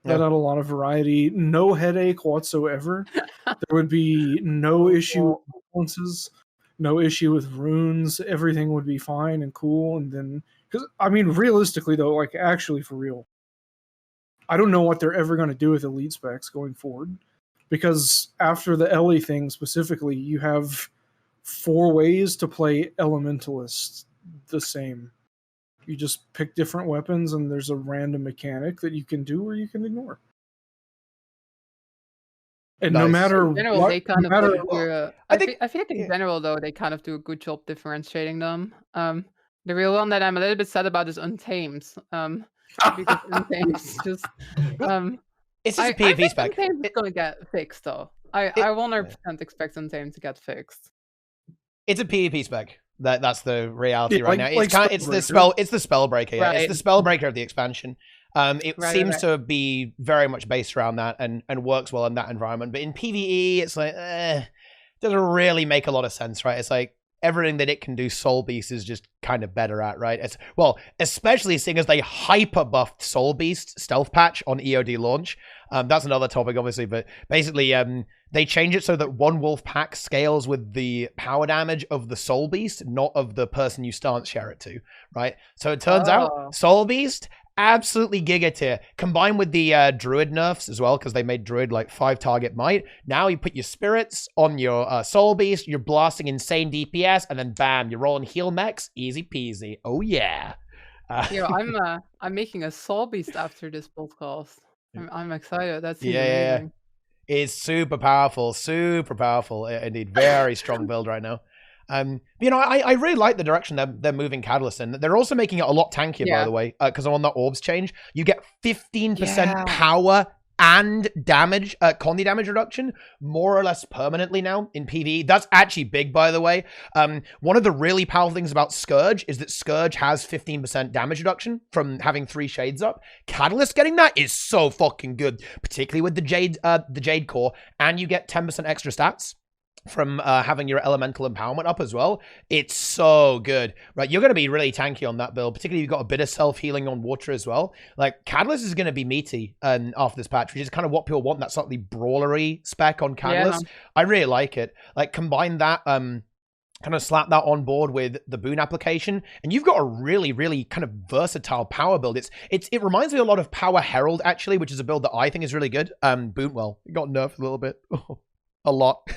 Yeah. That had a lot of variety. No headache whatsoever. There would be no issue with balances, no issue with runes. Everything would be fine and cool. And then, because I mean, realistically though, like actually for real, I don't know what they're ever going to do with elite specs going forward. Because after the Ellie thing specifically, you have 4 ways to play Elementalist the same. You just pick different weapons, and there's a random mechanic that you can do or you can ignore. And no Nice. matter in general, what, they kind no of matter, do, I I think- feel like in yeah. general though they kind of do a good job differentiating them. The real one that I'm a little bit sad about is Untamed. Because Untamed is just It's just I a PvP think spec. Untamed is gonna get fixed though. I 100% expect Untamed to get fixed. It's a PvP spec. That's the reality Yeah, right like- now. like It's the spell. It's the spellbreaker. Yeah, Right. it's the spellbreaker of the expansion. It Right, seems right. to be very much based around that and works well in that environment. But in PvE, it's like doesn't really make a lot of sense, right? It's like everything that it can do, Soul Beast is just kind of better at, right? It's, well, especially seeing as they hyper buffed Soul Beast stealth patch on EOD launch. That's another topic, obviously, but basically, they change it so that one wolf pack scales with the power damage of the Soul Beast, not of the person you stance share it to, right? So it turns Oh. out Soul Beast, absolutely giga tier. Combined with the Druid nerfs as well, because they made Druid like 5 target might. Now you put your spirits on your Soul Beast, you're blasting insane DPS, and then bam, you're rolling heal mechs, easy peasy. Oh yeah. Yo, I'm making a Soul Beast after this podcast. I'm excited. That's Yeah. amazing. It's super powerful indeed. Very strong build right now. You know, I really like the direction they're moving Catalyst in. They're also making it a lot tankier, by Yeah. the way, because on that orbs change, you get 15% Yeah. power and damage, Condi damage reduction, more or less permanently now in PvE. That's actually big, by the way. One of the really powerful things about Scourge is that Scourge has 15% damage reduction from having 3 shades up. Catalyst getting that is so fucking good, particularly with the Jade core, and you get 10% extra stats from having your elemental empowerment up as well. It's so good, right? You're going to be really tanky on that build, particularly you've got a bit of self-healing on water as well. Like, Catalyst is going to be meaty after this patch, which is kind of what people want, that slightly brawlery spec on Catalyst. I really like it. Like, combine that, kind of slap that on board with the boon application, and you've got a really, really kind of versatile power build. It reminds me a lot of Power Herald, actually, which is a build that I think is really good. Boon, well, it got nerfed a little bit. A lot.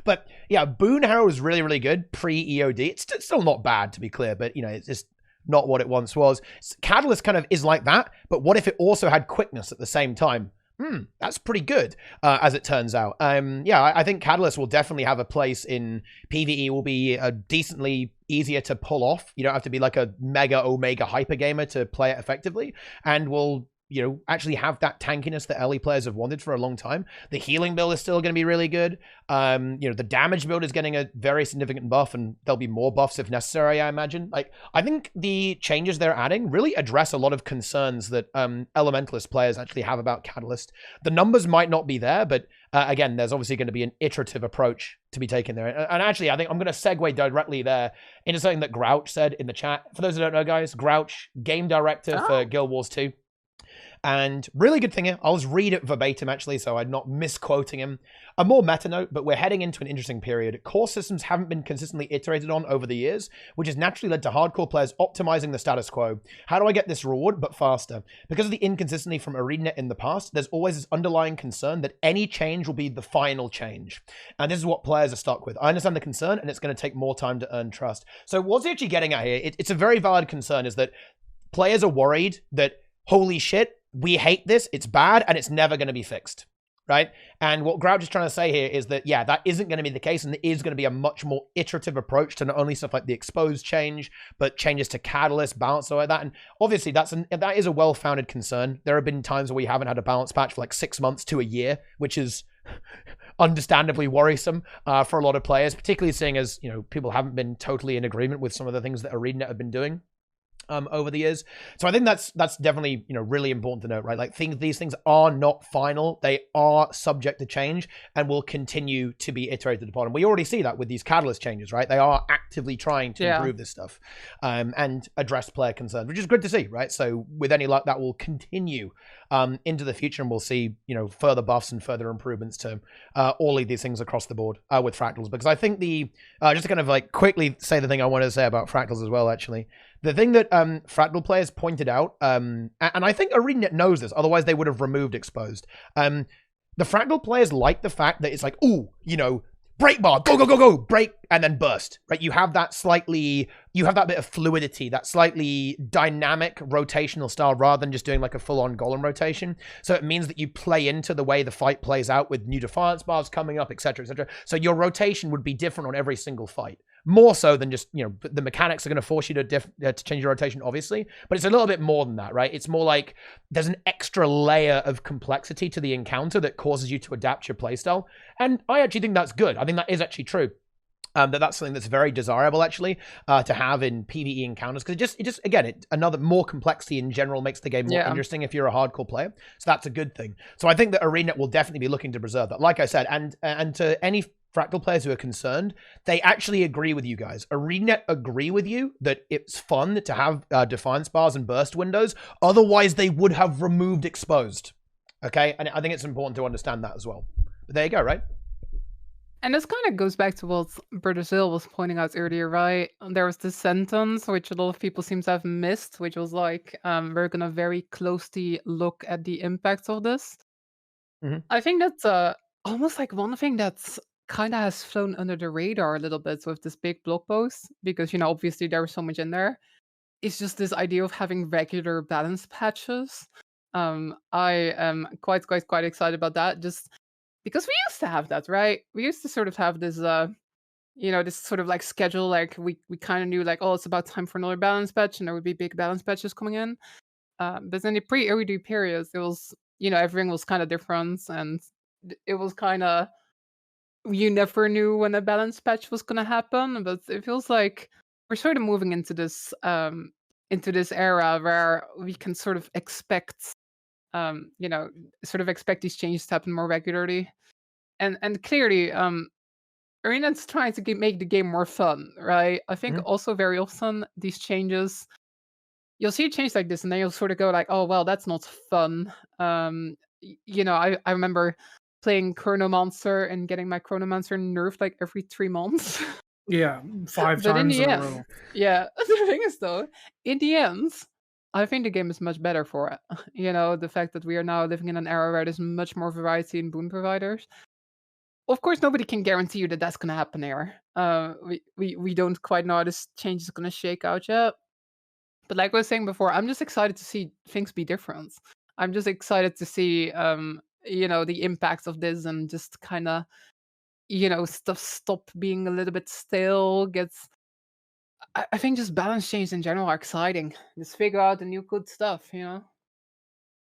But yeah, Boon Herald is really, really good pre-EOD. It's still not bad, to be clear, but you know, it's just not what it once was. Catalyst kind of is like that, but what if it also had quickness at the same time? That's pretty good, as it turns out. Yeah, I think Catalyst will definitely have a place in PvE. Will be decently easier to pull off. You don't have to be like a mega omega hyper gamer to play it effectively, and will actually have that tankiness that early players have wanted for a long time. The healing build is still going to be really good. The damage build is getting a very significant buff, and there'll be more buffs if necessary, I imagine. Like, I think the changes they're adding really address a lot of concerns that Elementalist players actually have about Catalyst. The numbers might not be there, but again, there's obviously going to be an iterative approach to be taken there. And actually, I think I'm going to segue directly there into something that Grouch said in the chat. For those who don't know, guys, Grouch, game director for Guild Wars 2. And really good thing here, I'll just read it verbatim actually, so I'm not misquoting him. A more meta note, but we're heading into an interesting period. Core systems haven't been consistently iterated on over the years, which has naturally led to hardcore players optimizing the status quo. How do I get this reward, but faster? Because of the inconsistency from ArenaNet in the past, there's always this underlying concern that any change will be the final change. And this is what players are stuck with. I understand the concern, and it's going to take more time to earn trust. So what's he actually getting at here? It's a very valid concern, is that players are worried that, holy shit, we hate this, it's bad, and it's never going to be fixed, right? And what Grouch is trying to say here is that, yeah, that isn't going to be the case, and there is going to be a much more iterative approach to not only stuff like the exposed change, but changes to Catalyst, balance, stuff like that. And obviously, that is a well-founded concern. There have been times where we haven't had a balance patch for like 6 months to a year, which is understandably worrisome for a lot of players, particularly seeing as, people haven't been totally in agreement with some of the things that ArenaNet have been doing over the years. So I think that's definitely, really important to note, right? Like these things are not final. They are subject to change and will continue to be iterated upon. And we already see that with these Catalyst changes, right? They are actively trying to improve this stuff and address player concerns, which is good to see, right? So with any luck, that will continue into the future, and we'll see, further buffs and further improvements to all of these things across the board with Fractals. Because I think just to kind of like quickly say the thing I wanted to say about Fractals as well, actually. The thing that Fractal players pointed out, and I think ArenaNet knows this, otherwise they would have removed exposed. The Fractal players like the fact that it's like, ooh, break bar, go, go, go, go, break, and then burst, right? You have that bit of fluidity, that slightly dynamic rotational style rather than just doing like a full-on golem rotation. So it means that you play into the way the fight plays out with new defiance bars coming up, etc., etc. So your rotation would be different on every single fight. More so than just, the mechanics are going to force you to change your rotation, obviously. But it's a little bit more than that, right? It's more like there's an extra layer of complexity to the encounter that causes you to adapt your playstyle. And I actually think that's good. I think that is actually true. That's something that's very desirable, actually, to have in PvE encounters. Because another more complexity in general makes the game more interesting if you're a hardcore player. So that's a good thing. So I think that ArenaNet will definitely be looking to preserve that. Like I said, and to any Fractal players who are concerned, they actually agree with you guys. ArenaNet agree with you that it's fun to have defiance bars and burst windows. Otherwise, they would have removed exposed. Okay? And I think it's important to understand that as well. But there you go, right? And this kind of goes back to what Brazil was pointing out earlier, right? There was this sentence which a lot of people seem to have missed, which was like, we're going to very closely look at the impacts of this. Mm-hmm. I think that's almost like one thing that's kind of has flown under the radar a little bit with this big blog post, because, obviously there was so much in there. It's just this idea of having regular balance patches. I am quite excited about that, just because we used to have that, right? We used to sort of have this, this sort of like schedule, like we kind of knew like, oh, it's about time for another balance patch, and there would be big balance patches coming in. But in the pre-OED periods, it was, everything was kind of different, and it was kind of, you never knew when a balance patch was going to happen. But it feels like we're sort of moving into this era where we can sort of expect, expect these changes to happen more regularly. And clearly, ArenaNet's trying to make the game more fun, right? I think also very often these changes, you'll see a change like this, and then you'll sort of go like, oh, well, that's not fun. I remember playing Chronomancer and getting my Chronomancer nerfed like every 3 months. Yeah, 5 times in a row. Yeah, the thing is though, in the end, I think the game is much better for it. The fact that we are now living in an era where there's much more variety in boon providers. Of course, nobody can guarantee you that that's going to happen here. We don't quite know how this change is going to shake out yet. But like I was saying before, I'm just excited to see things be different. I'm just excited to see the impacts of this and just kind of, stuff stop being a little bit stale. I think just balance changes in general are exciting. Just figure out the new good stuff. Yeah.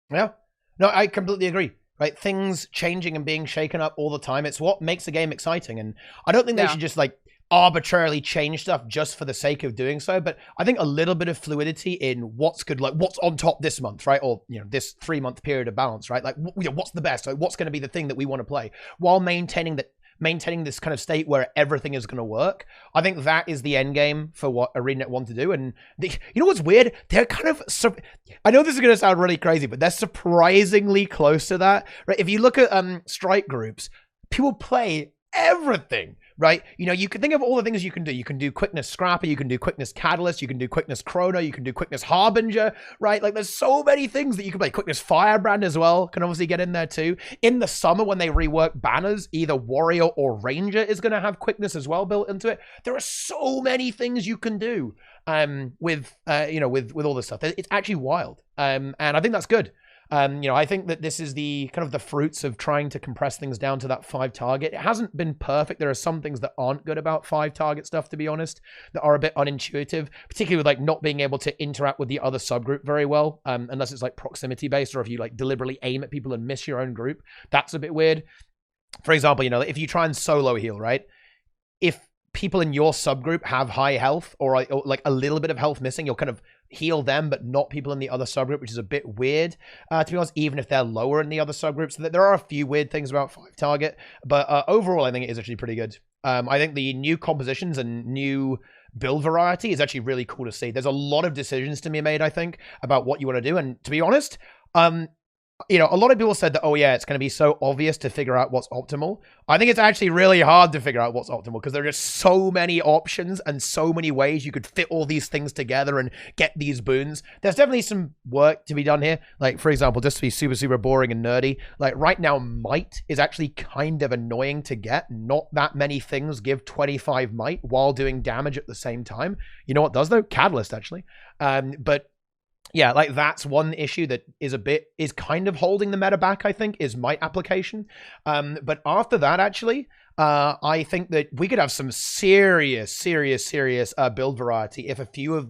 No, I completely agree. Right, things changing and being shaken up all the time. It's what makes the game exciting, and I don't think they should just like arbitrarily change stuff just for the sake of doing so. But I think a little bit of fluidity in what's good, like what's on top this month, right, or this 3-month period of balance, right? Like what's the best? Like what's going to be the thing that we want to play while maintaining this kind of state where everything is going to work. I think that is the end game for what ArenaNet want to do. And you know what's weird? They're kind of, I know this is going to sound really crazy, but they're surprisingly close to that, right? If you look at strike groups, people play everything, right? You can think of all the things you can do. You can do quickness scrapper, you can do quickness catalyst, you can do quickness chrono, you can do quickness harbinger, right? Like there's so many things that you can play. Quickness firebrand as well can obviously get in there too. In the summer when they rework banners, either warrior or ranger is going to have quickness as well built into it. There are so many things you can do with all this stuff. It's actually wild, and I think that's good. I think that this is the kind of the fruits of trying to compress things down to that 5 target. It hasn't been perfect. There are some things that aren't good about 5 target stuff, to be honest, that are a bit unintuitive, particularly with like not being able to interact with the other subgroup very well, unless it's like proximity based, or if you like deliberately aim at people and miss your own group. That's a bit weird. For example, if you try and solo heal, right? If people in your subgroup have high health or like a little bit of health missing, you'll kind of heal them, but not people in the other subgroup, which is a bit weird, to be honest, even if they're lower in the other subgroups. So there are a few weird things about 5 target, but overall, I think it is actually pretty good. I think the new compositions and new build variety is actually really cool to see. There's a lot of decisions to be made, I think, about what you want to do. And to be honest, a lot of people said that, oh yeah, it's going to be so obvious to figure out what's optimal. I think it's actually really hard to figure out what's optimal because there are just so many options and so many ways you could fit all these things together and get these boons. There's definitely some work to be done here. Like, for example, just to be super, super boring and nerdy, like right now, might is actually kind of annoying to get. Not that many things give 25 might while doing damage at the same time. You know what does though? Catalyst, actually. But yeah, like that's one issue that is kind of holding the meta back, I think, is might application. But after that, actually, I think that we could have some serious build variety if a few of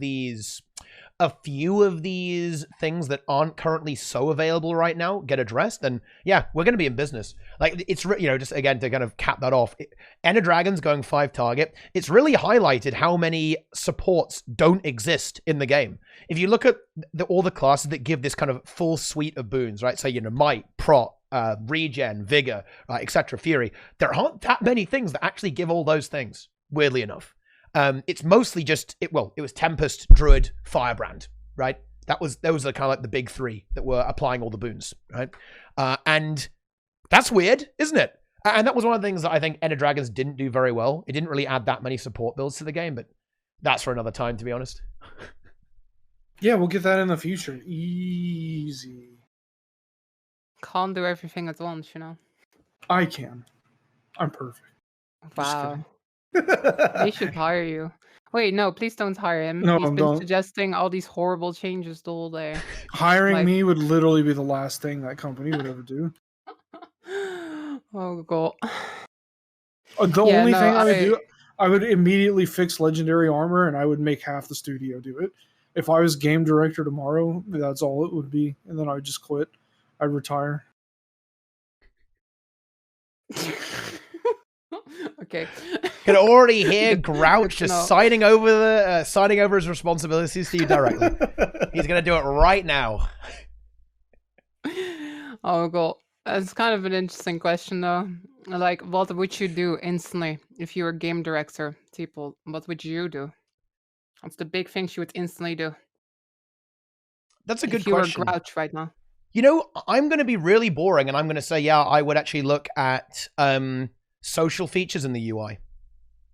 these things that aren't currently so available right now get addressed. Then yeah, we're going to be in business. Like it's just again to kind of cap that off, Ender Dragon's going 5 target. It's really highlighted how many supports don't exist in the game. If you look at all the classes that give this kind of full suite of boons, right? So might, prot, regen, vigor, etc., fury. There aren't that many things that actually give all those things. Weirdly enough. It's mostly just it was Tempest, Druid, Firebrand, right? Those are kind of like the big 3 that were applying all the boons, right? And that's weird, isn't it? And that was one of the things that I think Ender Dragons didn't do very well. It didn't really add that many support builds to the game, but that's for another time, to be honest. Yeah, we'll get that in the future. Easy. Can't do everything at once, I can. I'm perfect. Wow. They should hire you. Wait, no, please don't hire him. No, He's been don't. suggesting all these horrible changes the whole day. Hiring me would literally be the last thing that company would ever do. Oh god. The only thing I would do, I would immediately fix legendary armor and I would make half the studio do it. If I was game director tomorrow, that's all it would be, and then I would just quit. I'd retire. Okay. Can already hear Grouch just signing over his responsibilities to you directly. He's gonna do it right now. Oh god, that's kind of an interesting question though. Like, what would you do instantly if you were game director, Teapot? What would you do? What's the big things you would instantly do? That's a good question. If you were Grouch right now. I'm going to be really boring, and I'm going to say, yeah, I would actually look at social features in the UI.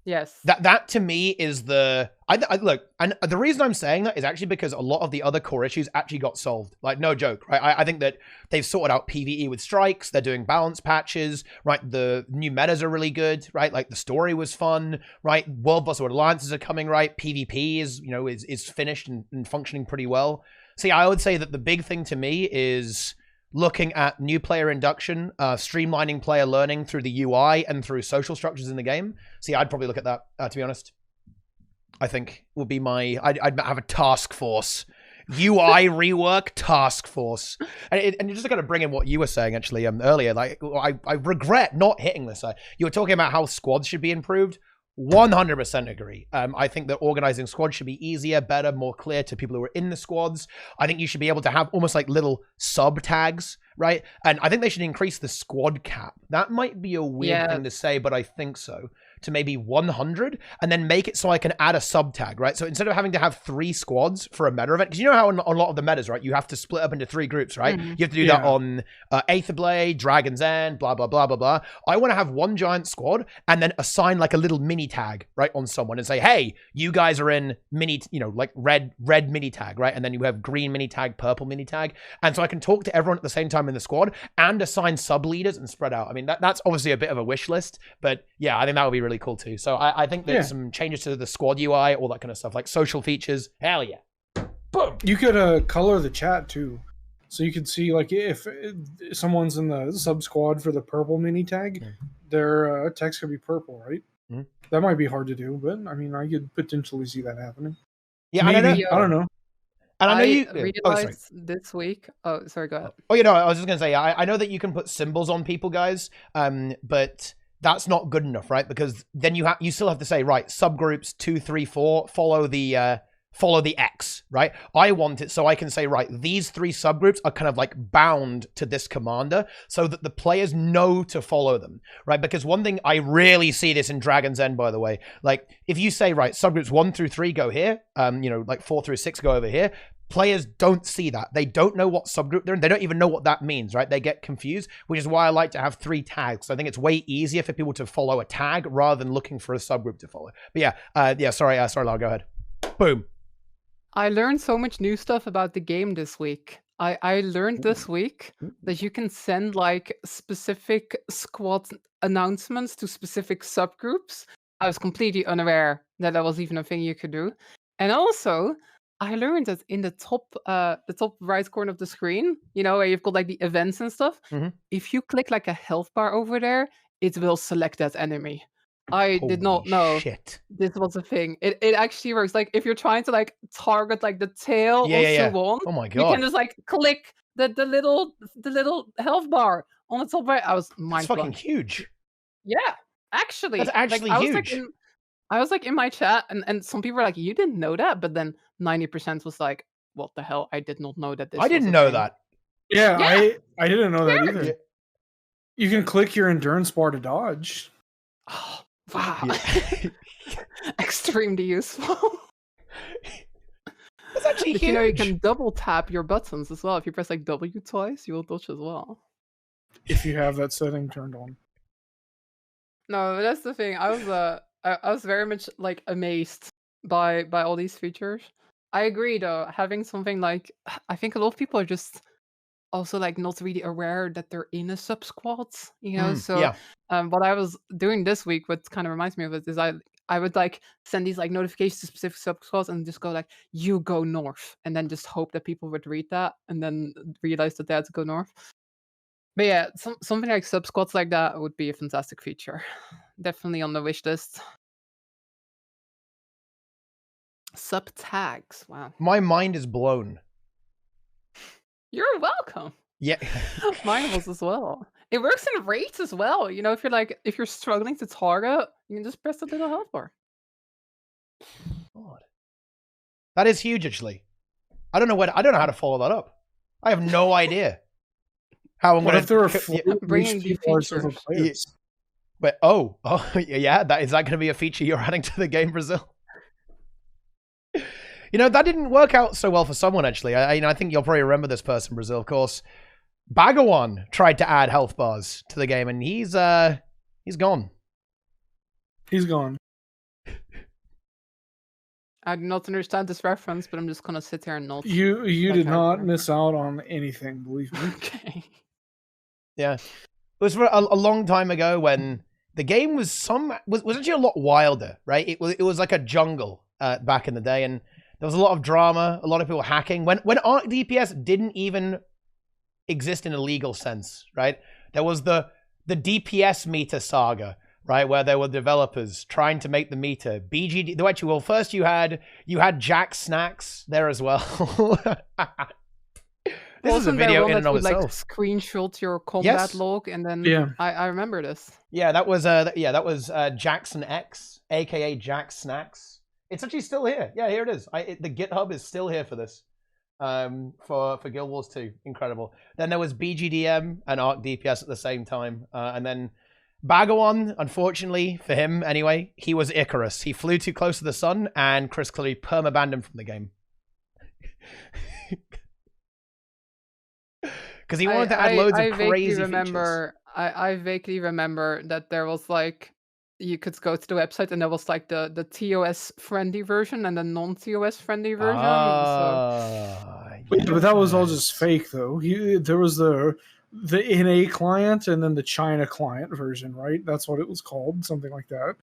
Yes. That to me is look, and the reason I'm saying that is actually because a lot of the other core issues actually got solved. Like, no joke, right? I think that they've sorted out PvE with strikes. They're doing balance patches, right? The new metas are really good, right? Like the story was fun, right? World Boss Alliances are coming, right? PvP is finished and functioning pretty well. See, I would say that the big thing to me is looking at new player induction, streamlining player learning through the UI and through social structures in the game. See, I'd probably look at that, to be honest. I think would be I'd have a task force. UI rework task force. And you're just going to bring in what you were saying, actually, earlier. Like, I regret not hitting this. You were talking about how squads should be improved. 100% agree. I think that organizing squads should be easier, better, more clear to people who are in the squads. I think you should be able to have almost like little sub tags, right? And I think they should increase the squad cap. That might be a weird thing to say, but I think so. To maybe 100, and then make it so I can add a sub tag, right? So instead of having to have 3 squads for a meta event, because you know how on a lot of the metas, right, you have to split up into 3 groups, right? You have to do that on Aetherblade, Dragon's End, blah, blah, blah, blah, blah. I want to have one giant squad and then assign like a little mini tag, right, on someone and say, hey, you guys are in mini, like red mini tag, right? And then you have green mini tag, purple mini tag. And so I can talk to everyone at the same time in the squad and assign sub leaders and spread out. I mean, that's obviously a bit of a wish list, but yeah, I think that would be really cool too. So I think there's some changes to the squad UI, all that kind of stuff, like social features. Hell yeah. Boom. You could color the chat too. So you could see, like, if someone's in the sub squad for the purple mini tag, their text could be purple, right? That might be hard to do, but I mean, I could potentially see that happening. Yeah, maybe. I don't know. And I know you realized this week. Oh, sorry, go ahead. Oh, I was just gonna say, I know that you can put symbols on people, guys, but that's not good enough, right? Because then you still have to say, right, subgroups 2, 3, 4 follow the X, right? I want it so I can say, right, these 3 subgroups are kind of like bound to this commander so that the players know to follow them, right? Because one thing, I really see this in Dragon's End, by the way, like if you say, right, subgroups 1 through 3 go here, like 4 through 6 go over here, players don't see that. They don't know what subgroup they're in. They don't even know what that means, right? They get confused, which is why I like to have 3 tags. I think it's way easier for people to follow a tag rather than looking for a subgroup to follow. But sorry, Lara, go ahead. Boom. I learned so much new stuff about the game this week. I learned this week that you can send like specific squad announcements to specific subgroups. I was completely unaware that was even a thing you could do. And also, I learned that in the top right corner of the screen, where you've got like the events and stuff, if you click like a health bar over there, it will select that enemy. I did not know this was a thing. It actually works. Like if you're trying to like target like the tail or so on, oh my God, you can just like click the little health bar on the top right. I was mind blown. That's fucking huge. Yeah, actually. That's actually huge. I was like in my chat and some people were like, you didn't know that? But then 90% was like, what the hell? I did not know that this I didn't know that. Yeah, I didn't know that either. You can click your endurance bar to dodge. Oh, wow. Yeah. Extremely useful. That's actually huge. You can double tap your buttons as well. If you press like W twice, you will dodge as well. If you have that setting turned on. No, that's the thing. I was very much like amazed by all these features. I agree though, having something like, I think a lot of people are just also like not really aware that they're in a sub squad, so what I was doing this week, what kind of reminds me of it, is I would like send these like notifications to specific sub squads and just go like, you go north, and then just hope that people would read that and then realize that they had to go north. But yeah, something like sub squads like that would be a fantastic feature. Definitely on the wish list. Sub tags. Wow. My mind is blown. You're welcome. Yeah. Mine was as well. It works in raids as well. If you're struggling to target, you can just press the little health bar. God. That is huge, actually. I don't know how to follow that up. I have no idea how I'm going to bringing the features. But yeah, is that going to be a feature you're adding to the game, Brazil? That didn't work out so well for someone, actually. I think you'll probably remember this person, Brazil, of course. Bagawan tried to add health bars to the game, and he's gone. He's gone. I do not understand this reference, but I'm just gonna sit here and nod. You did not miss out on anything, believe me. Okay. Yeah, it was for a long time ago when the game was actually a lot wilder, right? It was like a jungle back in the day, and there was a lot of drama, a lot of people hacking. When Arc DPS didn't even exist in a legal sense, right? There was the DPS meter saga, right, where there were developers trying to make the meter. BGD. Though actually, well, first you had Jack Snacks there as well. This is a video in and of itself. Like screenshot your combat log, and then I remember this. Yeah, that was Jackson X, aka Jack Snacks. It's actually still here. Yeah, here it is. The GitHub is still here for this. For Guild Wars 2. Incredible. Then there was BGDM and Arc DPS at the same time. And then Bagawan, unfortunately, for him anyway, he was Icarus. He flew too close to the sun, and Chris clearly perma-banned him from the game. Because he wanted to add loads of crazy features. I vaguely remember that there was like, you could go to the website and there was like the TOS friendly version and the non-TOS friendly version. But that was all just fake, though. There was the NA client and then the China client version, right? That's what it was called, something like that.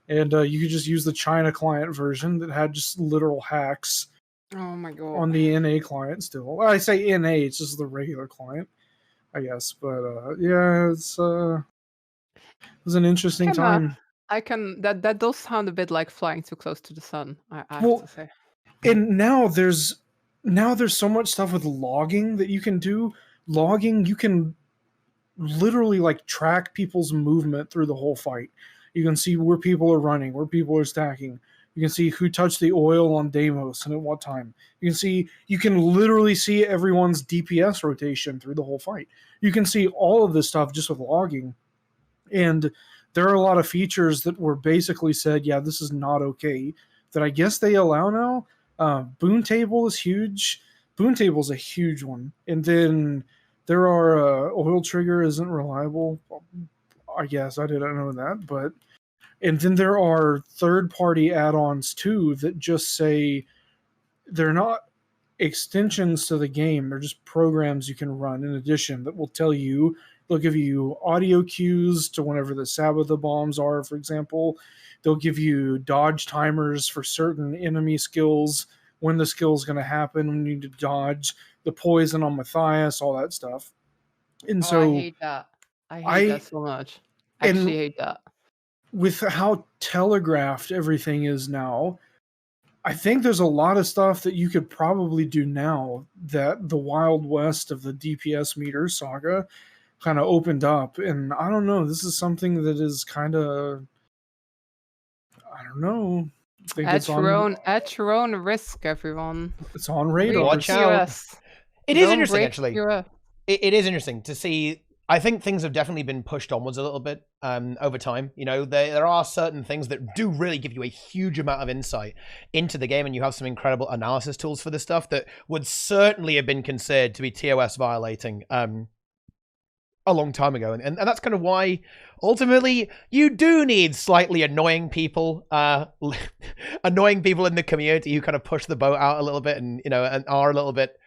And you could just use the China client version that had just literal hacks. Oh my god! On the NA client still. Well, I say NA, it's just the regular client, I guess. But yeah, it was an interesting time. That does sound a bit like flying too close to the sun. I have to say. And now there's so much stuff with logging that you can do. Logging, you can literally like track people's movement through the whole fight. You can see where people are running, where people are stacking. You can see who touched the oil on Deimos and at what time. You can literally see everyone's DPS rotation through the whole fight. You can see all of this stuff just with logging. And there are a lot of features that were basically said, yeah, this is not okay, that I guess they allow now. Boon Table is huge. Boon Table is a huge one. And then there are oil trigger isn't reliable. I guess I didn't know that, but... And then there are third-party add-ons, too, that just say they're not extensions to the game. They're just programs you can run in addition that will tell you, they'll give you audio cues to whenever the Sabbath bombs are, for example. They'll give you dodge timers for certain enemy skills, when the skill is going to happen, when you need to dodge, the poison on Matthias, all that stuff. And so I hate that. I hate that so much. I actually hate that. With how telegraphed everything is now, I think there's a lot of stuff that you could probably do now that the Wild West of the DPS meter saga kind of opened up. And I don't know, this is something that is kind of, I don't know. At your own risk, everyone. It's on radar. Watch out. It is interesting, actually. It is interesting to see. I think things have definitely been pushed onwards a little bit over time. You know, there are certain things that do really give you a huge amount of insight into the game, and you have some incredible analysis tools for this stuff that would certainly have been considered to be TOS violating a long time ago. And that's kind of why, ultimately, you do need slightly annoying people in the community who kind of push the boat out a little bit and, you know, and are a little bit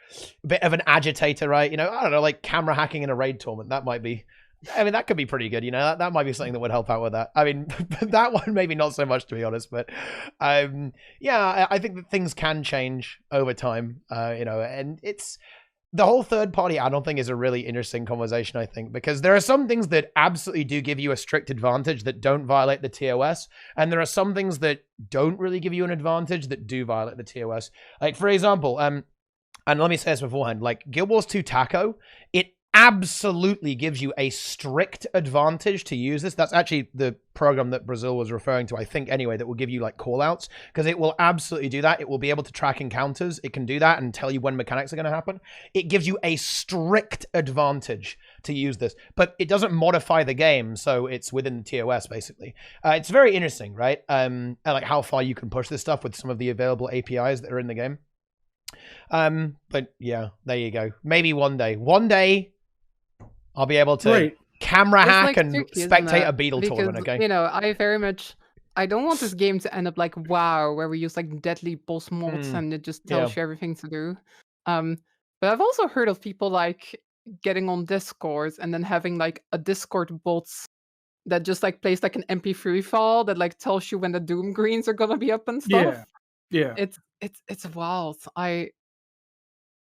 of an agitator, right? You know, I don't know, like camera hacking in a raid tournament. That might be, I mean, that could be pretty good. You know, that might be something that would help out with that. I mean, that one maybe not so much, to be honest. But yeah, I think that things can change over time. You know, and it's the whole third-party add-on thing is a really interesting conversation, I think, because there are some things that absolutely do give you a strict advantage that don't violate the TOS, and there are some things that don't really give you an advantage that do violate the TOS. Like, for example, and let me say this beforehand, like Guild Wars 2 Taco, it absolutely gives you a strict advantage to use this. That's actually the program that Brazil was referring to, I think, anyway, that will give you like callouts, because it will absolutely do that. It will be able to track encounters. It can do that and tell you when mechanics are going to happen. It gives you a strict advantage to use this, but it doesn't modify the game, so it's within the TOS, basically. It's very interesting, right? And like how far you can push this stuff with some of the available APIs that are in the game. But yeah, there you go. Maybe one day I'll be able to camera hack like and spectate a Beetle tournament, okay? You know, I don't want this game to end up like WoW, where we use like deadly boss mods and it just tells you everything to do. But I've also heard of people like getting on Discord and then having like a Discord bot that just like plays like an MP3 file that like tells you when the Doom Greens are gonna be up and stuff. Yeah. It's wild.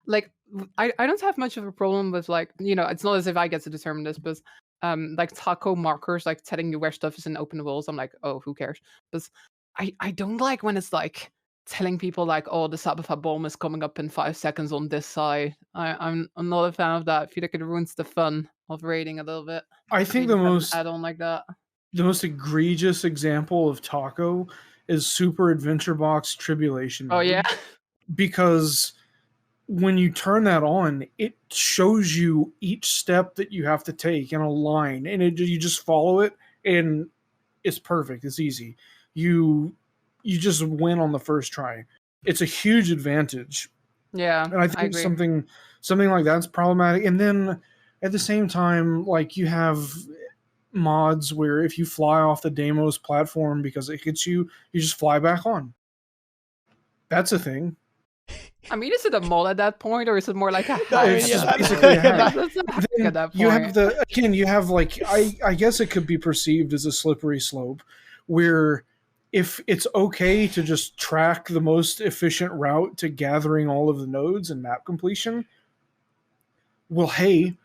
Like I don't have much of a problem with like, it's not as if I get to determine this, but like taco markers, like telling you where stuff is in open worlds. I'm like, oh, who cares? But I don't like when it's like telling people like, oh, the Sabbath bomb is coming up in 5 seconds on this side. I'm not a fan of that. I feel like it ruins the fun of raiding a little bit. I think the most add-on like that. The most egregious example of taco is Super Adventure Box Tribulation Oh mode. yeah. Because when you turn that on, it shows you each step that you have to take in a line, and you just follow it, and it's perfect. It's easy. You just win on the first try. It's a huge advantage. Yeah, and I think something like that's problematic. And then at the same time, like you have mods where if you fly off the Deimos platform because it hits you, you just fly back on. That's a thing. I mean, is it a mod at that point, or is it more like a hack? It's just basically a hack. That's a hack at that point. You have like I guess it could be perceived as a slippery slope, where if it's okay to just track the most efficient route to gathering all of the nodes and map completion, well, hey,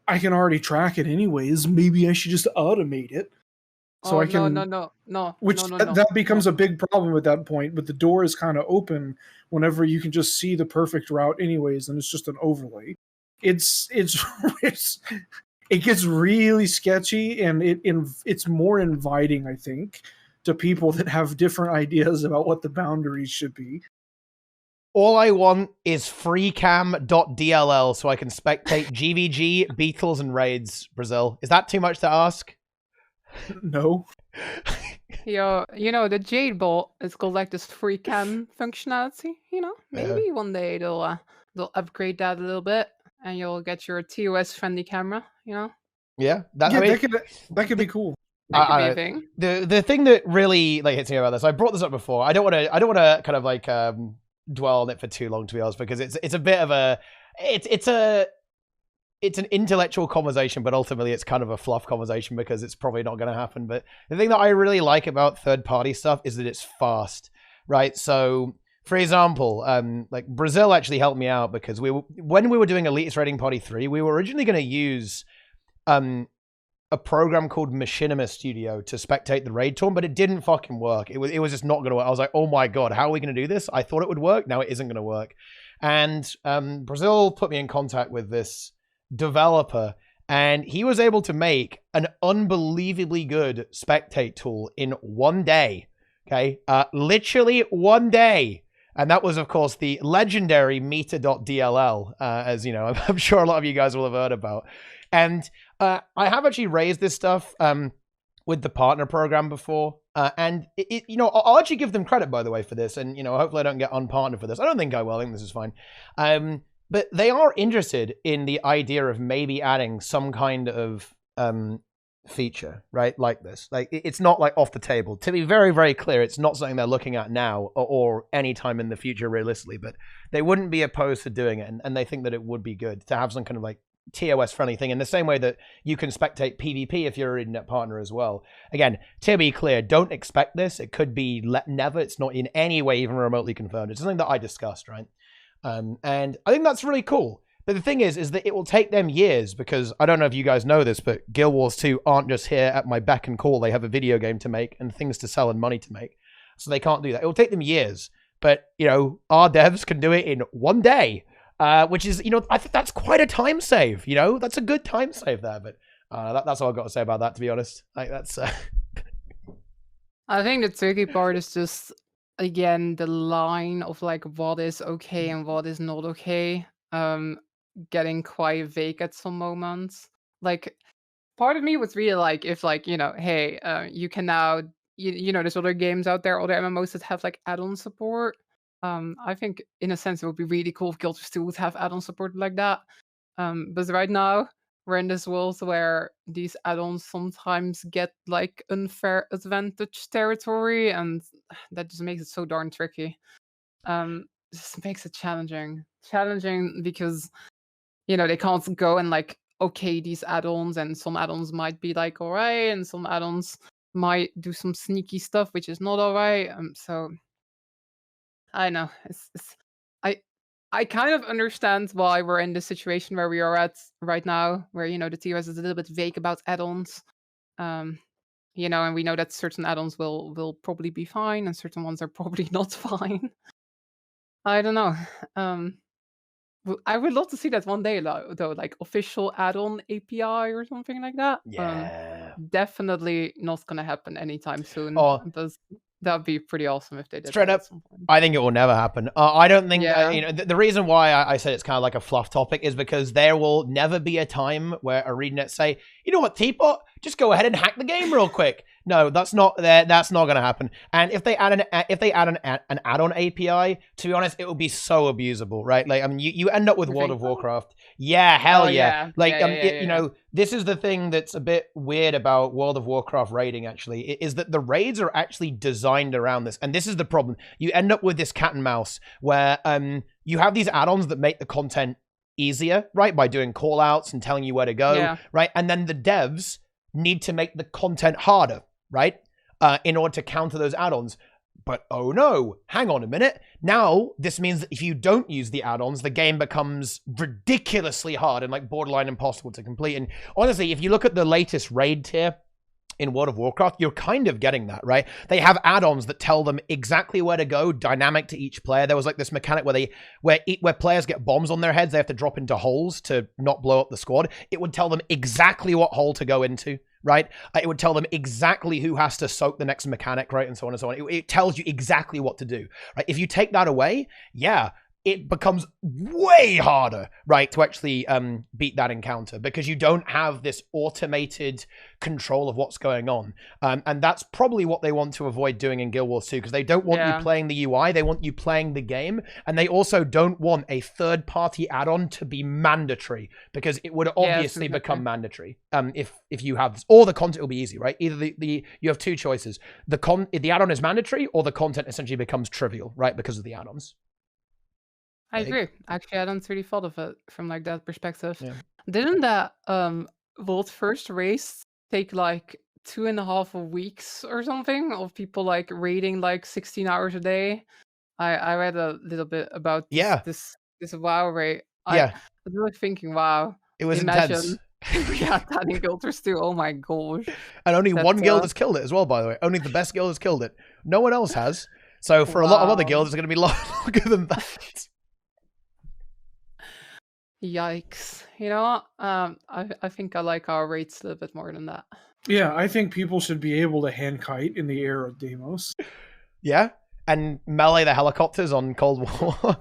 I can already track it anyways. Maybe I should just automate it. So I can no. That becomes a big problem at that point, but the door is kind of open whenever you can just see the perfect route anyways, and it's just an overlay. It gets really sketchy, and it's more inviting, I think, to people that have different ideas about what the boundaries should be. All I want is freecam.dll so I can spectate GVG, Beatles, and raids, Brazil. Is that too much to ask? No. The Jade Ball is called like this free cam functionality. Maybe one day they'll upgrade that a little bit, and you'll get your TOS friendly camera. Yeah, that could be cool. That could be a thing. The thing that really hits me about this, I brought this up before. I don't want to kind of dwell on it for too long, to be honest, because it's a bit of a it's an intellectual conversation, but ultimately it's kind of a fluff conversation because it's probably not going to happen. But the thing that I really like about third-party stuff is that it's fast, right? So, for example, like Brazil actually helped me out because when we were doing Elite's Raiding Party 3, we were originally going to use a program called Machinima Studio to spectate the raid tour, but it didn't fucking work. It was just not going to work. I was like, oh my god, how are we going to do this? I thought it would work. Now it isn't going to work. And Brazil put me in contact with this developer, and he was able to make an unbelievably good spectate tool in 1 day. Okay, literally 1 day. And that was, of course, the legendary meter.dll, as you know, I'm sure a lot of you guys will have heard about. And I have actually raised this stuff with the partner program before. And, I'll actually give them credit, by the way, for this. And, hopefully I don't get unpartnered for this. I don't think I will. I think this is fine. But they are interested in the idea of maybe adding some kind of feature, right? Like this. Like, it's not like off the table. To be very, very clear, it's not something they're looking at now or any time in the future, realistically. But they wouldn't be opposed to doing it. And they think that it would be good to have some kind of like TOS friendly thing in the same way that you can spectate PvP if you're a ArenaNet partner as well. Again, to be clear, don't expect this. It could be never. It's not in any way even remotely confirmed. It's something that I discussed, right? And I think that's really cool. But the thing is that it will take them years because I don't know if you guys know this, but Guild Wars 2 aren't just here at my beck and call. They have a video game to make and things to sell and money to make. So they can't do that. It will take them years. But, our devs can do it in 1 day. Which is, I think that's quite a time save, That's a good time save there, but that's all I've got to say about that, to be honest. Like, that's... I think the tricky part is just, again, the line of, like, what is okay and what is not okay, getting quite vague at some moments. Like, part of me would really like if, like, hey, you can now, there's other games out there, other MMOs that have, like, add-on support. I think in a sense it would be really cool if Guild Wars 2 would have add-on support like that. But right now we're in this world where these add-ons sometimes get like unfair advantage territory, and that just makes it so darn tricky. Just makes it challenging because they can't go and like okay these add-ons, and some add-ons might be like alright, and some add-ons might do some sneaky stuff which is not alright. So I know. I kind of understand why we're in the situation where we are at right now, where the TOS is a little bit vague about add-ons. And we know that certain add-ons will probably be fine, and certain ones are probably not fine. I don't know. I would love to see that one day, though, like official add-on API or something like that. Yeah. Definitely not gonna happen anytime soon. Oh. That'd be pretty awesome if they did. Straight that up, at some point. I think it will never happen. I don't think, Yeah. the reason why I said it's kind of like a fluff topic is because there will never be a time where ArenaNet say, you know what, Teapot, just go ahead and hack the game real quick. No, that's not going to happen. And if they add an add-on API, to be honest, it will be so abusable, right? Like, I mean, you end up with World of Warcraft. Yeah, hell yeah. Like, this is the thing that's a bit weird about World of Warcraft raiding, actually, is that the raids are actually designed around this. And this is the problem. You end up with this cat and mouse where you have these add-ons that make the content easier, right? By doing call-outs and telling you where to go, right? And then the devs need to make the content harder, right? In order to counter those add-ons. But oh no, hang on a minute. Now, this means that if you don't use the add-ons, the game becomes ridiculously hard and like borderline impossible to complete. And honestly, if you look at the latest raid tier in World of Warcraft, you're kind of getting that, right? They have add-ons that tell them exactly where to go, dynamic to each player. There was like this mechanic where players get bombs on their heads, they have to drop into holes to not blow up the squad. It would tell them exactly what hole to go into, right? It would tell them exactly who has to soak the next mechanic, right? And so on and so on. It tells you exactly what to do, right? If you take that away, yeah, it becomes way harder, right, to actually beat that encounter because you don't have this automated control of what's going on. And that's probably what they want to avoid doing in Guild Wars 2 because they don't want you playing the UI, they want you playing the game, and they also don't want a third-party add-on to be mandatory because it would obviously become mandatory if you have this. Or the content will be easy, right? Either you have two choices. The add-on is mandatory or the content essentially becomes trivial, right, because of the add-ons. I agree. Actually, I hadn't really thought of it from like that perspective. Yeah. Didn't that world first race take like 2.5 weeks or something of people like raiding like 16 hours a day? I read a little bit about this WoW raid. I was really thinking, wow, it was intense. Yeah, that in Guild Wars 2. Oh my gosh. And only one guild has killed it as well, by the way. Only the best guild has killed it. No one else has. So for a lot of other guilds, it's going to be longer than that. Yikes. You know what? I think I like our rates a little bit more than that. Yeah, I think people should be able to hand kite in the air of Deimos. Yeah? And melee the helicopters on Cold War.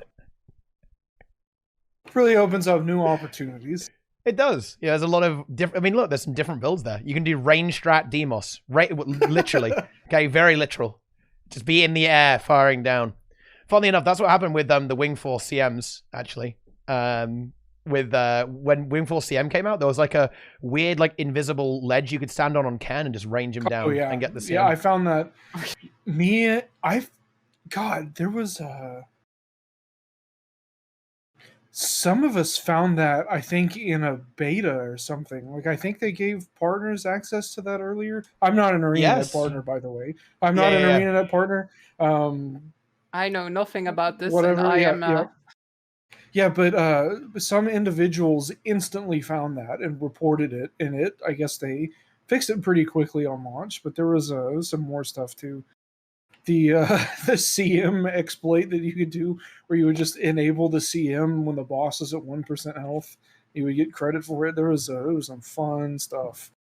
Really opens up new opportunities. It does. Yeah, there's a lot of different... I mean, look, there's some different builds there. You can do range strat Deimos. Literally. Okay, very literal. Just be in the air, firing down. Funnily enough, that's what happened with the Wing Force CMs, actually. When Wing Force CM came out, there was like a weird like invisible ledge you could stand on Ken and just range him down and get the CM. Yeah, I found that. There was some of us found that, I think, in a beta or something. Like, I think they gave partners access to that earlier. I'm not an ArenaNet partner, by the way. I'm not an ArenaNet partner. I know nothing about this. Whatever. And I am now. Yeah, but some individuals instantly found that and reported it. And I guess they fixed it pretty quickly on launch. But there was some more stuff too. The CM exploit that you could do, where you would just enable the CM when the boss is at 1% health. You would get credit for it. There was some fun stuff.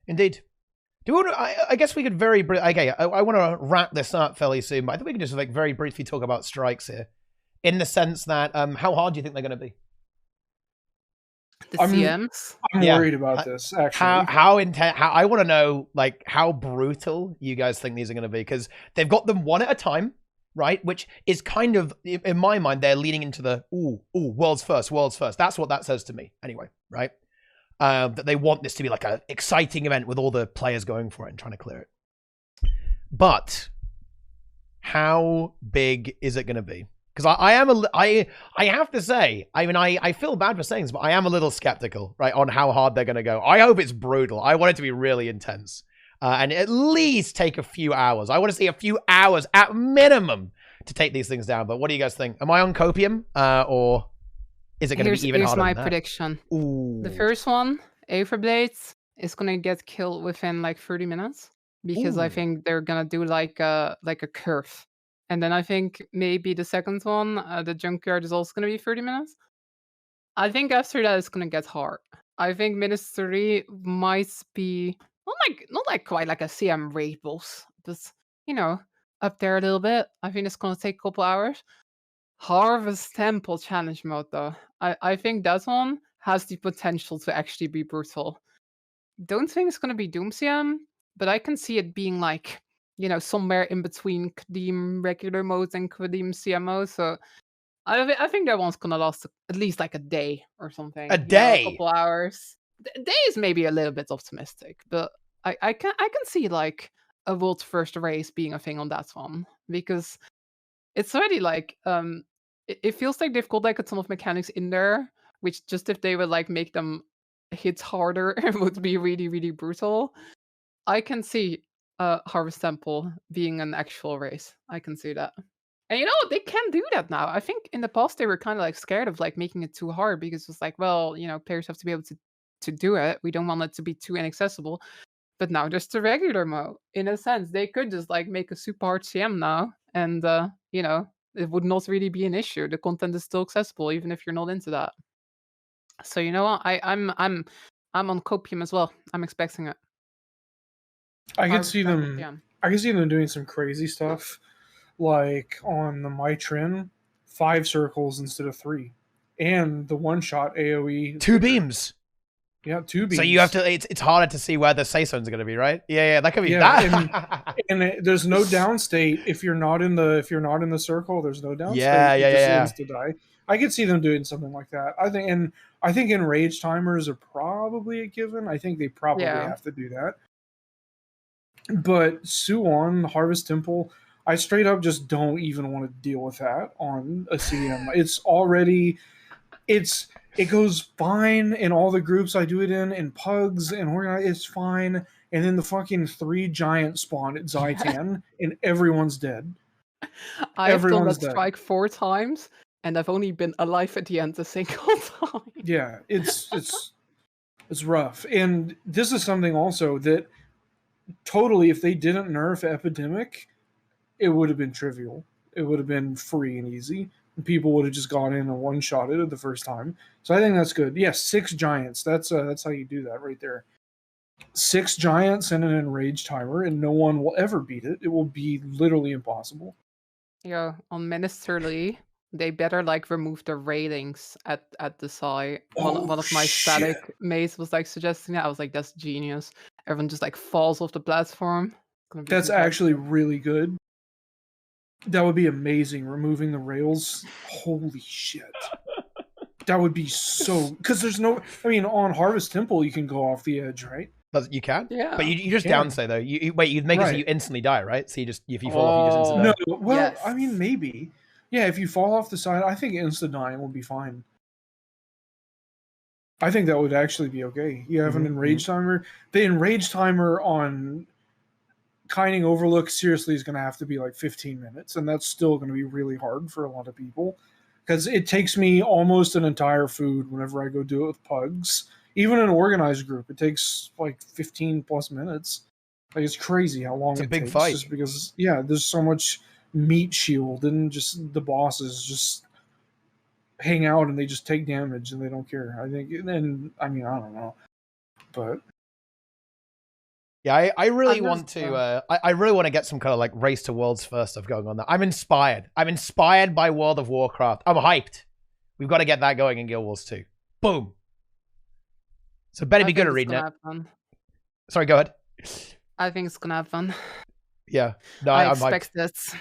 Indeed. Do we want to, I guess we could very okay. I want to wrap this up fairly soon, but I think we can just like very briefly talk about strikes here, in the sense that how hard do you think they're going to be? The CMs. I'm worried about this, actually. How intense? I want to know like how brutal you guys think these are going to be, because they've got them one at a time, right? Which is kind of, in my mind, they're leaning into the world's first. That's what that says to me, anyway, right? That they want this to be like an exciting event with all the players going for it and trying to clear it. But how big is it going to be? Because I have to say, I mean, I feel bad for saying this, but I am a little skeptical, right, on how hard they're going to go. I hope it's brutal. I want it to be really intense and at least take a few hours. I want to see a few hours at minimum to take these things down. But what do you guys think? Am I on copium, or is it going to be even Here's harder my than that? prediction. Ooh. The first one, Aetherblades, is gonna get killed within like 30 minutes because I Ooh. think they're gonna do like a curve, and then I think maybe the second one, the Junkyard, is also gonna be 30 minutes. I think after that it's gonna get hard. I think Ministry might be not like quite like a CM raid boss, but up there a little bit. I think it's gonna take a couple hours. Harvest Temple challenge mode though. I think that one has the potential to actually be brutal. Don't think it's gonna be Doom CM, but I can see it being like, somewhere in between Kadim regular modes and Kadim CMO. So I think that one's gonna last at least like a day or something. A A day? couple hours. A day is maybe a little bit optimistic, but I can see like a world's first race being a thing on that one because it's already like it feels like they've got like a ton of mechanics in there, which just if they would like make them hit harder would be really, really brutal. I can see Harvest Temple being an actual race. I can see that. And they can do that now. I think in the past they were kind of like scared of like making it too hard because it's like, well, players have to be able to do it. We don't want it to be too inaccessible. But now just the regular mode. In a sense, they could just like make a super hard CM now, and it would not really be an issue. The content is still accessible, even if you're not into that. So you know what? I'm on copium as well. I'm expecting it. I could Harvest see Temple them. CM. I could see them doing some crazy stuff, like on the Mitrin, 5 circles instead of 3, and the one-shot AOE. 2 beams. Yeah, 2 beams. So you have to. It's harder to see where the say zones are going to be, right? Yeah, that could be that. And there's no downstate if you're not in the circle. There's no downstate. Yeah. Just insta die. I could see them doing something like that. I think enrage timers are probably a given. I think they probably have to do that. But Suwon, Harvest Temple, I straight up just don't even want to deal with that on a CM. It's already, it goes fine in all the groups I do it in pugs and organize, it's fine. And then the fucking 3 giant spawn at Zaitan and everyone's dead. I've done that strike 4 times and I've only been alive at the end a single time. Yeah, it's rough. And this is something also that totally, if they didn't nerf Epidemic, it would have been trivial. It would have been free and easy. And people would have just gone in and one-shotted it the first time. So I think that's good. Yes, 6 giants. That's how you do that right there. 6 giants and an enrage timer, and no one will ever beat it. It will be literally impossible. Yeah, on Ministerly, they better like remove the railings at the side. One of my static mates was like suggesting that. I was like, that's genius. Everyone just like falls off the platform. That's actually really good. That would be amazing. Removing the rails. Holy shit. That would be so... Because there's no... I mean, on Harvest Temple, you can go off the edge, right? You can? Yeah. But you just downsay, though. You'd make it so you instantly die, right? So if you fall off, you just insta die. No, well, yes. I mean, maybe. Yeah, if you fall off the side, I think insta-dying will be fine. I think that would actually be okay. You have an enrage timer. The enrage timer on Kining Overlook seriously is going to have to be like 15 minutes, and that's still going to be really hard for a lot of people because it takes me almost an entire food whenever I go do it with pugs. Even in an organized group, it takes like 15 plus minutes. Like, it's crazy how long it takes. It's a big fight. Just because, there's so much meat shield, and just the bosses just hang out and they just take damage and they don't care. I think, and I mean, I don't know, but yeah, I really want to. I really want to get some kind of like race to worlds first stuff going on there. I'm inspired. I'm inspired by World of Warcraft. I'm hyped. We've got to get that going in Guild Wars 2. Boom. So better be good at ArenaNet. Sorry, go ahead. I think it's gonna have fun. Yeah, no, I I'm expect hyped. it.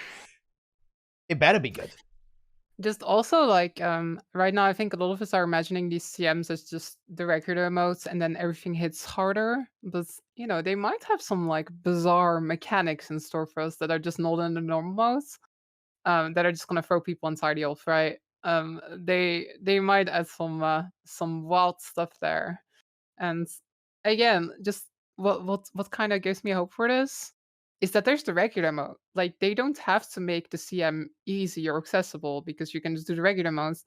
It better be good. Just also like right now, I think a lot of us are imagining these CMs as just the regular modes, and then everything hits harder. But they might have some like bizarre mechanics in store for us that are just not in the normal modes. That are just gonna throw people entirely off, right? They might add some wild stuff there. And again, just what kind of gives me hope for this is that there's the regular mode. Like, they don't have to make the CM easy or accessible because you can just do the regular modes.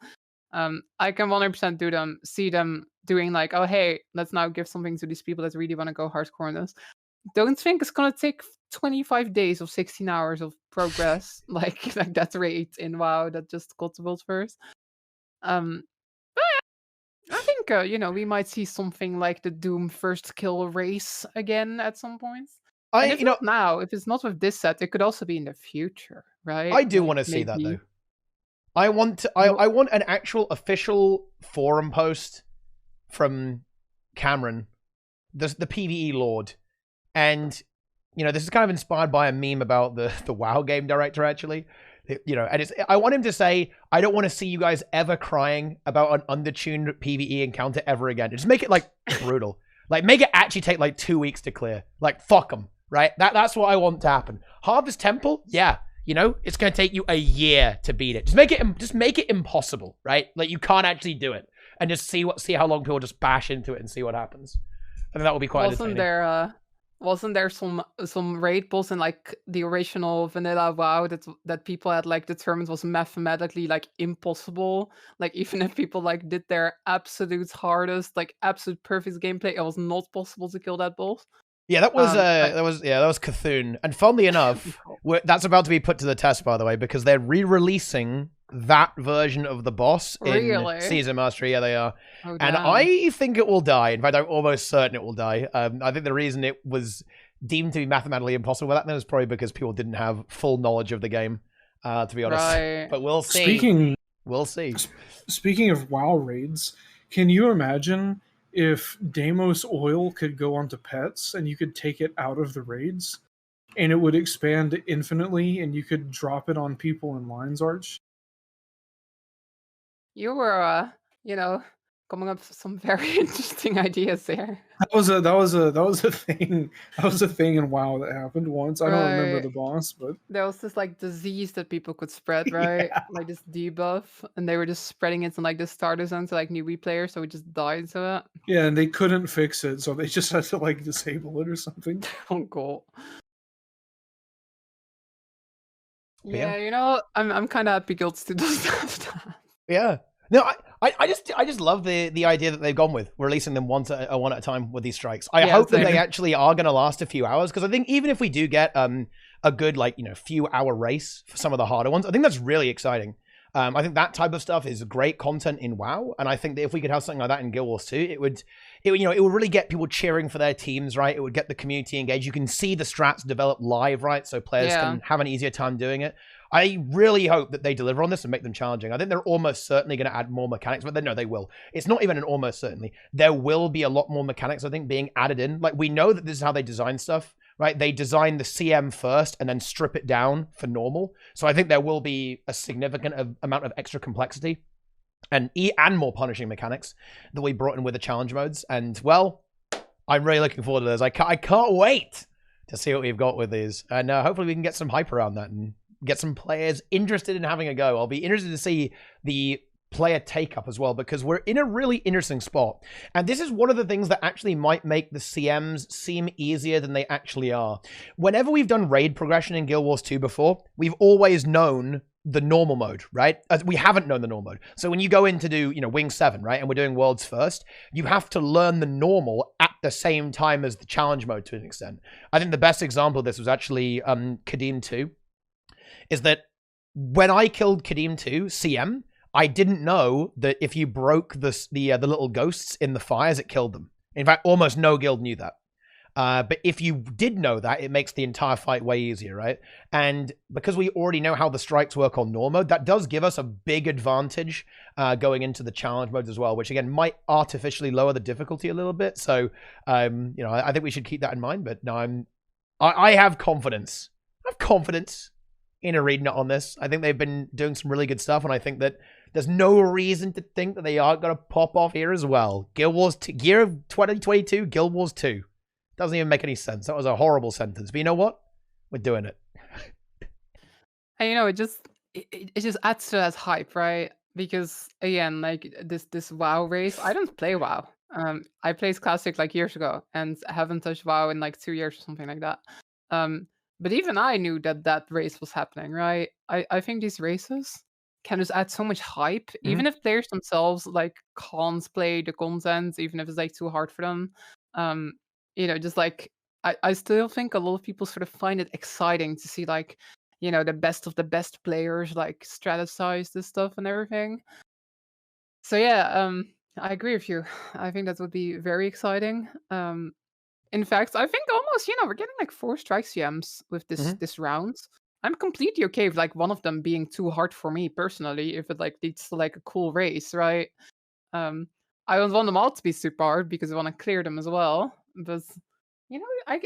I can 100% see them doing like, oh hey, let's now give something to these people that really want to go hardcore on this. Don't think it's gonna take 25 days of 16 hours of progress, like that rate in WoW that just got the world first. Um, I think we might see something like the Doom first kill race again at some point. And if not now, if it's not with this set, it could also be in the future, right? I do want to see that though. I want an actual official forum post from Cameron, the PvE Lord, and this is kind of inspired by a meme about the WoW game director actually. And I want him to say, I don't want to see you guys ever crying about an undertuned PvE encounter ever again. Just make it like brutal. Like make it actually take like 2 weeks to clear. Like fuck them, right? That's what I want to happen. Harvest Temple, yeah, it's gonna take you a year to beat it. Just make it impossible, right? Like you can't actually do it, and just see how long people just bash into it and see what happens. I think that would be quite entertaining. Wasn't there some raid boss in like the original vanilla WoW that people had like determined was mathematically like impossible? Like even if people like did their absolute hardest, like absolute perfect gameplay, it was not possible to kill that boss. Yeah, that was Cthulhu. And funnily enough, that's about to be put to the test, by the way, because they're re-releasing that version of the boss in Season Mastery. Yeah, they are. Oh, and I think it will die. In fact, I'm almost certain it will die. I think the reason it was deemed to be mathematically impossible with that was probably because people didn't have full knowledge of the game, to be honest. Right. But we'll see. We'll see. Speaking of WoW raids, can you imagine if Deimos oil could go onto pets and you could take it out of the raids and it would expand infinitely and you could drop it on people in Lion's Arch? You were, coming up with some very interesting ideas there. That was a thing. That was a thing in WoW that happened once. I don't remember the boss, but there was this like disease that people could spread, right? Yeah. Like this debuff, and they were just spreading it in like the starter zone to like newbie players, so we just died to it. Yeah, and they couldn't fix it, so they just had to like disable it or something. Oh, cool. Yeah, I'm kind of happy Guilds to do stuff. Yeah. No, I just love the idea that they've gone with releasing them one at a time with these strikes. I hope that they actually are going to last a few hours, because I think even if we do get a good few hour race for some of the harder ones, I think that's really exciting. I think that type of stuff is great content in WoW, and I think that if we could have something like that in Guild Wars 2, it would really get people cheering for their teams, right? It would get the community engaged. You can see the strats develop live, right? So players can have an easier time doing it. I really hope that they deliver on this and make them challenging. I think they're almost certainly going to add more mechanics, but no, they will. It's not even an almost certainly. There will be a lot more mechanics, I think, being added in. Like, we know that this is how they design stuff, right? They design the CM first and then strip it down for normal. So I think there will be a significant amount of extra complexity and more punishing mechanics that we brought in with the challenge modes. And, well, I'm really looking forward to those. I can't wait to see what we've got with these. And hopefully we can get some hype around that and get some players interested in having a go. I'll be interested to see the player take-up as well, because we're in a really interesting spot. And this is one of the things that actually might make the CMs seem easier than they actually are. Whenever we've done raid progression in Guild Wars 2 before, we've always known the normal mode, right? We haven't known the normal mode. So when you go in to do, Wing 7, right, and we're doing Worlds first, you have to learn the normal at the same time as the challenge mode to an extent. I think the best example of this was actually Kadim 2. Is that when I killed Kadim 2 CM, I didn't know that if you broke the little ghosts in the fires, it killed them. In fact, almost no guild knew that. But if you did know that, it makes the entire fight way easier, right? And because we already know how the strikes work on normal mode, that does give us a big advantage going into the challenge modes as well, which again might artificially lower the difficulty a little bit. So, I think we should keep that in mind. But no, I have confidence. I have confidence in ArenaNet on this. I think they've been doing some really good stuff, and I think that there's no reason to think that they aren't going to pop off here as well. Guild Wars year of 2022, Guild Wars 2. Doesn't even make any sense. That was a horrible sentence. But you know what? We're doing it. And it just adds to that hype, right? Because again, like this WoW race, I don't play WoW. I played Classic like years ago and haven't touched WoW in like 2 years or something like that. But even I knew that race was happening, right? I think these races can just add so much hype, even if players themselves like can't play the content, even if it's like too hard for them. Just like I still think a lot of people sort of find it exciting to see like, the best of the best players like strategize this stuff and everything. So yeah, I agree with you. I think that would be very exciting. In fact, I think almost, we're getting like 4 strike CMs with this round. I'm completely okay with like one of them being too hard for me personally, if it like leads to like a cool race, right? I don't want them all to be super hard because I want to clear them as well. But I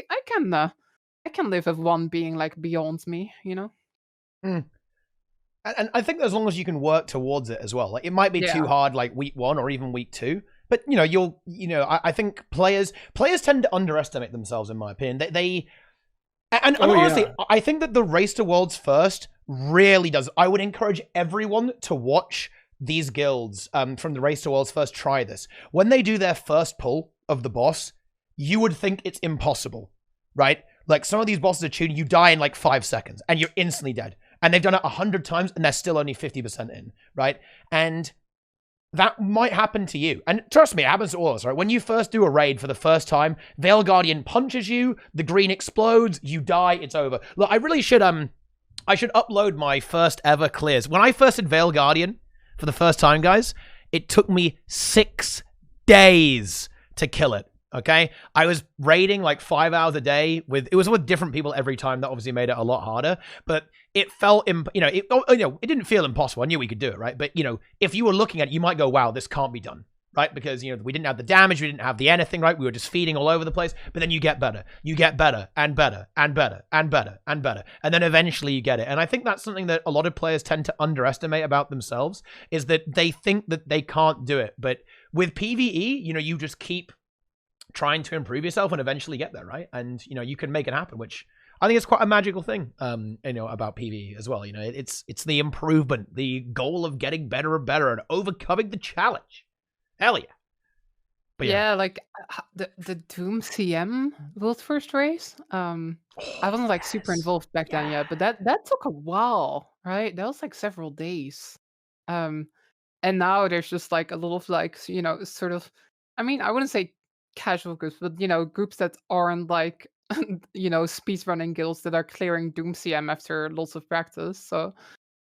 can live with one being like beyond me, And I think as long as you can work towards it as well, like it might be too hard, like week 1 or even week 2. But I think players tend to underestimate themselves, in my opinion. Honestly, I think that the Race to Worlds First really does. I would encourage everyone to watch these guilds from the Race to Worlds First try this. When they do their first pull of the boss, you would think it's impossible, right? Like some of these bosses are tuned, you die in like 5 seconds and you're instantly dead. And they've done it 100 times and they're still only 50% in, right? And that might happen to you. And trust me, it happens to all of us, right? When you first do a raid for the first time, Veil Guardian punches you, the green explodes, you die, it's over. Look, I really should, I should upload my first ever clears. When I first did Veil Guardian for the first time, guys, it took me 6 days to kill it. Okay, I was raiding like 5 hours a day it was with different people every time. That obviously made it a lot harder, but it felt, it didn't feel impossible. I knew we could do it, right? But, if you were looking at it, you might go, wow, this can't be done, right? Because, we didn't have the damage, we didn't have the anything, right? We were just feeding all over the place, but then you get better and better and better and better and better. And then eventually you get it. And I think that's something that a lot of players tend to underestimate about themselves, is that they think that they can't do it. But with PvE, you just keep trying to improve yourself and eventually get there, right? And you can make it happen, which I think is quite a magical thing about PvE as well. It's the improvement, the goal of getting better and better and overcoming the challenge. Hell yeah. But yeah, like the Doom CM world first race. I wasn't like super involved back then yet, but that took a while, right? That was like several days. And now there's just like a lot of like, sort of, I mean, I wouldn't say casual groups, but groups that aren't like speedrunning guilds that are clearing Doom CM after lots of practice. So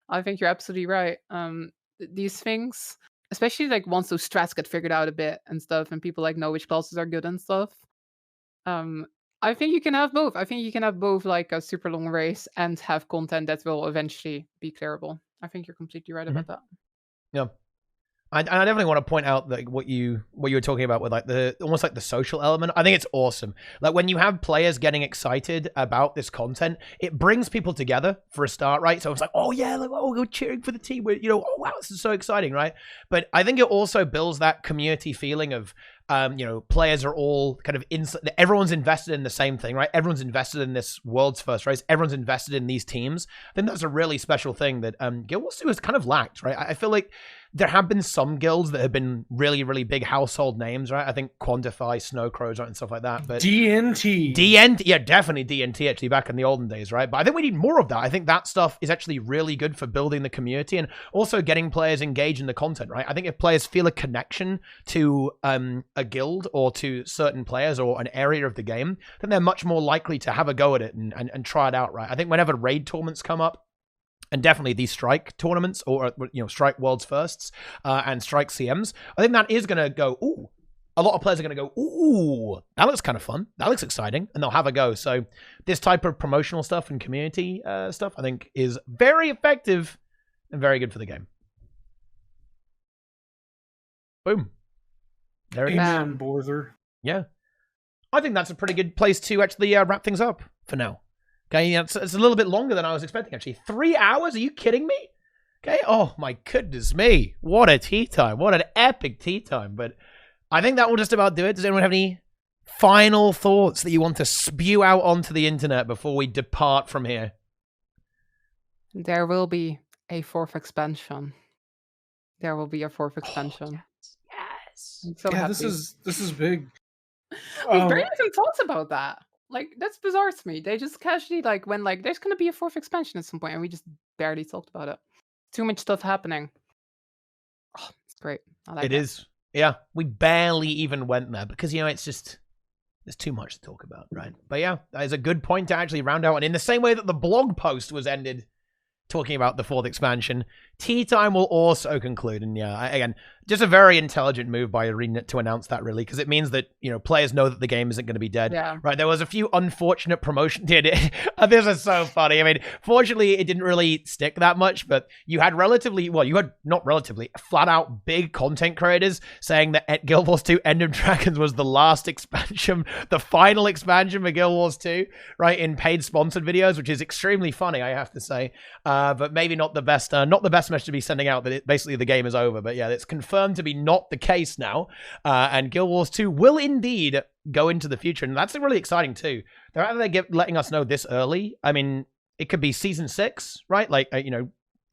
I think you're absolutely right. These things, especially like once those strats get figured out a bit and stuff, and people like know which classes are good and stuff. I think you can have both. I think you can have both like a super long race and have content that will eventually be clearable. I think you're completely right about that. Yeah. I definitely want to point out that what you were talking about with like almost like the social element. I think it's awesome. Like when you have players getting excited about this content, it brings people together for a start, right? So it's like, oh yeah, like we're cheering for the team. We're, oh wow, this is so exciting, right? But I think it also builds that community feeling of players are all kind of everyone's invested in the same thing, right? Everyone's invested in this world's first race. Everyone's invested in these teams. I think that's a really special thing that Guild Wars 2 has kind of lacked, right? I feel like there have been some guilds that have been really, really big household names, right? I think Quantify, Snowcrows, right, and stuff like that. But DNT, yeah, definitely DNT actually back in the olden days, right? But I think we need more of that. I think that stuff is actually really good for building the community and also getting players engaged in the content, right? I think if players feel a connection to a guild or to certain players or an area of the game, then they're much more likely to have a go at it and try it out, right? I think whenever raid tournaments come up, and definitely these strike tournaments or strike worlds firsts and strike CMs, I think that is going to go, ooh, a lot of players are going to go, ooh, that looks kind of fun, that looks exciting, and they'll have a go. So this type of promotional stuff and community stuff, I think, is very effective and very good for the game. Boom. There it is. Amen, Borther. Yeah. I think that's a pretty good place to actually wrap things up for now. Okay, yeah, it's a little bit longer than I was expecting, actually. 3 hours? Are you kidding me? Okay, oh my goodness me. What a tea time. What an epic tea time. But I think that will just about do it. Does anyone have any final thoughts that you want to spew out onto the internet before we depart from here? There will be a 4th expansion. There will be a 4th expansion. Yes. I'm so yeah, happy. this is big. We barely even talked about that. Like, that's bizarre to me. They just casually, like, when, like, there's going to be a 4th expansion at some point, and we just barely talked about it. Too much stuff happening. Oh, it's great. I like It is. Yeah, we barely even went there because, it's just, there's too much to talk about, right? But yeah, that is a good point to actually round out. And in the same way that the blog post was ended talking about the 4th expansion, TeaTime will also conclude. And yeah, again, just a very intelligent move by ArenaNet to announce that, really, because it means that, players know that the game isn't going to be dead. Yeah. Right? There was a few unfortunate promotions. This is so funny. I mean, fortunately, it didn't really stick that much, but you had flat out big content creators saying that Guild Wars 2 End of Dragons was the last expansion, the final expansion for Guild Wars 2, right, in paid sponsored videos, which is extremely funny, I have to say. But maybe not the best message to be sending out, that basically the game is over. But yeah, it's confirmed to be not the case now. And Guild Wars 2 will indeed go into the future. And that's really exciting too. They're either letting us know this early. I mean, it could be Season 6, right? Like,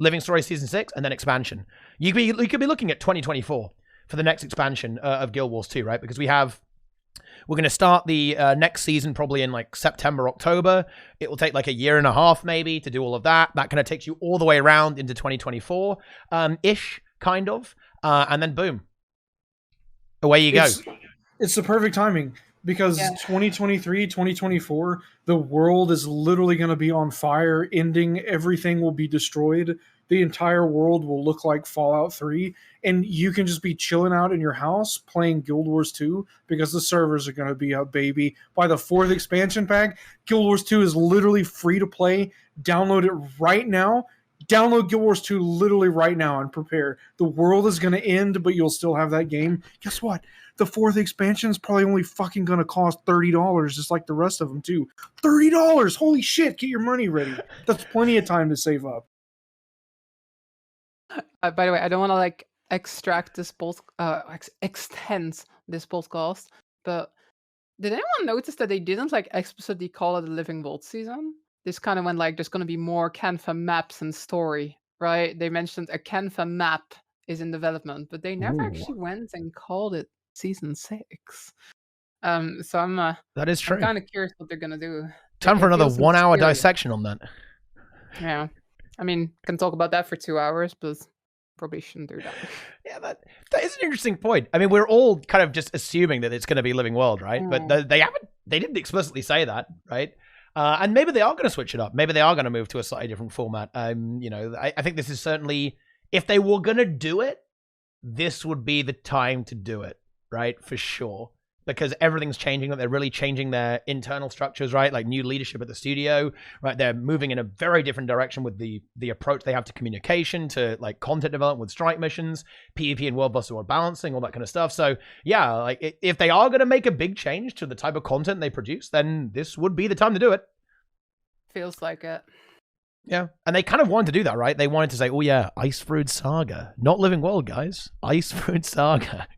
Living Story Season 6 and then expansion. You could be looking at 2024 for the next expansion of Guild Wars 2, right? Because we're going to start the next season probably in like September, October. It will take like a year and a half maybe to do all of that. That kind of takes you all the way around into 2024 ish, kind of. And then boom, away you go. It's the perfect timing because 2023, 2024, the world is literally going to be on fire, ending. Everything will be destroyed. The entire world will look like Fallout 3, and you can just be chilling out in your house playing Guild Wars 2 because the servers are going to be up, baby. By the 4th expansion pack, Guild Wars 2 is literally free to play. Download it right now. Download Guild Wars 2 literally right now and prepare. The world is going to end, but you'll still have that game. Guess what? The 4th expansion is probably only fucking going to cost $30, just like the rest of them, too. $30! Holy shit, get your money ready. That's plenty of time to save up. By the way, I don't want to like extend this podcast, but did anyone notice that they didn't like explicitly call it a Living World season? This kind of went like there's going to be more Canva maps and story, right? They mentioned a Canva map is in development, but they never actually went and called it Season 6. So I'm that is true. I'm kind of curious what they're going to do. Time for another 1 hour dissection on that. Yeah. I mean, can talk about that for 2 hours, but probably shouldn't do that. Yeah, that is an interesting point. I mean, we're all kind of just assuming that it's going to be Living World, right? But they didn't explicitly say that, right? And maybe they are going to switch it up. Maybe they are going to move to a slightly different format. I think this is certainly, if they were going to do it, this would be the time to do it, right? For sure. Because everything's changing. They're really changing their internal structures, right? Like new leadership at the studio, right? They're moving in a very different direction with the approach they have to communication, to like content development with strike missions, PvP and World Buster World balancing, all that kind of stuff. So yeah, like if they are going to make a big change to the type of content they produce, then this would be the time to do it. Feels like it. Yeah, and they kind of wanted to do that, right? They wanted to say, oh yeah, Ice Fruit Saga. Not Living World, guys. Ice Fruit Saga.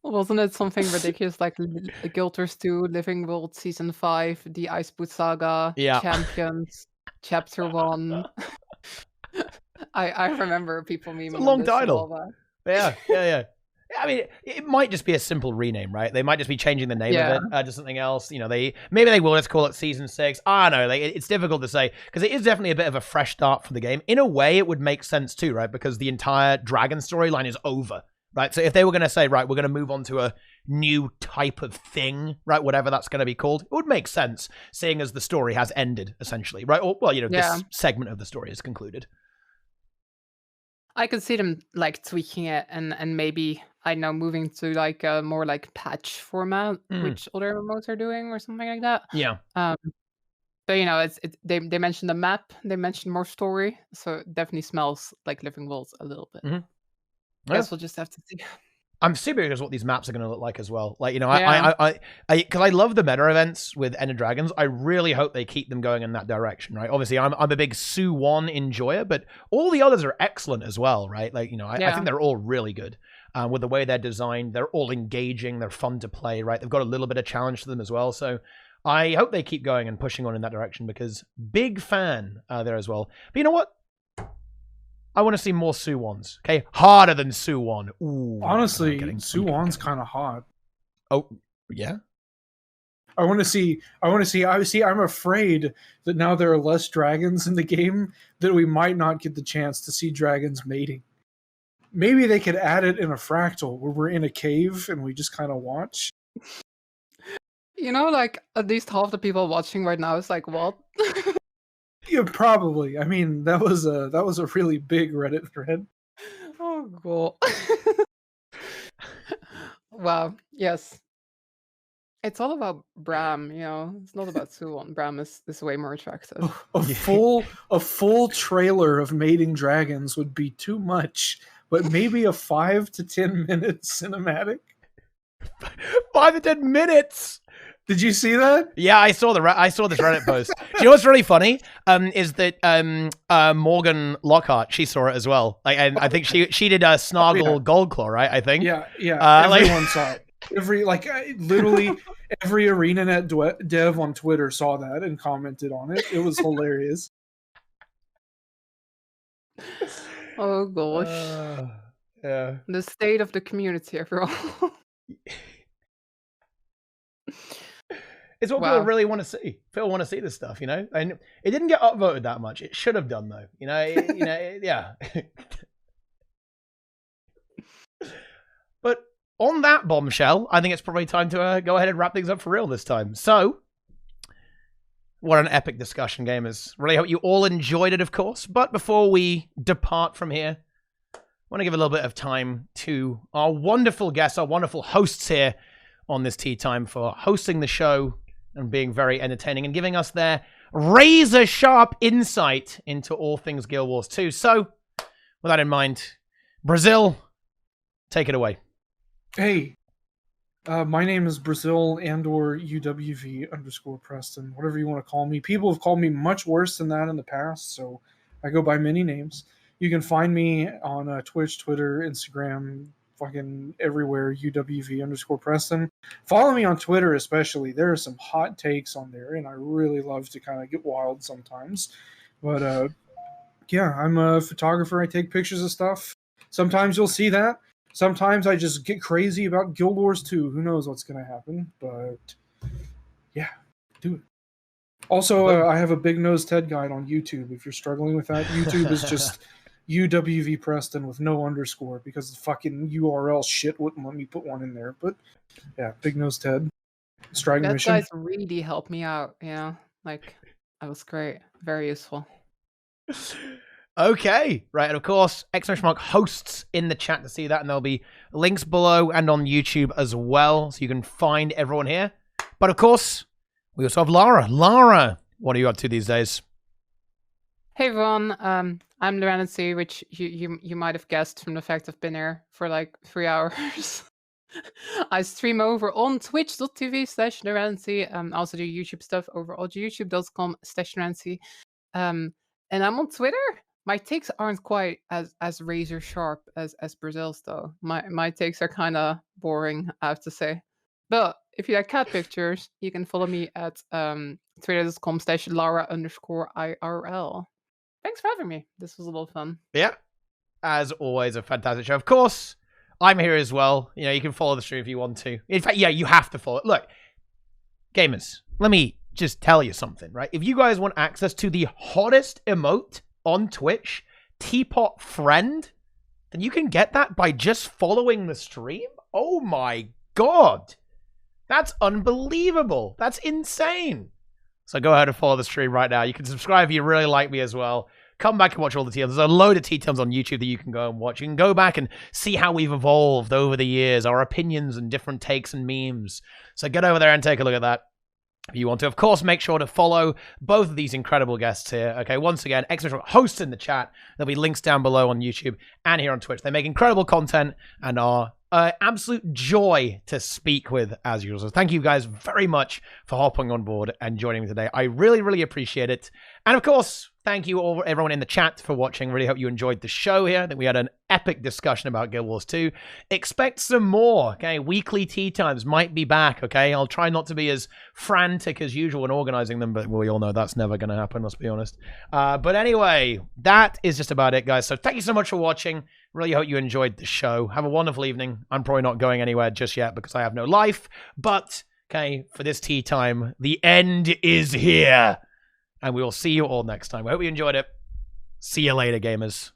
Wasn't it something ridiculous like Guild Wars 2, Living World Season 5, The Ice Boot Saga, Champions, Chapter 1? I remember people memeing. It's a long title. Yeah. I mean, it might just be a simple rename, right? They might just be changing the name of it to something else. Maybe they will just call it Season 6. I don't know. It's difficult to say because it is definitely a bit of a fresh start for the game. In a way, it would make sense too, right? Because the entire Dragon storyline is over. Right, so if they were going to say, right, we're going to move on to a new type of thing, right, whatever that's going to be called, it would make sense, seeing as the story has ended, essentially, right? Or, well, this segment of the story is concluded. I could see them, like, tweaking it and maybe, I don't know, moving to, like, a more, like, patch format, which other MMOs are doing or something like that. Yeah. But, they mentioned the map, they mentioned more story, so it definitely smells like Living Worlds a little bit. Mm-hmm. I guess we'll just have to see. I'm super curious what these maps are going to look like as well. Like, because I love the meta events with End of Dragons. I really hope they keep them going in that direction, right? Obviously, I'm a big Sue 1 enjoyer, but all the others are excellent as well, right? Like, I think they're all really good with the way they're designed. They're all engaging. They're fun to play, right? They've got a little bit of challenge to them as well. So I hope they keep going and pushing on in that direction because big fan there as well. But you know what? I want to see more Sue 1s. Okay, harder than Sue 1. Ooh, honestly, Sue 1's kind of hot. Oh, yeah. I want to see. I'm afraid that now there are less dragons in the game that we might not get the chance to see dragons mating. Maybe they could add it in a fractal where we're in a cave and we just kind of watch. You know, like at least half the people watching right now is like, what? Yeah, probably. I mean, that was a really big Reddit thread. Oh, cool. Wow. Yes. It's all about Bram, you know. It's not about Suwon. Bram is way more attractive. A full trailer of mating dragons would be too much, but maybe a 5 to 10 minute cinematic. 5 to 10 minutes. Did you see that? Yeah, I saw this Reddit post. Do you know what's really funny? Is that Morgan Lockhart? She saw it as well. Like, and I think she did a Snargle Goldclaw, right? I think. Yeah. Everyone saw it. Literally every ArenaNet dev on Twitter saw that and commented on it. It was hilarious. Oh gosh. Yeah. The state of the community, everyone. It's what people really want to see. People want to see this stuff, you know. And it didn't get upvoted that much. It should have done, though. You know. Yeah. But on that bombshell, I think it's probably time to go ahead and wrap things up for real this time. So, what an epic discussion, gamers. Really hope you all enjoyed it, of course. But before we depart from here, I want to give a little bit of time to our wonderful guests, our wonderful hosts here on this Tea Time for hosting the show and being very entertaining and giving us their razor-sharp insight into all things Guild Wars 2. So, with that in mind, Brazil, take it away. Hey, my name is Brazil and/or UWV_Preston, whatever you want to call me. People have called me much worse than that in the past, so I go by many names. You can find me on Twitch, Twitter, Instagram, fucking everywhere, UWV_Preston. Follow me on Twitter especially. There are some hot takes on there, and I really love to kind of get wild sometimes. But yeah, I'm a photographer. I take pictures of stuff. Sometimes you'll see that. Sometimes I just get crazy about Guild Wars 2. Who knows what's going to happen? But yeah, do it. Also, I have a Big Nose Ted guide on YouTube. If you're struggling with that, YouTube is just UWV Preston with no underscore because the fucking URL shit wouldn't let me put one in there. But yeah, Big Nose Ted. Strike mission. That guy's really helped me out. Yeah, like that was great. Very useful. Okay, right, and of course, !hosts in the chat to see that, and there'll be links below and on YouTube as well, so you can find everyone here. But of course, we also have Lara. Lara, what are you up to these days? Hey everyone, I'm ArenaNet, which you might have guessed from the fact I've been here for like 3 hours. I stream over on twitch.tv/ArenaNet. I also do YouTube stuff over on youtube.com/ArenaNet. And I'm on Twitter. My takes aren't quite as razor sharp as Brazil's though. My takes are kind of boring, I have to say. But if you like cat pictures, you can follow me at twitter.com/Lara_IRL. Thanks for having me. This was a lot of fun. Yeah, as always, a fantastic show. Of course, I'm here as well. You know, you can follow the stream if you want to. In fact, yeah, you have to follow it. Look, gamers, let me just tell you something, right? If you guys want access to the hottest emote on Twitch, Teapot Friend, then you can get that by just following the stream. Oh my god. That's unbelievable. That's insane. So go ahead and follow the stream right now. You can subscribe if you really like me as well. Come back and watch all the TMs. There's a load of TMs on YouTube that you can go and watch. You can go back and see how we've evolved over the years, our opinions and different takes and memes. So get over there and take a look at that if you want to. Of course, make sure to follow both of these incredible guests here. Okay, once again, !hosts in the chat. There'll be links down below on YouTube and here on Twitch. They make incredible content and are absolute joy to speak with as usual. So thank you guys very much for hopping on board and joining me today. I really, really appreciate it. And of course, thank you all, everyone in the chat for watching. Really hope you enjoyed the show here. I think we had an epic discussion about Guild Wars 2. Expect some more, okay? Weekly tea times might be back, okay? I'll try not to be as frantic as usual when organizing them, but we all know that's never going to happen, let's be honest. But anyway, that is just about it, guys. So thank you so much for watching. Really hope you enjoyed the show. Have a wonderful evening. I'm probably not going anywhere just yet because I have no life, but Okay, for this tea time, the end is here. And we will see you all next time. I hope you enjoyed it. See you later, gamers.